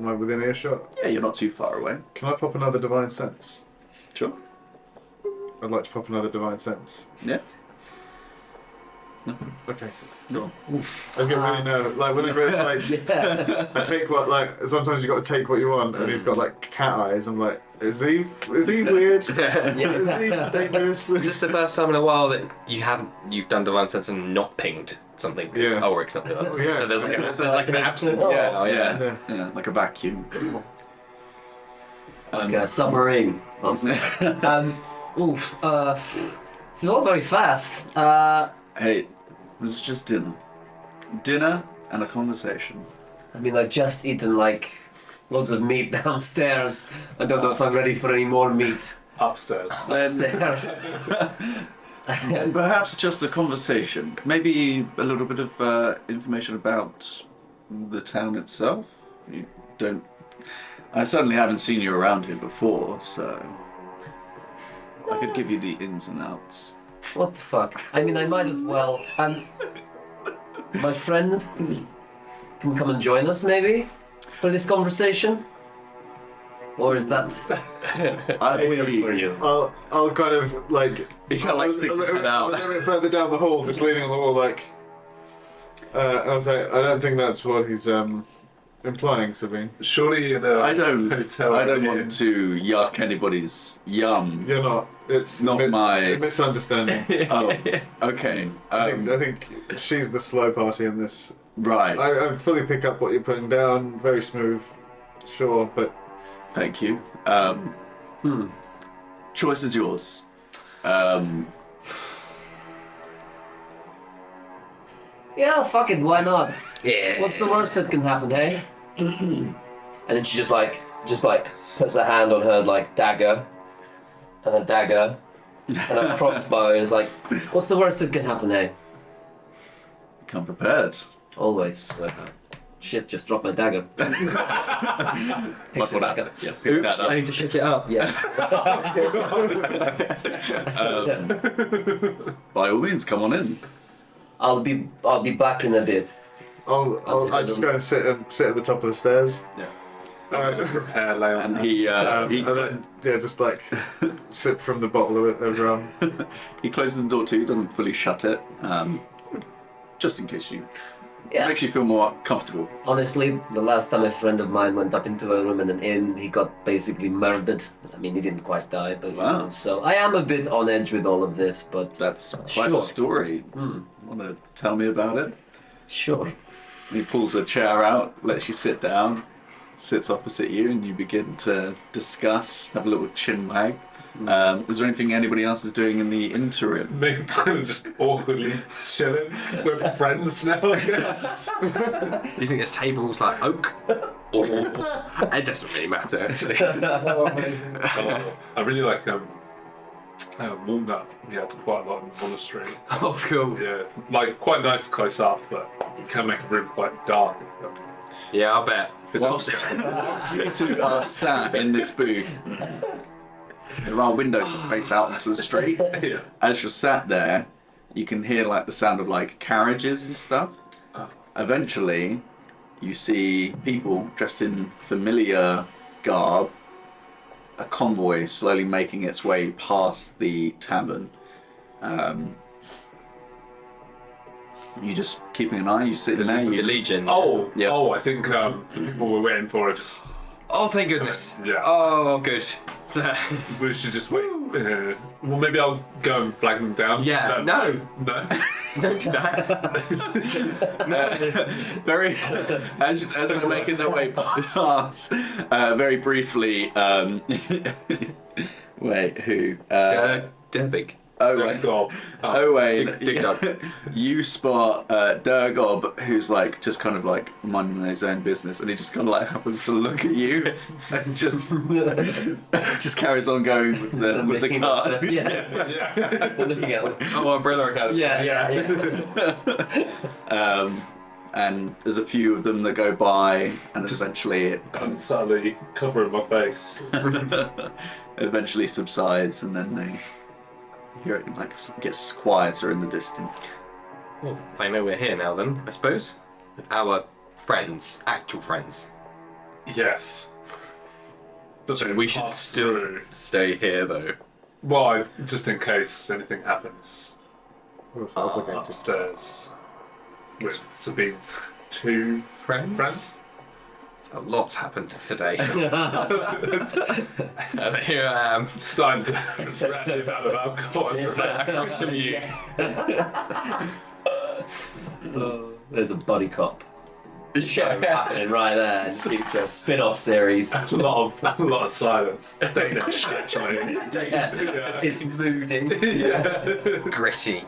I within earshot? Yeah, you're not too far away. Can I pop another divine sense? Sure. I'd like to pop another divine sense. Yeah. Okay. Cool. I get really nervous. Whenever it's I take what sometimes you got to take what you want, and he's got cat eyes. I'm like, is he weird? Is he dangerous? Just the first time in a while that you've done divine sense and not pinged something. Yeah. Ulrich something. Oh, yeah. So there's an absence. Yeah, Yeah. like a vacuum. Like a submarine. It's all very fast. Hey, this is just dinner. Dinner and a conversation. I mean, I've just eaten like loads of meat downstairs. I don't know if I'm ready for any more meat Upstairs. upstairs. And perhaps just a conversation. Maybe a little bit of information about the town itself. You don't. I certainly haven't seen you around here before, so I could give you the ins and outs. What the fuck? I mean, I might as well. My friend can come and join us, maybe, for this conversation. Or is that weird for you? I'll kind of like. He kind of like sticks his head out. A little bit further down the hall, just leaning on the wall, like. And I'll say, I don't think that's what he's implying, Sabine. Surely in a I don't hotel. want to yuck anybody's yum. You're not. It's Not my- a misunderstanding. Oh, okay. I think she's the slow party in this. Right. I fully pick up what you're putting down. Very smooth, sure, but Thank you. Choice is yours. Yeah, fuck it, why not? Yeah. What's the worst that can happen, hey? And then she just puts her hand on her like dagger, and a dagger, and a crossbow, and is like, what's the worst that can happen, hey? Come prepared. Always. Shit, just dropped my dagger. Picks it back up. Yeah, pick Oops, that I need to pick it up. Yeah. By all means, come on in. I'll be back in a bit. I just go and sit at the top of the stairs. Yeah. Prepare, lay on And hands. he And then, yeah, just like sip from the bottle of rum. he closes the door too. Doesn't fully shut it, just in case you. Yeah. Makes you feel more comfortable. Honestly, the last time a friend of mine went up into a room in an inn, he got basically murdered. I mean, he didn't quite die, but you Wow. know. So I am a bit on edge with all of this, but That's quite Sure. a story. Want to tell me about it? sure. He pulls a chair out, lets you sit down, sits opposite you, and you begin to discuss, have a little chin wag. Is there anything anybody else is doing in the interim? Maybe kind of just awkwardly chilling because we're friends now. I guess. Do you think this table's like oak? Or it doesn't really matter actually. I really like walnut. We had quite a lot in the monastery. Oh, cool. Yeah, like quite nice close up, but it can make a room quite dark. Yeah, I'll bet. Whilst you two are sat in this booth, there are windows that face out onto the street. Yeah. As you're sat there, you can hear like the sound of like carriages and stuff. Eventually, you see people dressed in familiar garb, a convoy slowly making its way past the tavern. You just keeping an eye, you sitting there. The You Legion. Oh, Yeah. oh! I think the people we're waiting for are just. Oh, thank goodness. Yeah. Oh, good. We should just wait. Well, maybe I'll go and flag them down. Yeah, No. don't do that. very as they're making their way past, very briefly. Wait, who? Derbig. Owain. God. Owain. Dig dug. You spot Durgob, who's like just kind of like minding his own business, and he just kind of like happens to look at you and just carries on going with the cart. Yeah. We're looking at them. Oh, Umbrella Academy. Yeah. And there's a few of them that go by, and eventually it I'm subtly covering my face. eventually subsides, and then they hear it like gets quieter in the distance. Well, they know we're here now then, I suppose. Our friends. Actual friends. Yes. So we should Pass still through. stay here though. Well, just in case anything happens. Obligated. Upstairs. With Sabine's two Friends? friends. A lot's happened today. And here I am. Starting to rat you about alcohol. Across from you. There's a body cop. show happening right there. It's a spin-off series. A lot of silence. Danish, actually. Yeah. It's moody. Yeah. Gritty.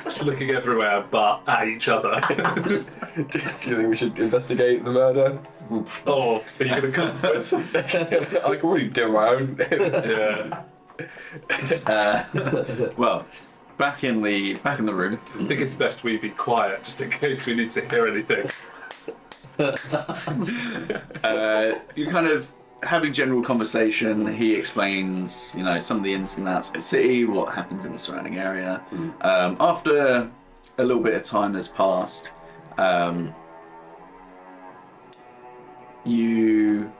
Just looking everywhere but at each other. Do you think we should investigate the murder? Oh, are you going to come with? I can probably do my own. Yeah. Well, back in the room. I think it's best we be quiet just in case we need to hear anything. You're kind of having general conversation. He explains, some of the ins and outs of the city, what happens in the surrounding area. After a little bit of time has passed, you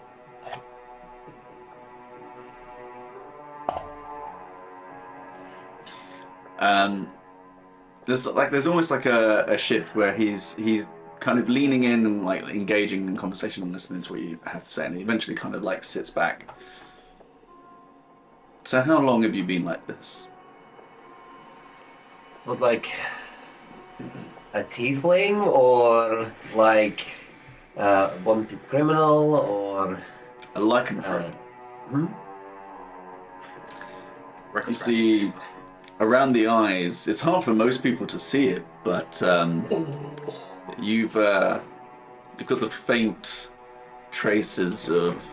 there's almost like a shift where he's kind of leaning in and like engaging in conversation and listening to what you have to say, and he eventually kind of like sits back. So how long have you been like this? Look like a tiefling, or like a wanted criminal, or A lycanthrope. hmm? You see, around the eyes, it's hard for most people to see it, but you've got the faint traces of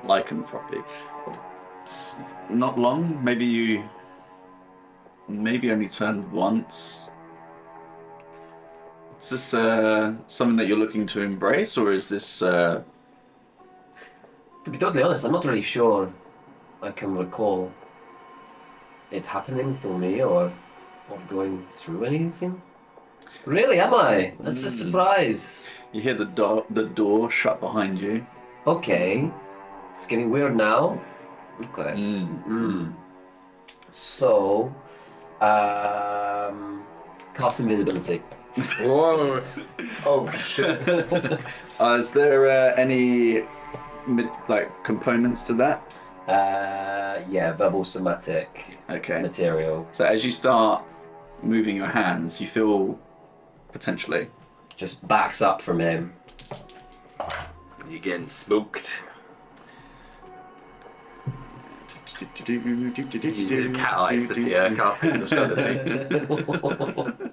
lycanthropy. It's not long. Maybe you only turned once. Is this something that you're looking to embrace, or is this? To be totally honest, I'm not really sure I can recall it happening to me or going through anything. Really, am I? That's a surprise. You hear the door shut behind you. Okay. It's getting weird now. Okay. So, cast invisibility. Whoa. Oh shit. Is there any components to that? Yeah, verbal somatic Okay. material. So as you start moving your hands, you feel potentially. Just backs up from him. You're getting spooked. Use his cat eyes to see her casting the spell, does he?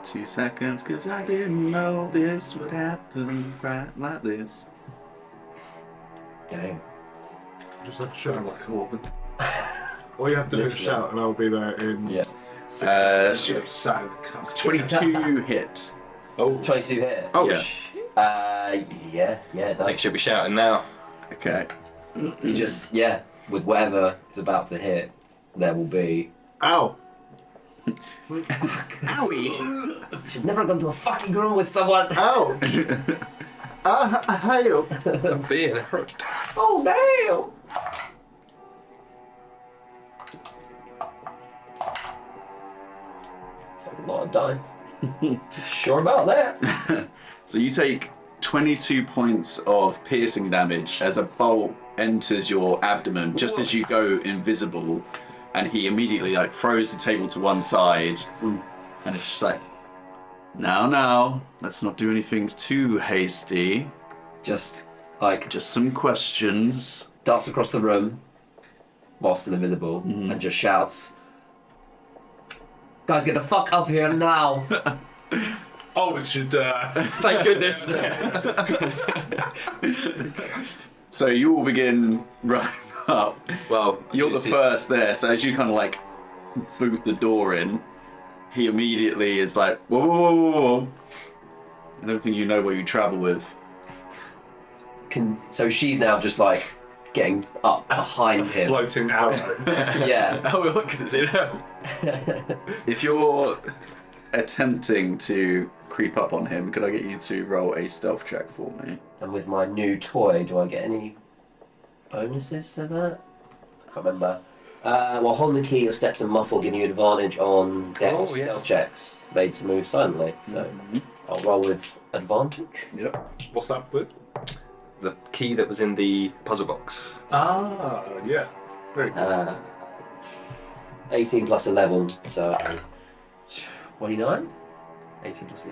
2 seconds, cause I didn't know this would happen right like this. Dang. Just have to Sound shout. like a woman. All you have to do is shout, and I'll be there in. Yeah. Should have sat in the cast. 22 hit. Oh, It's 22 hit. Oh, Yeah. Yeah, it Nick does. should be shouting now. Okay. You just, with whatever is about to hit, there will be. Ow! Owie! You should never go into a fucking room with someone. Ow! Hail! I'm being hurt. Oh, damn! It's a lot of dice. Sure about that. So you take 22 points of piercing damage as a bolt enters your abdomen just as you go invisible, and he immediately throws the table to one side, and it's just like, now, let's not do anything too hasty. Just Just some questions. darts across the room, whilst still invisible, and just shouts, "Guys, get the fuck up here now!" oh, it should. Thank goodness. So you all begin running up. Well, You're the first there, so as you kind of boot the door in, he immediately is like, whoa, whoa, whoa, whoa, whoa. I don't think you know what you travel with. So she's now just getting up behind him. floating arrow. Yeah. Oh, because it's in her. If you're attempting to creep up on him, could I get you to roll a stealth check for me? And with my new toy, do I get any bonuses to that? I can't remember. Well, holding the key, your steps and muffle giving you advantage on dex stealth checks made to move silently. So I'll roll with advantage. Yep. What's that with? The key that was in the puzzle box. Ah, yeah. Very good. 18 plus 11, so 29? 18 plus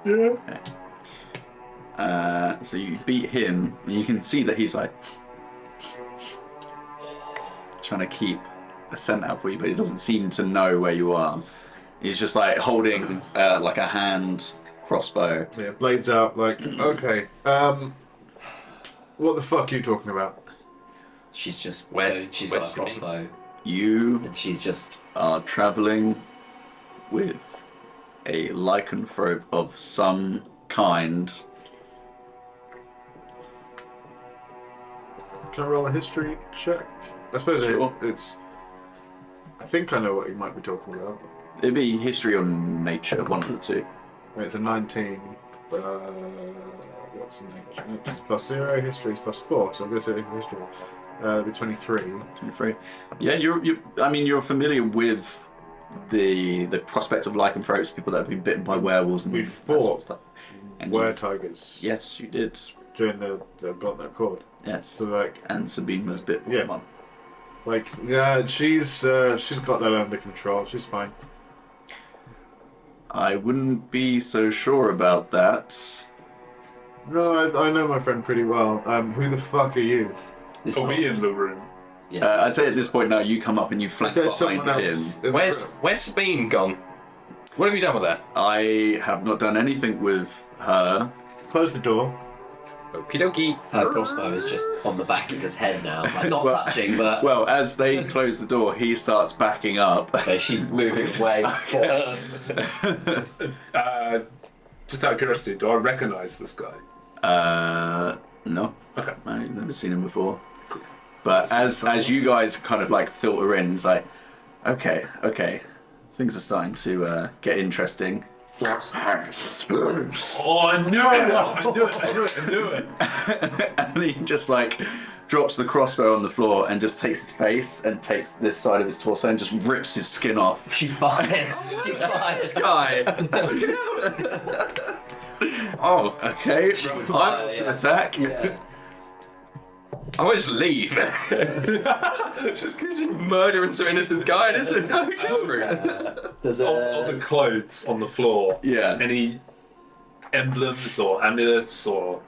11. So you beat him, and you can see that he's like trying to keep a scent out for you, but he doesn't seem to know where you are. He's just like holding like a hand crossbow. Yeah, blades out. Like, okay. What the fuck are you talking about? She's just where's she's got a crossbow, You and she's just are traveling with a lycanthrope of some kind. Can I roll a history check? I suppose Sure. it's. I think I know what you might be talking about. It'd be history or nature, one of the two. Wait, it's a 19. What's nature? Nature's plus 0, history's plus 4, so I'm going to say history. It'll be 23. 23. Yeah, you're familiar with the prospect of lycanthropes, people that have been bitten by werewolves and We that sort of fought stuff. And Were-tigers yes, you did. during the Gauntlet Accord. Yes. So, like, And Sabine was bit by Yeah. one. yeah, she's got that under control. She's fine. I wouldn't be so sure about that. No, I know my friend pretty well. Who the fuck are you? this Are one. we in the room? Yeah. I'd say at this point now you come up and you flank There's behind someone else. him. in the Where's room. Sabine gone? What have you done with her? I have not done anything with her. Close the door. Okie dokie. Her crossbow is just on the back of his head now, like not touching, but Well, as they close the door, he starts backing up. okay, she's moving away. Yes. Just out of curiosity, do I recognise this guy? No. Okay. I've never seen him before. But as you guys kind of like filter in, it's like, okay, things are starting to get interesting. Oh, I knew it! And he just like drops the crossbow on the floor and just takes his face and takes this side of his torso and just rips his skin off. She fires. She fires. Guy. Oh, Okay, fire, to yeah. attack. Yeah. I want to just leave. Just because you're murdering some innocent guy in his hotel room. There's On the clothes on the floor, Yeah. any emblems or amulets or...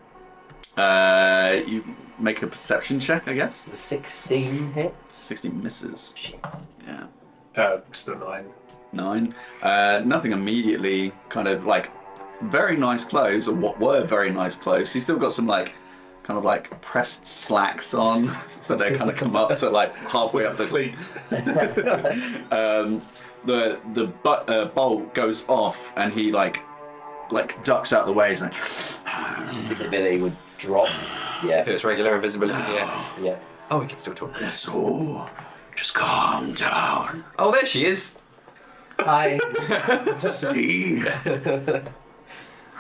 You make a perception check, I guess. 16 hits. 16 misses. Shit. Yeah. Just a 9. 9. Nothing immediately. Kind of like very nice clothes, or what were very nice clothes. He's still got some like kind of like pressed slacks on, but they kind of come up to like halfway up the Pleat. the bolt goes off and he like ducks out of the way. He's like, His ability would drop. If Yeah. it was regular invisibility, yeah. Yeah. Oh, we can still talk. let's all just calm down. Oh, there she is. Hi. See?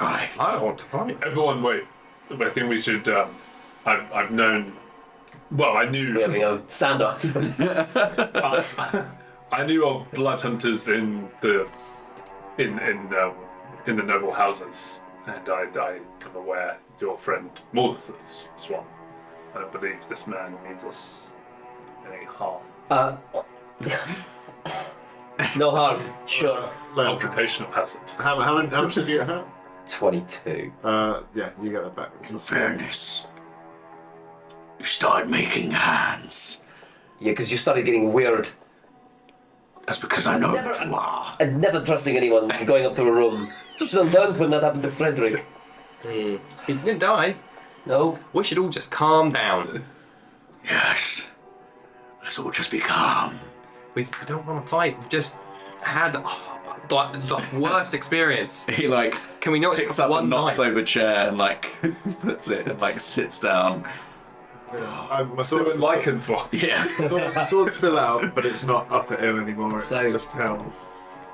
Right. I don't want to fight. Everyone, wait. I think we should... I've known... Well, I knew... We're having a stand up. I knew of blood hunters in the noble houses, and I am aware your friend Morthus is one. I don't believe this man means us any harm. No harm. Sure. Occupational hazard. How much did you have? 22. Yeah, you get that back. In fairness, you started making hands. Yeah, because you started getting weird. That's because I know Never- that you are. And never trusting anyone going up to a room. You should have learned when that happened to Frederick. He didn't die. No? We should all just calm down. Yes. Let's all just be calm. We don't want to fight. We've just had the worst experience. He like Can we not picks just up a one knocks night? over chair and like puts it and like sits down. My Still sword, likened for. Yeah. sword's still out, but it's not up at him anymore. It's So- just held.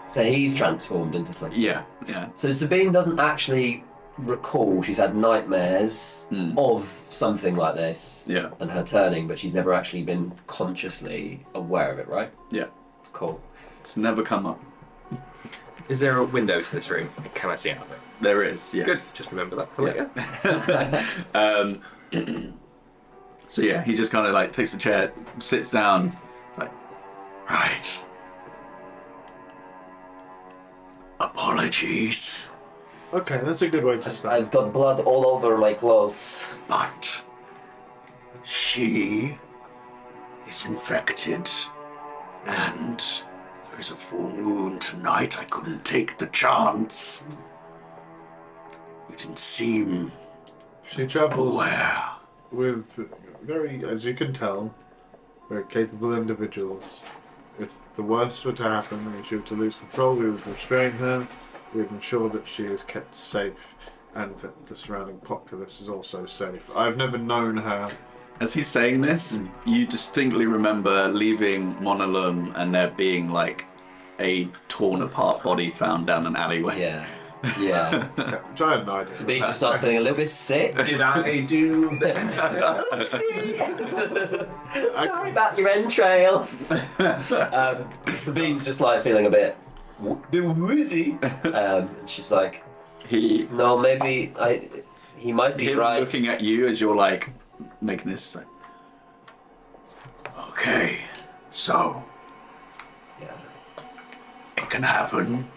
So he's transformed into something. Yeah. Yeah. So Sabine doesn't actually recall she's had nightmares of something like this Yeah. and her turning, but she's never actually been consciously aware of it, right? Yeah. Cool. It's never come up. Is there a window to this room? Can I see out of it? There is. Yes. Good. Just remember that for Yeah. later. So yeah, he just kind of like takes a chair, sits down, like, right. Apologies, Okay, that's a good way to start. I've got blood all over my clothes. but she is infected, and there's a full moon tonight. I couldn't take the chance. You didn't seem She travels aware. with very, as you can tell, very capable individuals. If the worst were to happen and she were to lose control, we would restrain her, we would ensure that she is kept safe and that the surrounding populace is also safe. I've never known her. As he's saying this, you distinctly remember leaving Monolum and there being like a torn apart body found down an alleyway. Yeah. Yeah. Which I had no idea. Sabine just starts feeling a little bit sick. Did I do that? Sorry about your entrails. Sabine's just like feeling a bit woozy. And she's like, He no, maybe he might be him right. looking at you as you're like making this like, okay, so Yeah. it can happen,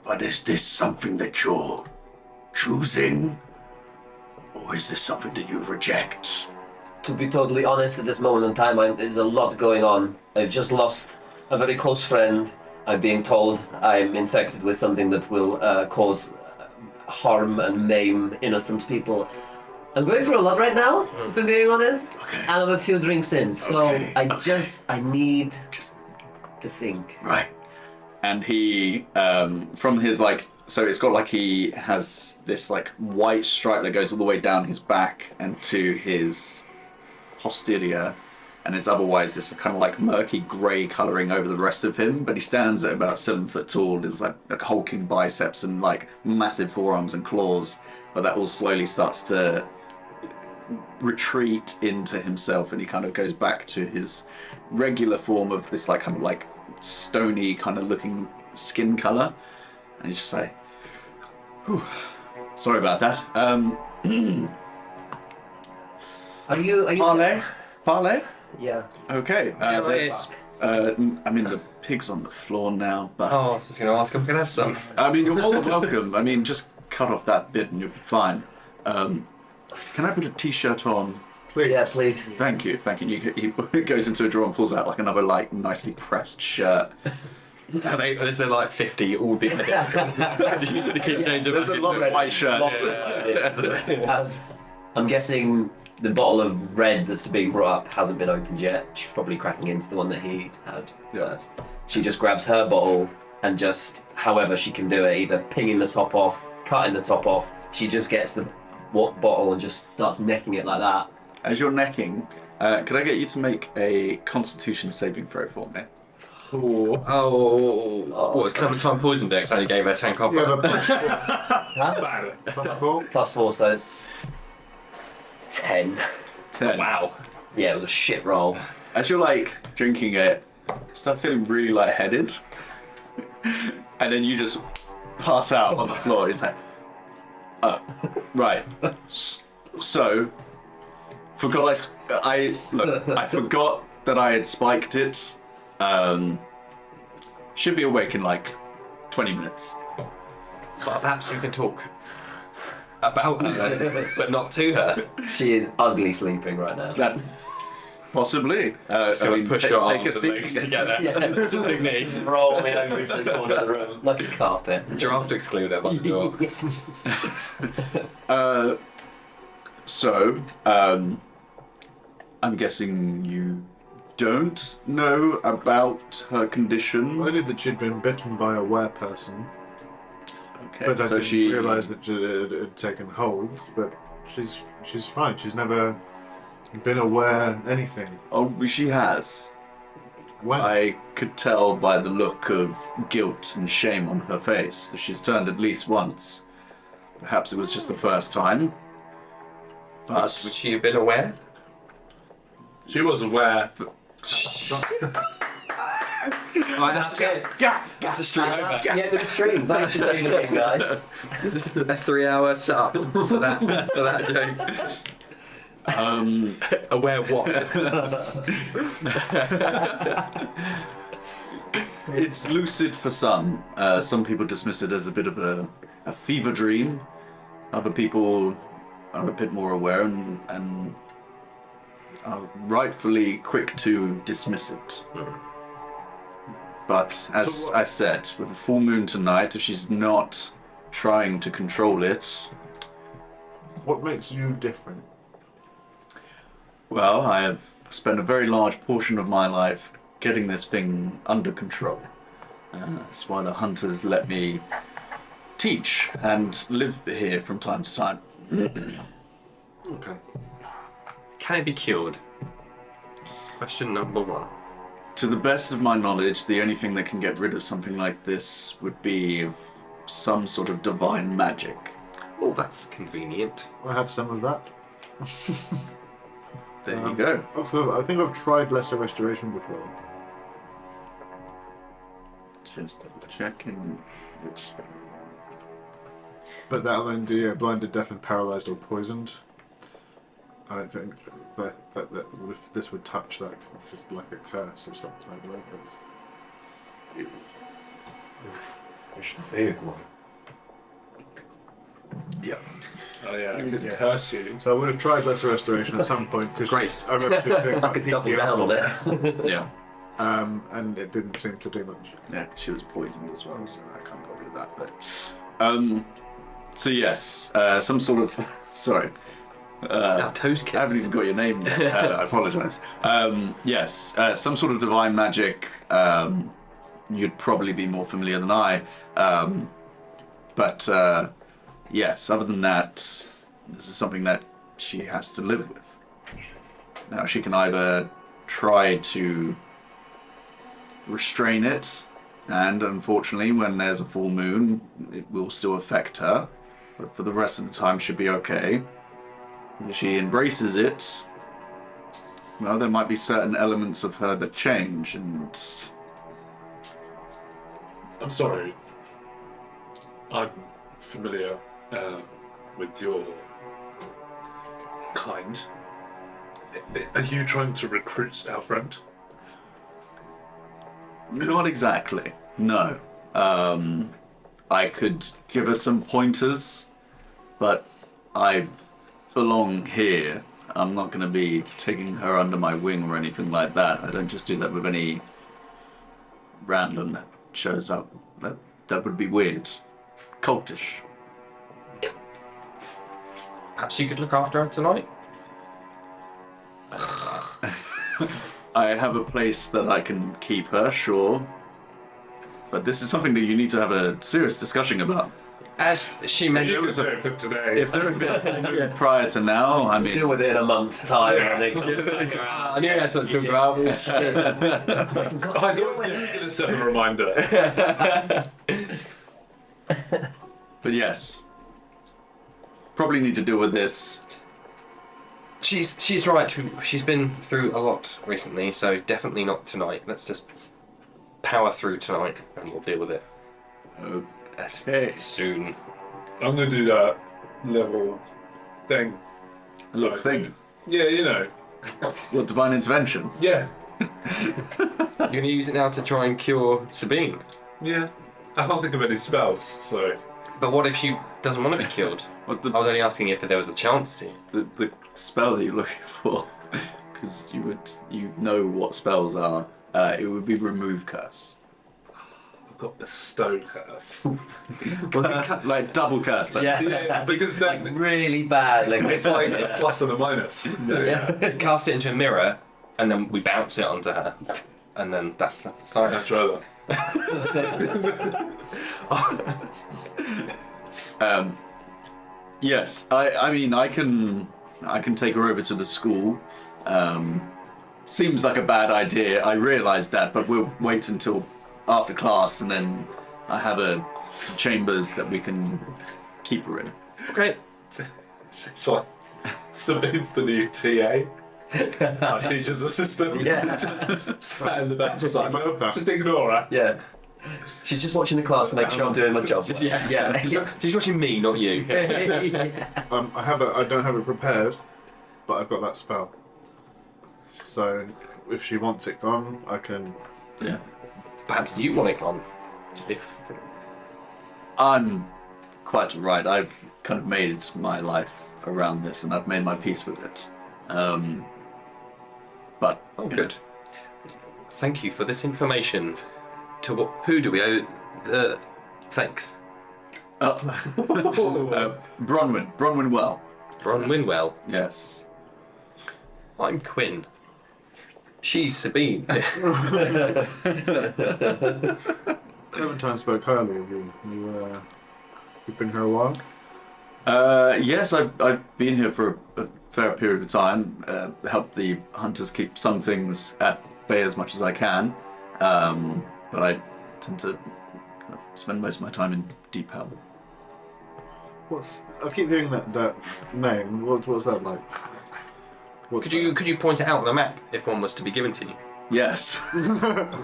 but is this something that you're choosing, or is this something that you reject? To be totally honest, at this moment in time, there's a lot going on. I've just lost a very close friend. I'm being told I'm infected with something that will cause harm and maim innocent people. I'm going through a lot right now, if I'm being honest. Okay. And I'm a few drinks in, so Okay, I okay. need Just to think. right. And he, from his like, so it's got like he has this like white stripe that goes all the way down his back and to his posterior, and it's otherwise this kind of like murky grey colouring over the rest of him. But he stands at about 7 foot tall. There's like hulking biceps and like massive forearms and claws, but that all slowly starts to retreat into himself, and he kind of goes back to his regular form of this like kind of like stony kind of looking skin colour, and he's just like, "Whew, sorry about that. Are you? Parlay? Yeah. Okay. Yeah, There's, I mean, the pig's on the floor now, but Oh, I was just going to ask if we can have some. I mean, you're more than welcome. I mean, just cut off that bit and you'll be fine. Can I put a t-shirt on? Please. Yeah, please. Thank you. He goes into a drawer and pulls out like another like nicely pressed shirt. And is there like 50 all the you keep changing There's a lot of white shirts. I'm guessing the bottle of red that's being brought up hasn't been opened yet. She's probably cracking into the one that he had first. She just grabs her bottle and just, however she can do it, either pinging the top off, cutting the top off, she just gets the bottle and just starts necking it like that. As you're necking, could I get you to make a Constitution saving throw for me? Oh, what was Clementine Poison Dex only gave her 10 copper? Yeah, but Bad. +4, so it's 10. 10. Wow. Yeah, it was a shit roll. As you're like drinking it, start feeling really lightheaded, and then you just pass out on the floor. It's like, right. So, forgot I forgot that I had spiked it. Should be awake in like 20 minutes. But perhaps you can talk about her, but not to her. She is ugly sleeping right now. That possibly. So we push your take a arms and seat. legs together. Yeah. Some dignity. Roll me over to the corner of the room like a carpet. Draft excluder by the door. So, I'm guessing you don't know about her condition. I knew that she'd been bitten by a were-person, Okay, but I so didn't realise that it had taken hold. But she's fine. She's never been aware anything. Oh, she has. When? I could tell by the look of guilt and shame on her face that she's turned at least once. Perhaps it was just the first time. Would But she have been aware? She was aware. Right, that's it. That's a stream And over. that's the end of the stream. Thanks for tuning in, guys. This is a 3-hour setup for that joke. Aware what? It's lucid for some. Some people dismiss it as a bit of a fever dream. Other people are a bit more aware and are rightfully quick to dismiss it. But as I said, with a full moon tonight, if she's not trying to control it... What makes you different? Well, I have spent a very large portion of my life getting this thing under control. That's why the hunters let me teach and live here from time to time. Okay. Can it be cured? Question number 1. To the best of my knowledge, the only thing that can get rid of something like this would be of some sort of divine magic. Oh, that's convenient. I have some of that. There you go. I think I've tried lesser restoration before. Just double checking which... But that'll only do blinded, deaf, and paralyzed or poisoned. I don't think that if this would touch that, 'cause this is like a curse of some type. It should be one. Yeah. Oh yeah, I could curse you. So I would have tried lesser restoration at some point because Great. I actually think I could double down on it. Yeah. and it didn't seem to do much. Yeah, she was poisoned as well, so I can't get rid of that. But so yes, some sort of sorry. Our toes I kissed. haven't even got your name yet. I apologise. Yes, some sort of divine magic. You'd probably be more familiar than I. But yes, other than that, this is something that she has to live with. Now, she can either try to restrain it, and unfortunately, when there's a full moon, it will still affect her. But for the rest of the time, she'll be okay. If she embraces it, well, there might be certain elements of her that change, and I'm sorry. I'm familiar with your kind. Are you trying to recruit our friend? not exactly. No. I could give her some pointers, but I belong here. I'm not going to be taking her under my wing or anything like that. I don't just do that with any random that shows up. That would be weird. Cultish. Perhaps you could look after her tonight? I have a place that I can keep her, sure. But this is something that you need to have a serious discussion about. As she You mentioned, could do it for today. If there had been prior to now, I mean... Deal with it in a month's time. Yeah. I think. I knew I had something to talk about. But shit. I thought you were going to set a reminder. But yes. Probably need to deal with this. She's right. She's been through a lot recently, so definitely not tonight. Let's just power through tonight, and we'll deal with it Okay. soon. I'm going to do that level thing. A little thing. Yeah, you know. What, divine intervention? Yeah. You're going to use it now to try and cure Sabine. Yeah. I can't think of any spells, so... But what if she doesn't want to be cured? What I was only asking if there was a chance to. the spell that you're looking for, because you know what spells are. It would be remove curse. I've got bestow curse. Curse, like double curse. Like, Yeah. Because then Really bad. Like it's like a plus and a minus. yeah. Cast it into a mirror, and then we bounce it onto her, and then that's That's rather. Yes, I mean I can take her over to the school. Seems like a bad idea. I realise that, but we'll wait until after class, and then I have a chambers that we can keep her in. Okay. It's like Sabine's the new TA. Our teacher's assistant. Yeah. Just sat in the back, just like, love that. just ignore her. Yeah. She's just watching the class to make sure I'm doing my job. Yeah. She's watching me, not you. I don't have it prepared, but I've got that spell. So if she wants it gone, I can Yeah. Perhaps do you want it gone? If I'm quite right. I've kind of made my life around this, and I've made my peace with it. But good. Thank you for this information. Who do we owe the thanks? Bronwyn Well. Bronwyn Well. Yes. I'm Quinn. She's Sabine. Clementine spoke highly of you. You've been here a while? Yes, I've been here for a fair period of time. Helped the hunters keep some things at bay as much as I can. But I tend to kind of spend most of my time in Deep Hell. I keep hearing that name. What's that like? Could you point it out on a map if one was to be given to you? Yes.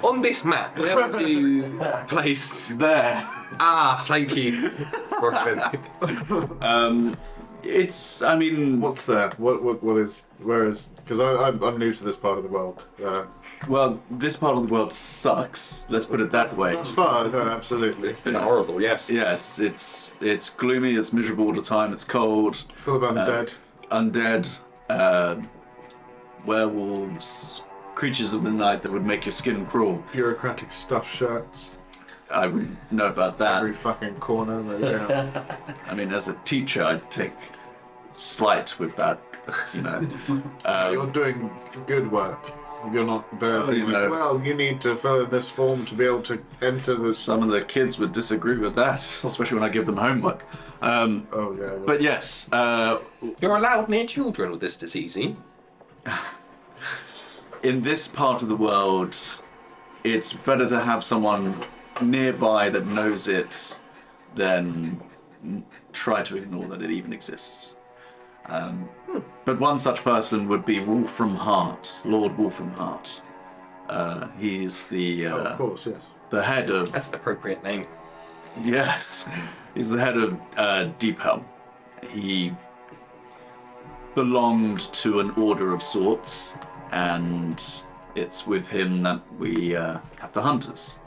On this map, where would you place? There. Ah, thank you. It's. I mean. What's that? What is? Where is? Because I'm new to this part of the world. Well, this part of the world sucks. Let's put it that way. That's fine. No, absolutely. It's been horrible, yes. Yes, it's gloomy. It's miserable all the time. It's cold. Full of undead. Undead. Werewolves. Creatures of the night that would make your skin crawl. Bureaucratic stuffed shirts. I would know about that. Every fucking corner. Yeah. I mean, as a teacher, I'd take slight with that. You know. You're doing good work. You're not there being know. well, you need to fill in this form to be able to enter this. Some of the kids would disagree with that, especially when I give them homework. Oh, yeah. But yes, You're allowed near children with this disease, eh? in this part of the world, it's better to have someone nearby that knows it than try to ignore that it even exists. But one such person would be Wolfram Hart, Lord Wolfram Hart. He's the of course, yes. the head of. That's an appropriate name. Yes, he's the head of Deep Hell. He belonged to an order of sorts, and it's with him that we have the hunters.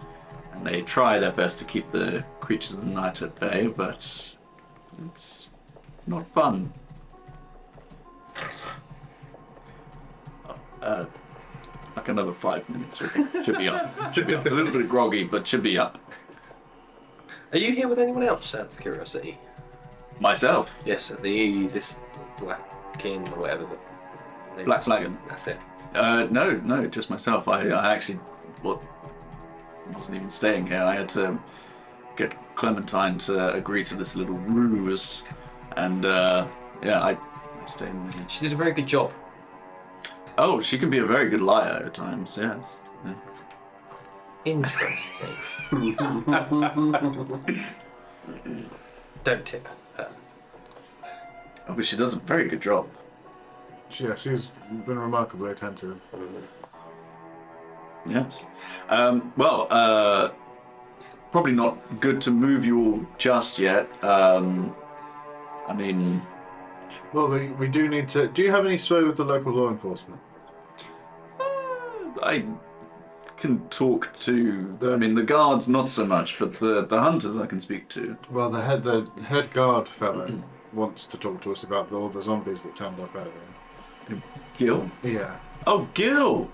And they try their best to keep the creatures of the night at bay, but it's not fun. Like another 5 minutes. Should be up. Should be up. A little bit groggy, but should be up. Are you here with anyone else, out of curiosity? Myself, Yes, this Black King or whatever the name Black is. Flagon. That's it. No, just myself. I actually wasn't even staying here. I had to get Clementine to agree to this little ruse, and I stayed in here. She did a very good job. Oh, she can be a very good liar at times. Yes. Yeah. Interesting. Don't tip her. Oh, but she does a very good job. Yeah, she's been remarkably attentive. Yes. Probably not good to move you all just yet. I mean, Well, we do need to... Do you have any sway with the local law enforcement? I can talk to. The guards not so much, but the hunters I can speak to. Well, the head guard fellow wants to talk to us about all the zombies that turned up earlier. Gil? Yeah. Oh, Gil!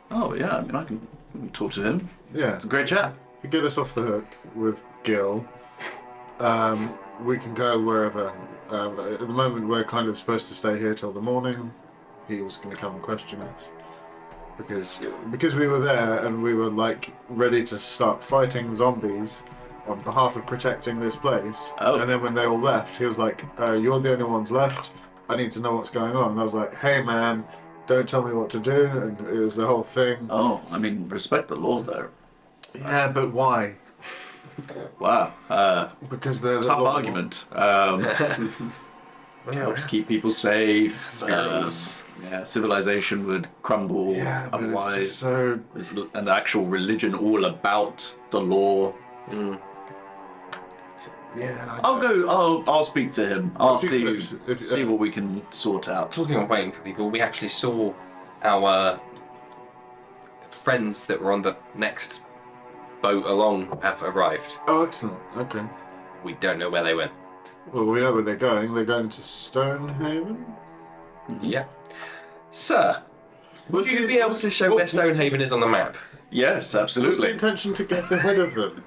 Oh, yeah, I can talk to him. Yeah. It's a great chap. If you get us off the hook with Gil, we can go wherever. At the moment, we're kind of supposed to stay here till the morning. He was going to come and question us. Because we were there and we were like ready to start fighting zombies on behalf of protecting this place. Oh. And then when they all left, he was like, "You're the only ones left. I need to know what's going on." And I was like, "Hey man, don't tell me what to do." And it was the whole thing. Oh, respect the law though. Yeah, but why? Wow. Because they're the Tough law. argument. Helps keep people safe. Civilization would crumble Yeah, but it's otherwise. just so... There's an actual religion all about the law. Yeah. I'll speak to him. I'll see If- see what we can sort out. Talking of waiting for people, we actually saw our friends that were on the next boat along have arrived. Oh, excellent. Okay. We don't know where they went. Well, we know where they're going. They're going to Stonehaven. Yeah. Sir, would you be able to show where Stonehaven is on the map? Yes, What's the absolutely. intention to get ahead of them?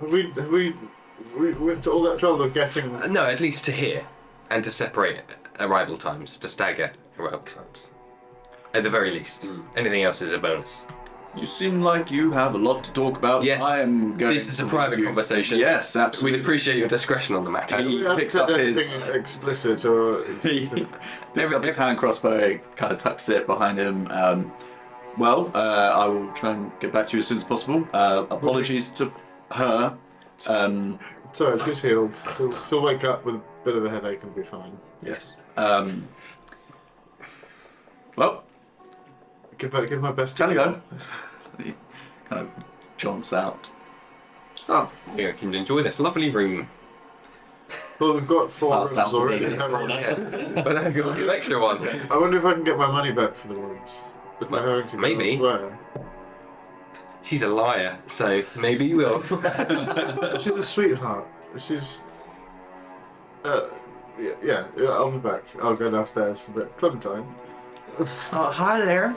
have we went to all that trouble of getting? No, at least to here. And to separate arrival times, to stagger arrival times. At the very least. Anything else is a bonus. You seem like you have a lot to talk about. Yes, I am going this is a to private you- conversation. Yes, absolutely. We'd appreciate your discretion on the matter. He We haven't picks said up his anything explicit or. picks up his hand crossbow, kind of tucks it behind him. I will try and get back to you as soon as possible. Apologies to her. Sorry, she's healed. She'll wake up with a bit of a headache and be fine. Yes. Give my best. Time to go. He kind of jaunts out. Oh, you can enjoy this lovely room. Well, we've got 4 Past rooms house already. being haven't we? But I've got an extra one. I wonder if I can get my money back for the rooms. If Well, we're having to go maybe. elsewhere. She's a liar, so maybe you will. She's a sweetheart. She's. Yeah, I'll be back. I'll go downstairs. But Clementine. Oh, hi there.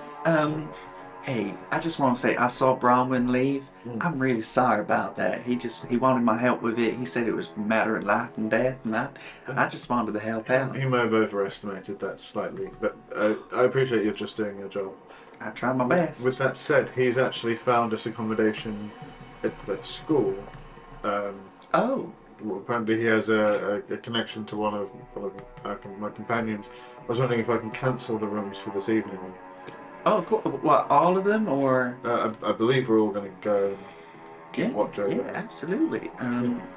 Hey, I just want to say I saw Bronwyn leave. I'm really sorry about that. He wanted my help with it. He said it was a matter of life and death, and I just wanted to help out. He may have overestimated that slightly, but I appreciate you just doing your job. I tried my best. With that said, he's actually found us accommodation at the school. Oh, Well, apparently he has a connection to one of my companions. I was wondering if I can cancel the rooms for this evening. of course. What, all of them, or? I believe we're all going to go Yeah, watch over. yeah, absolutely.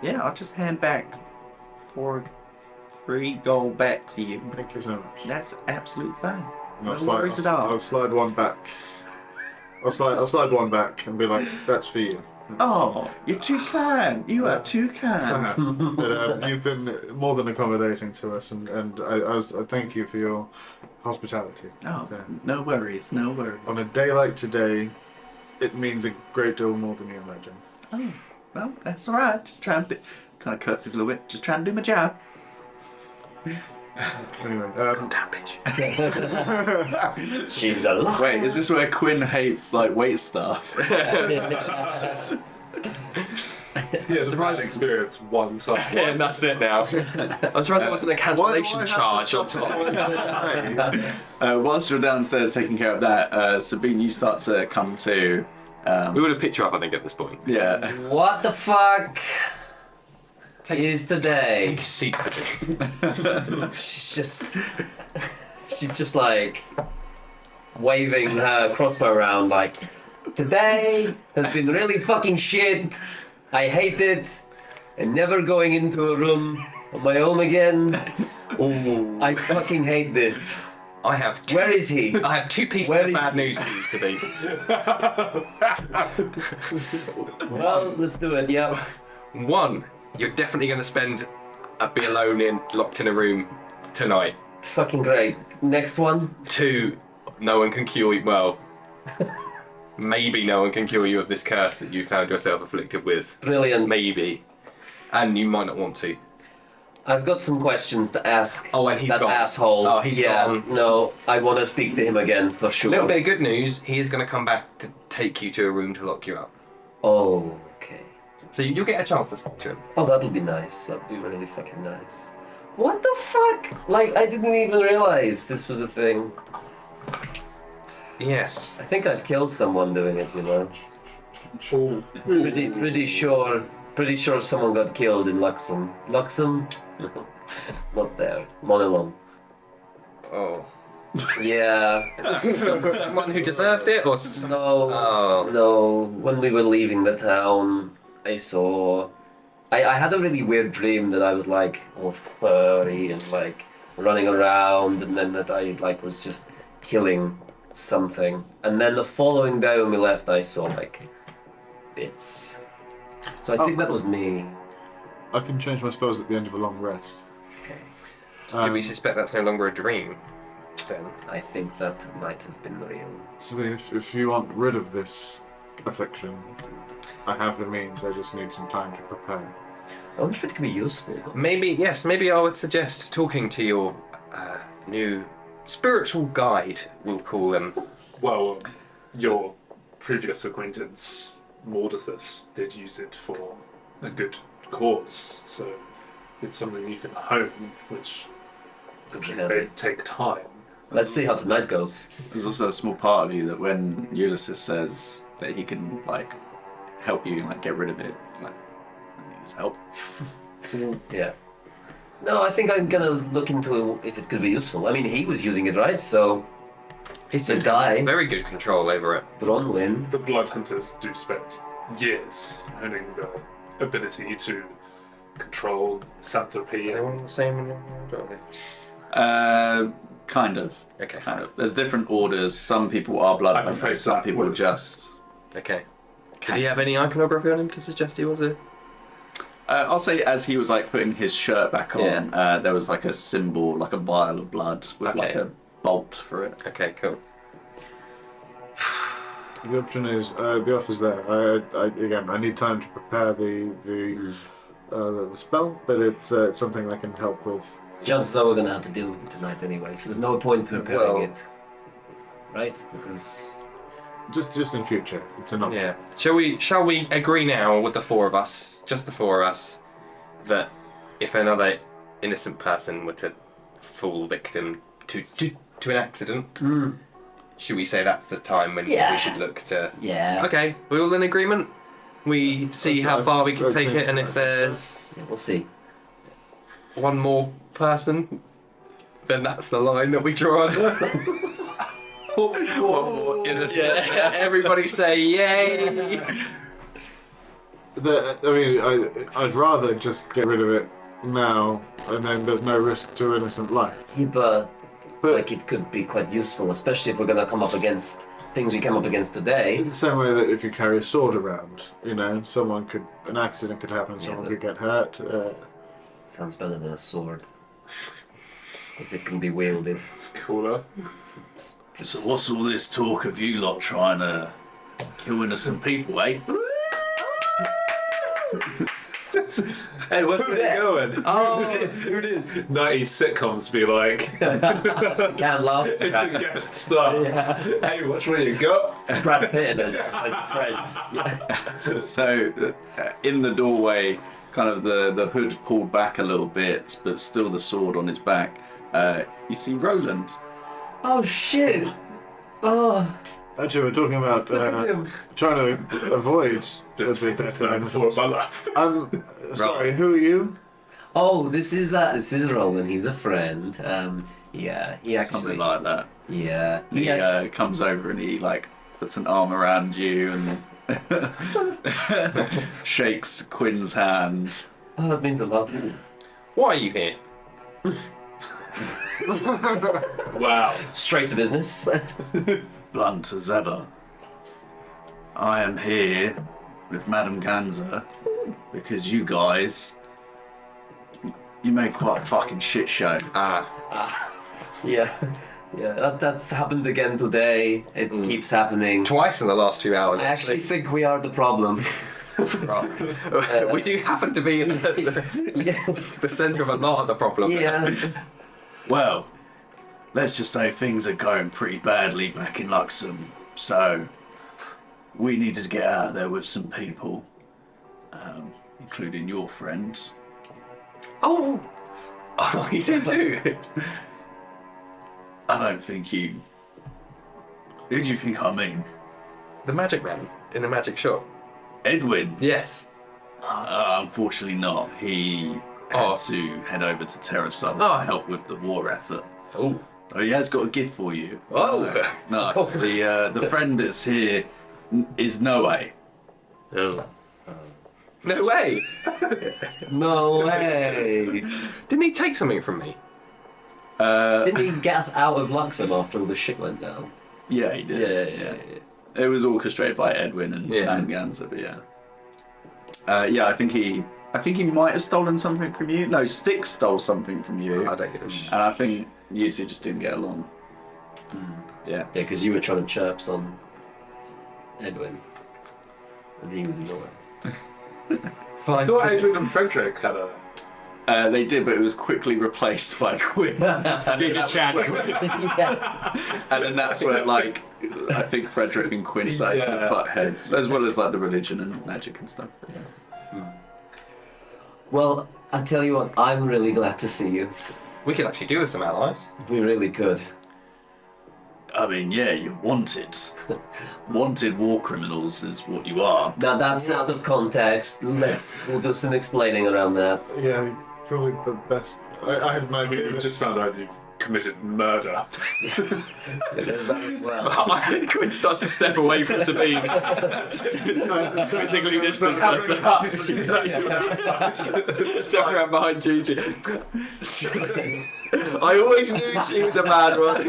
Yeah, I'll just hand back 4 free gold back to you. Thank you so much. That's absolutely fine. And No worries at all. I'll slide one back. I'll slide one back and be like, "That's for you." Oh, you're too kind. You are too kind. But you've been more than accommodating to us, and I thank you for your hospitality. Oh, no worries, no worries. On a day like today, it means a great deal more than you imagine. Oh, well, that's all right. Just trying to kind of cuts his little bit. Just trying to do my job. Anyway, Damn bitch. She's a liar. Wait, is this where Quinn hates like wait staff? Yeah, surprise experience one time. Yeah, and that's it now. I'm surprised there wasn't a cancellation charge on top. Whilst you're downstairs taking care of that, Sabine, you start to come to. We would have picked you up, I think, at this point. Yeah. What the fuck is today? Take a seat, Sabine. She's just like waving her crossbow around like, today has been really fucking shit. I hate it. I'm never going into a room on my own again. Ooh. I fucking hate this. I have two, Where is he? I have 2 pieces Where of is bad he? news for you, Sabine. Well, let's do it, yeah. 1, you're definitely going to be alone locked in a room tonight. Fucking great. Next one. 2, no one can cure you. Well, maybe no one can cure you of this curse that you found yourself afflicted with. Brilliant. Maybe. And you might not want to. I've got some questions to ask. Oh, and he's that gone. asshole. Oh, he's yeah, gone. No, I want to speak to him again for sure. Little bit of good news, he is going to come back to take you to a room to lock you up. Oh, okay. So you'll get a chance to speak to him. Oh, that'll be nice. That'll be really fucking nice. What the fuck? Like, I didn't even realize this was a thing. Yes. I think I've killed someone doing it, you know. Pretty sure someone got killed in Luxem. Luxem? Not there. Monelon. Oh. Yeah. Someone who deserved it, or No. Oh. No. When we were leaving the town, I saw. I had a really weird dream that I was like all furry and like running around, and then that I like was just killing something. And then the following day when we left, I saw like bits. So I think that was me. I can change my spells at the end of a long rest. do we suspect that's no longer a dream? Then I think that might have been real. So if you want rid of this affliction. I have the means. I just need some time to prepare. I wonder if it could be useful. Maybe I would suggest talking to your new spiritual guide, we'll call him. Well, your previous acquaintance, Mordithus, did use it for a good cause, so it's something you can hone, which may take time. Let's see how tonight goes. There's also a small part of you that when Ulysses says that he can like help you like get rid of it, like I need his help. Yeah. No, I think I'm gonna look into if it could be useful. I mean, he was using it, right? So He's the guy, very good control over it. Bronwyn. The Blood Hunters do spend years honing the ability to control Xanthropy. Are they all the same in your world, are they? Kind of. Okay, Kind of. There's different orders. Some people are blood I hunters, prefer some that people word. just. Okay. Did he have any iconography on him to suggest he was a... I'll say as he was like putting his shirt back on, Yeah. there was like a symbol, like a vial of blood with like Okay. a bolt for it. Okay, cool. The option is the offer's there. I need time to prepare the spell, but it's something I can help with. Chances are we're gonna have to deal with it tonight anyway, so there's no point preparing Well- it. Right? Because Just in future, it's an option. Yeah. Shall we agree now with the four of us, just the four of us, that if another innocent person were to fall victim to an accident, should we say that's the time when Yeah. we should look to... yeah, Okay, we're all in agreement? We see how far we can take it, and if there's we'll see. one more person, then that's the line that we draw. One more innocent. Yeah. Everybody say yay! I'd rather just get rid of it now, and then there's no risk to innocent life. Yeah, but But like it could be quite useful, especially if we're gonna come up against things we came up against today. in the same way that if you carry a sword around, an accident could happen, Yeah, someone but- could get hurt. Sounds better than a sword. If it can be wielded. It's cooler. So what's all this talk of you lot trying to kill innocent people, eh? Hey, where's it going? Oh, who it is? 90s sitcoms be like, Can't laugh. it's the guest star. Yeah. Hey, watch what you got. It's Brad Pitt in those episodes of Friends. Yeah. So in the doorway, kind of the hood pulled back a little bit, but still the sword on his back. You see Roland. Oh shit! Oh, Actually, we're talking about trying to avoid the That's what I'm before my life. Sorry, who are you? oh, this is Roland. He's a friend. Yeah, he actually. Something like that. Yeah, He comes over and he like puts an arm around you and shakes Quinn's hand. Oh, that means a lot. Why are you here? Wow. Straight to business. Blunt as ever. I am here with Madame Ganza because you guys, you made quite a fucking shit show. Yeah, that's happened again today. It keeps happening. Twice in the last few hours, I actually think we are the problem. we do happen to be in the centre of a lot of the problem. Yeah. Well, let's just say things are going pretty badly back in Luxem, so we needed to get out of there with some people, including your friend. Oh, you did too. I don't think you... Who do you think I mean? The magic man in the magic shop. Edwin? Yes. Unfortunately not. He had to head over to Terrasol to help with the war effort. Oh. Oh, he has got a gift for you. Oh. No, the friend that's here is Noe. Oh. No way. No way. Didn't he take something from me? Didn't he get us out of Luxem after all the shit went down? Yeah, he did. Yeah. It was orchestrated by Edwin and Madame Ganza, but yeah. I think he might have stolen something from you. No, Styx stole something from you. I don't give a shit. And I think you two just didn't get along. Yeah. Yeah, because you were trying to chirps on Edwin. And he was in the way. I thought Adrian and Frederick had a. They did, but it was quickly replaced by Quinn. Did a chat. Yeah. And then that's where, like, I think Frederick and Quinn started to butt heads, as well as like the religion and magic and stuff. But, yeah. Well, I tell you what, I'm really glad to see you. We could actually do with some allies. We really could. I mean, yeah, you're wanted. Wanted war criminals is what you are. Now that's out of context. We'll do some explaining around that. Yeah, probably the best. I had no idea. We've just found out you've committed murder. There's that as well. Quinn starts to step away from Sabine. Just physically distance Step around behind Gigi. I always knew she was a bad one.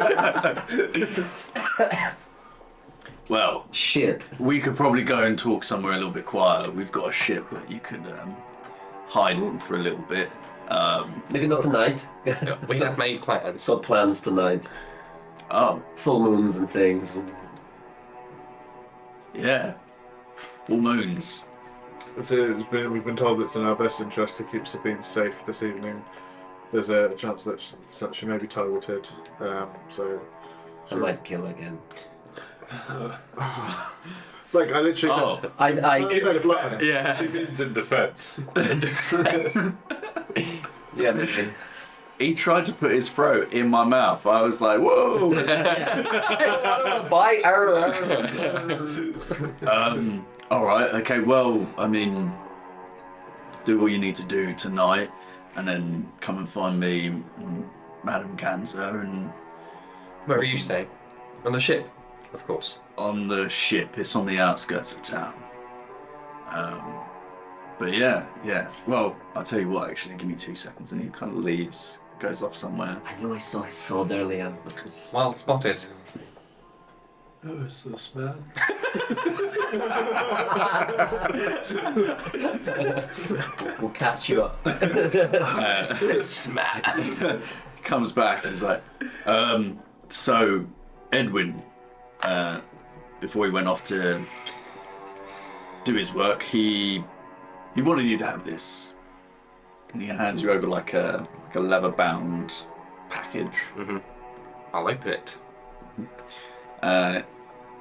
Well, Shit. we could probably go and talk somewhere a little bit quieter. We've got a ship that you could hide in for a little bit. Maybe not tonight. We have made plans. Got plans tonight. Oh, Full moons and things. yeah. Full moons. We've been told it's in our best interest to keep Sabine safe this evening. There's a chance that she may be targeted, so... I might kill again. Like, I literally... Oh, Yeah. She means in defence. Yeah, maybe. he tried to put his throat in my mouth. I was like, whoa! Bye. Alright, okay, well, I mean, do what you need to do tonight, and then come and find me, Madam Cancer, and Where are you staying? On the ship, of course. on the ship. It's on the outskirts of town. But yeah. Well, I'll tell you what, actually, give me 2 seconds. And he kind of leaves, goes off somewhere. I knew I saw his sword earlier. It was... Well spotted. Who is this man? We'll catch you up. Comes back and he's like, so, Edwin, before he went off to do his work, he wanted you to have this. And he hands you over like a leather-bound package. I'll open it.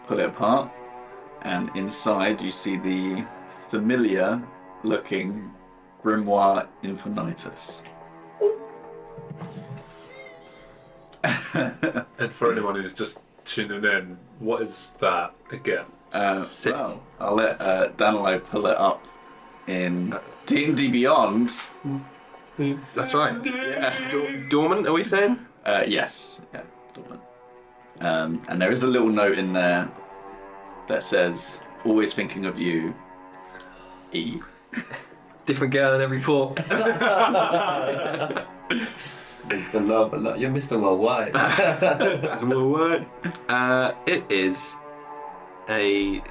Pull it apart, and inside you see the familiar-looking Grimoire Infinitus. And for anyone who's just tuning in, what is that again? Well, I'll let Danilo pull it up in D&D Beyond. That's right. Yeah. Dormant, are we saying? Yes. Yeah. Dormant. And there is a little note in there that says, "Always thinking of you, E." Different girl in every port. Mr. Love, you're Mr. Worldwide. It is a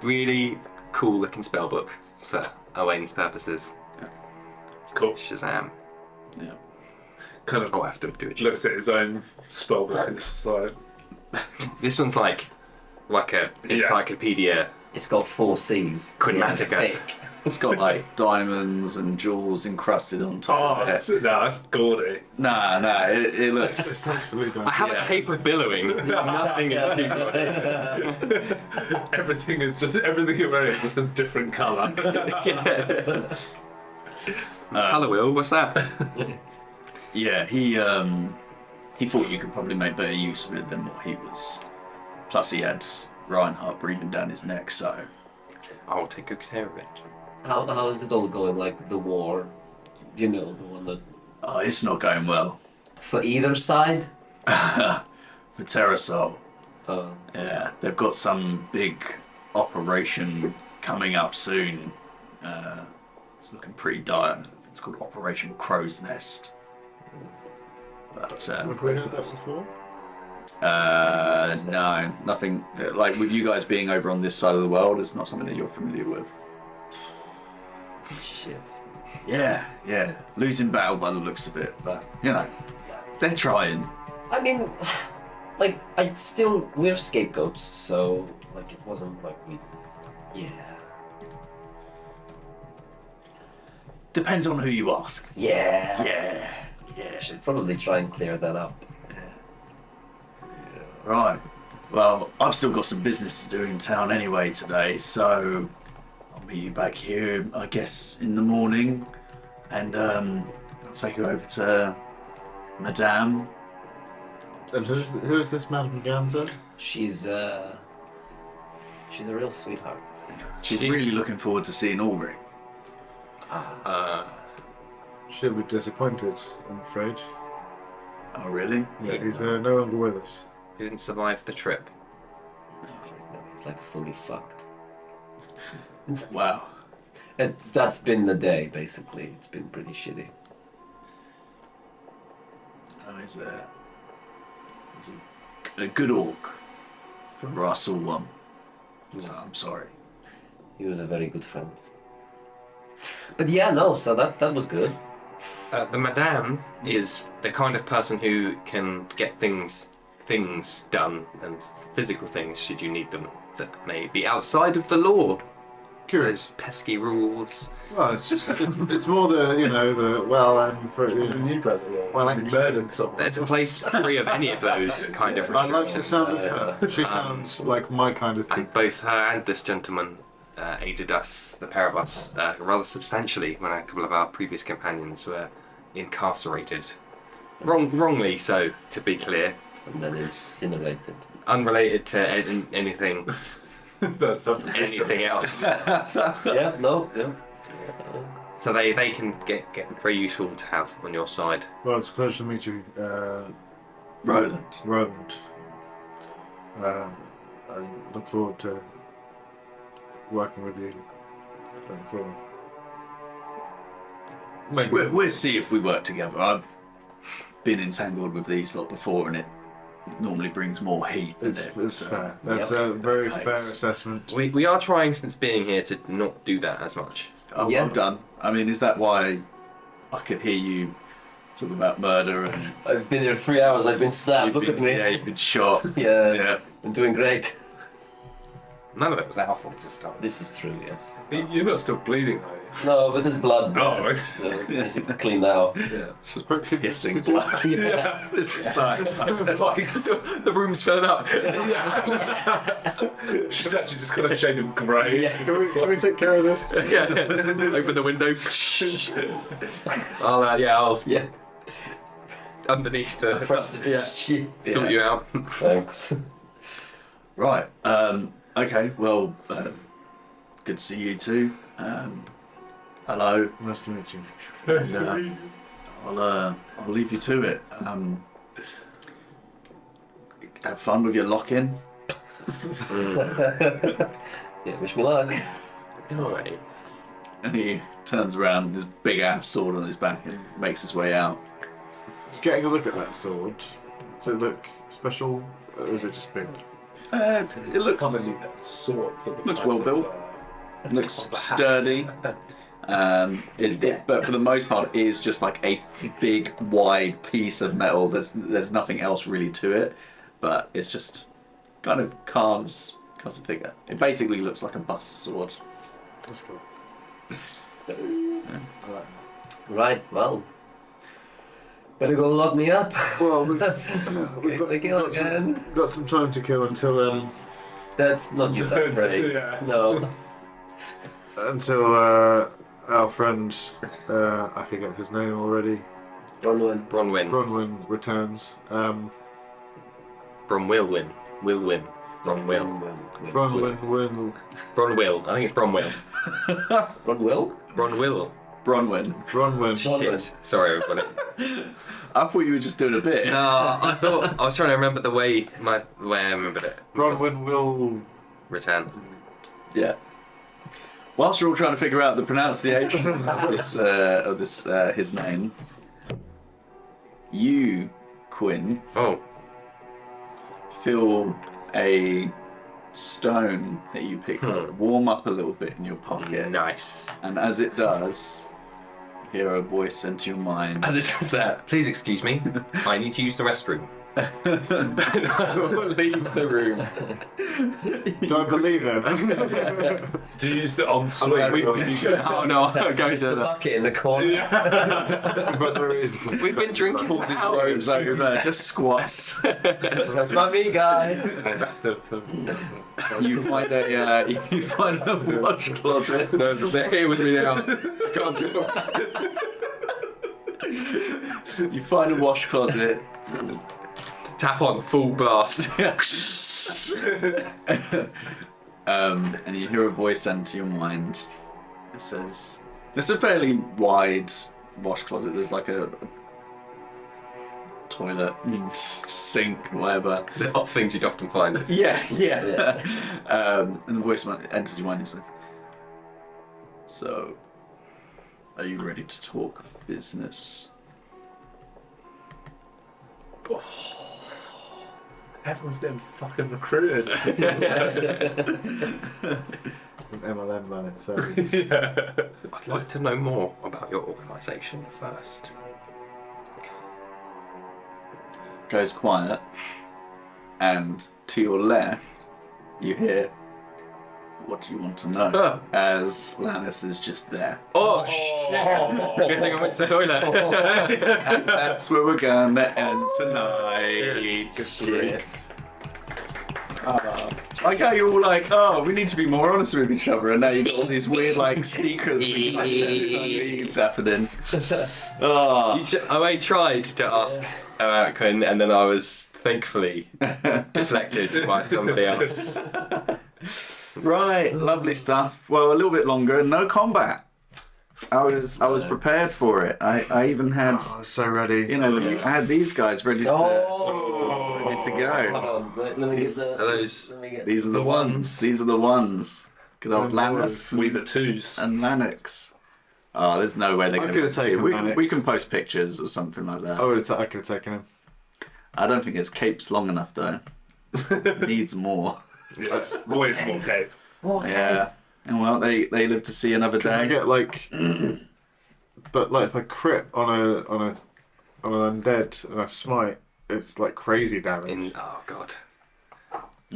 really cool looking spell book for Owain's purposes. Cool. Shazam. Yeah. Kind of Oh, I have to do it. looks at his own spellbook and it's just like, This one's like a encyclopedia. It's got 4 C's. Quinmatica. Thick. It's got like diamonds and jewels encrusted on top of it. no, that's gaudy. Nah, it looks. It's tastefully done. I have a cape of billowing. Nothing is too Everything you're wearing is just a different colour. Colour wheel, what's that? Yeah, he thought you could probably make better use of it than what he was. Plus, he had Reinhardt breathing down his neck, so. I'll take good care of it. How is it all going? Like the war? You know, the one that... Oh, it's not going well. For either side? For Terrasol. Oh. Yeah, they've got some big operation coming up soon. It's looking pretty dire. It's called Operation Crow's Nest. But Have we heard that before? no, nothing. Like with you guys being over on this side of the world, it's not something that you're familiar with. Shit. Yeah. Losing battle by the looks of it, but you know, they're trying. I mean, like, we're scapegoats, so, like, it wasn't like we... Yeah. Depends on who you ask. Yeah. Yeah. Should probably try and clear that up. Right. Well, I've still got some business to do in town anyway today, so I'll meet you back here, I guess, in the morning, and I'll take you over to Madame. And who's this Madame Ganza? She's a real sweetheart. She's really looking forward to seeing Ulrich. She'll be disappointed, I'm afraid. Oh, really? Yeah, he's no longer with us. He didn't survive the trip. No, he's like fully fucked. Wow. That's been the day, basically. It's been pretty shitty. Oh, he's a good orc for us all one. So I'm sorry. He was a very good friend. But yeah, no, so that was good. The Madame is the kind of person who can get things done, and physical things, should you need them, that may be outside of the law. Curious. Those pesky rules. Well, it's more the well, Murdered someone. There's a place free of any of those kind of I like the restrictions. sound of her. She sounds like my kind of thing. And both her and this gentleman aided us, the pair of us, rather substantially when a couple of our previous companions were incarcerated. Wrongly so, to be clear. And then incinerated. Unrelated to anything That's anything else. Yeah, no, yeah. So they can get very useful to have on your side. Well, it's a pleasure to meet you, Roland. Roland. I look forward to working with you going forward. Maybe. We'll see if we work together. I've been entangled with these lot before, and it normally brings more heat than It's it. So, fair. That's a very fair Thanks. assessment. We are trying since being here to not do that as much. oh, Yeah. well done. I mean, is that why I could hear you talk about murder and I've been here 3 hours, I've been stabbed, look you've at been, me. yeah, you've been shot? Yeah, Yeah. I'm doing great. None of it was our fault this time. This is true, yes. You're not still bleeding, are you? No, but there's blood there. Oh, It's basically clean now. Yeah. She's pretty Hissing blood. Yeah. This is tight. It's like just the room's filling up. She's actually just got a shade of grey. Yeah. Can we take care of this? Yeah. Open the window. I'll Yeah. underneath the Shit. sort you out. Thanks. Right. Okay. Well, good to see you too. Hello. Nice to meet you. And, I'll leave you to it. Have fun with your lock-in. Yeah, wish me luck. Alright. And he turns around, his big ass sword on his back, and makes his way out. Getting a look at that sword, does it look special, or is it just big? It looks Commonly that sword for the Looks price well of, built. looks sturdy. But for the most part, it is just like a big, wide piece of metal. There's nothing else really to it, but it's just kind of carves a figure. It basically looks like a buster sword. That's cool. Yeah. I like Right, well. Better go lock me up. that. Well, we've Case they kill again. got some time to kill until That's not you, that phrase. Yeah. No. our friend, I forget his name already, Bronwyn. Bronwyn returns. Bronwyn will win. Will win. Bronwyn. Bronwyn. Bronwyn. I think it's Bronwyn. Bronwyn? Bronwyn. Bronwyn. Shit. Sorry, everybody. I thought you were just doing a bit. No, I thought I was trying to remember the way I remembered it. Bronwyn will. Return. Yeah. Whilst you're all trying to figure out the pronunciation of his name, you, Quinn, Oh. feel a stone that you picked up warm up a little bit in your pocket. Nice. And as it does, you hear a voice enter your mind. As it does that, please excuse me. I need to use the restroom. and I will leave the room. Don't believe him. Do you use the ensuite? Oh no, I'm going It's the to. bucket in the corner. But there is. We've been drinking Pulls his out. robes over, just squats. Touch my me, guys. You find a wash closet. No, they're here with me now. I can't do it. You find a wash closet. Tap on full blast. And you hear a voice enter your mind. It says, "It's a fairly wide wash closet. There's like a toilet, sink, whatever." The odd things you'd often find. Yeah. And the voice enters your mind and says, "So, are you ready to talk business?" Everyone's getting fucking recruited. An MLM man, so I'd like to know more about your organisation first. Goes quiet, and to your left, you hear, "What do you want to know?" As Lannis is just there. Oh shit! Good thing I went to the toilet. And that's where we're gonna end tonight. Shit. Like how you're all like, "Oh, we need to be more honest with each other," and now you've got all these weird like secrets things happening. Oh. I tried to ask about Quinn, and then I was thankfully deflected by somebody else. Right, lovely stuff. Well, a little bit longer, no combat. I was prepared for it. I even had, I was so ready. I had these guys ready to Oh. go. Hold on. Let me get the. Are those- let me get- These are the ones. These are the ones. Good old Oh, Lannis We the twos. and Lanix. Oh, there's no way they're I going could've to taken Lanix. we can post pictures or something like that. I could have taken him. I don't think his cape's long enough though. Needs more. Yes, always small tape. Yeah. And well, they live to see another I day. get like, but like if I crit on an undead and I smite, it's like crazy damage. Oh god.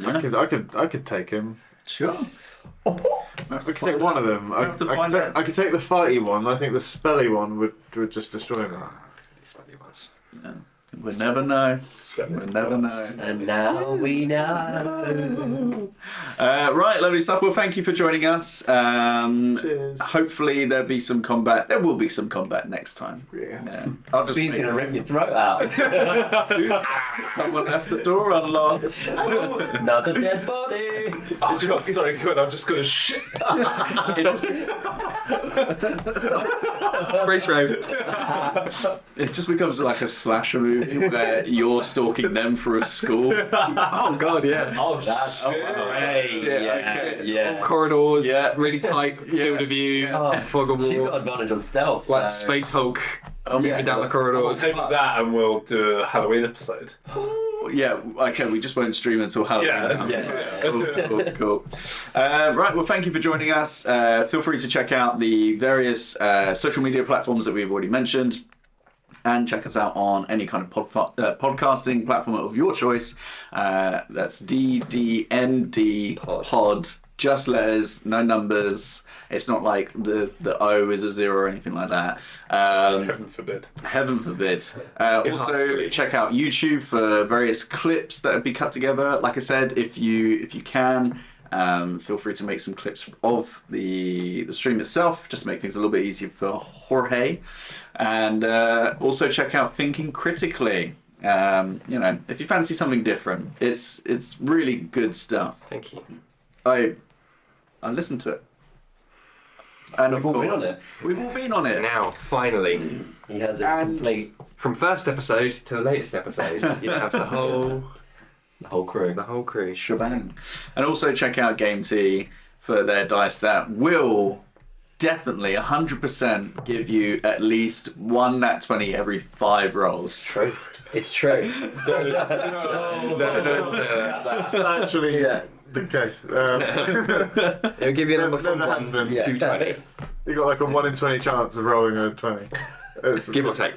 I could take him. Sure. I could take one of them. I have to find out. could take the fighty one. I think the spelly one would just destroy me. These bloody ones. Yeah. We'll never know. We'll never know. And now we know. Right, lovely stuff. Well, thank you for joining us. Cheers. Hopefully there'll be some combat. There will be some combat next time. Yeah. I'll just He's make- gonna rip your throat out. Someone left the door unlocked. Another dead body. Oh god, sorry, Quinn, I'm just gonna shit. Race road. It just becomes like a slasher movie where you're stalking them through a school. Oh god, yeah. Oh, that's great. shit, Yeah, okay. yeah. Corridors, Yeah. really tight field of view, Oh, fog of she's got war, advantage on stealth. like so- Space Hulk Oh, moving down the We'll corridors. take that and we'll do a Halloween episode. Yeah, okay, we just won't stream until Halloween. Yeah. now. Cool. Right, well, thank you for joining us. Feel free to check out the various social media platforms that we've already mentioned. And check us out on any kind of podcasting platform of your choice. That's DDandD pod. Just letters, no numbers. It's not like the O is a 0 or anything like that. Heaven forbid. Heaven forbid. Also, check out YouTube for various clips that have been cut together. Like I said, if you can, feel free to make some clips of the stream itself, just to make things a little bit easier for Jorge. And also check out Thinking Critically. If you fancy something different, it's really good stuff. Thank you. I listened to it. And of We've all been course, on it. we've all been on it. Now, finally, He has a And- complete from first episode to the latest episode, you have the whole crew. Shebang. And also check out Game T for their dice that will definitely 100% give you at least one nat 20 every 5 rolls. true. It's true. That's actually Yeah. the case. It'll give you a number from Never has 1 been. to 20. You got like a 1 in 20 chance of rolling a 20. It's- Give or take.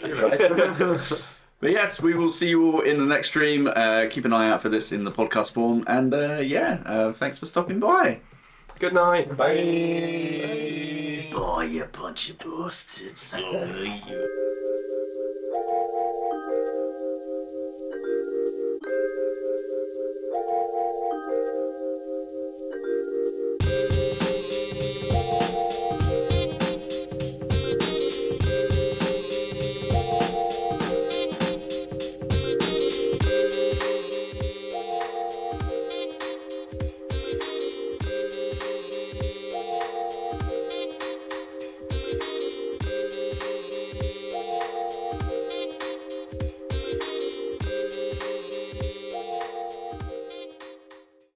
But yes, we will see you all in the next stream. Keep an eye out for this in the podcast form. And thanks for stopping by. Good night. Bye, you bunch of bastards.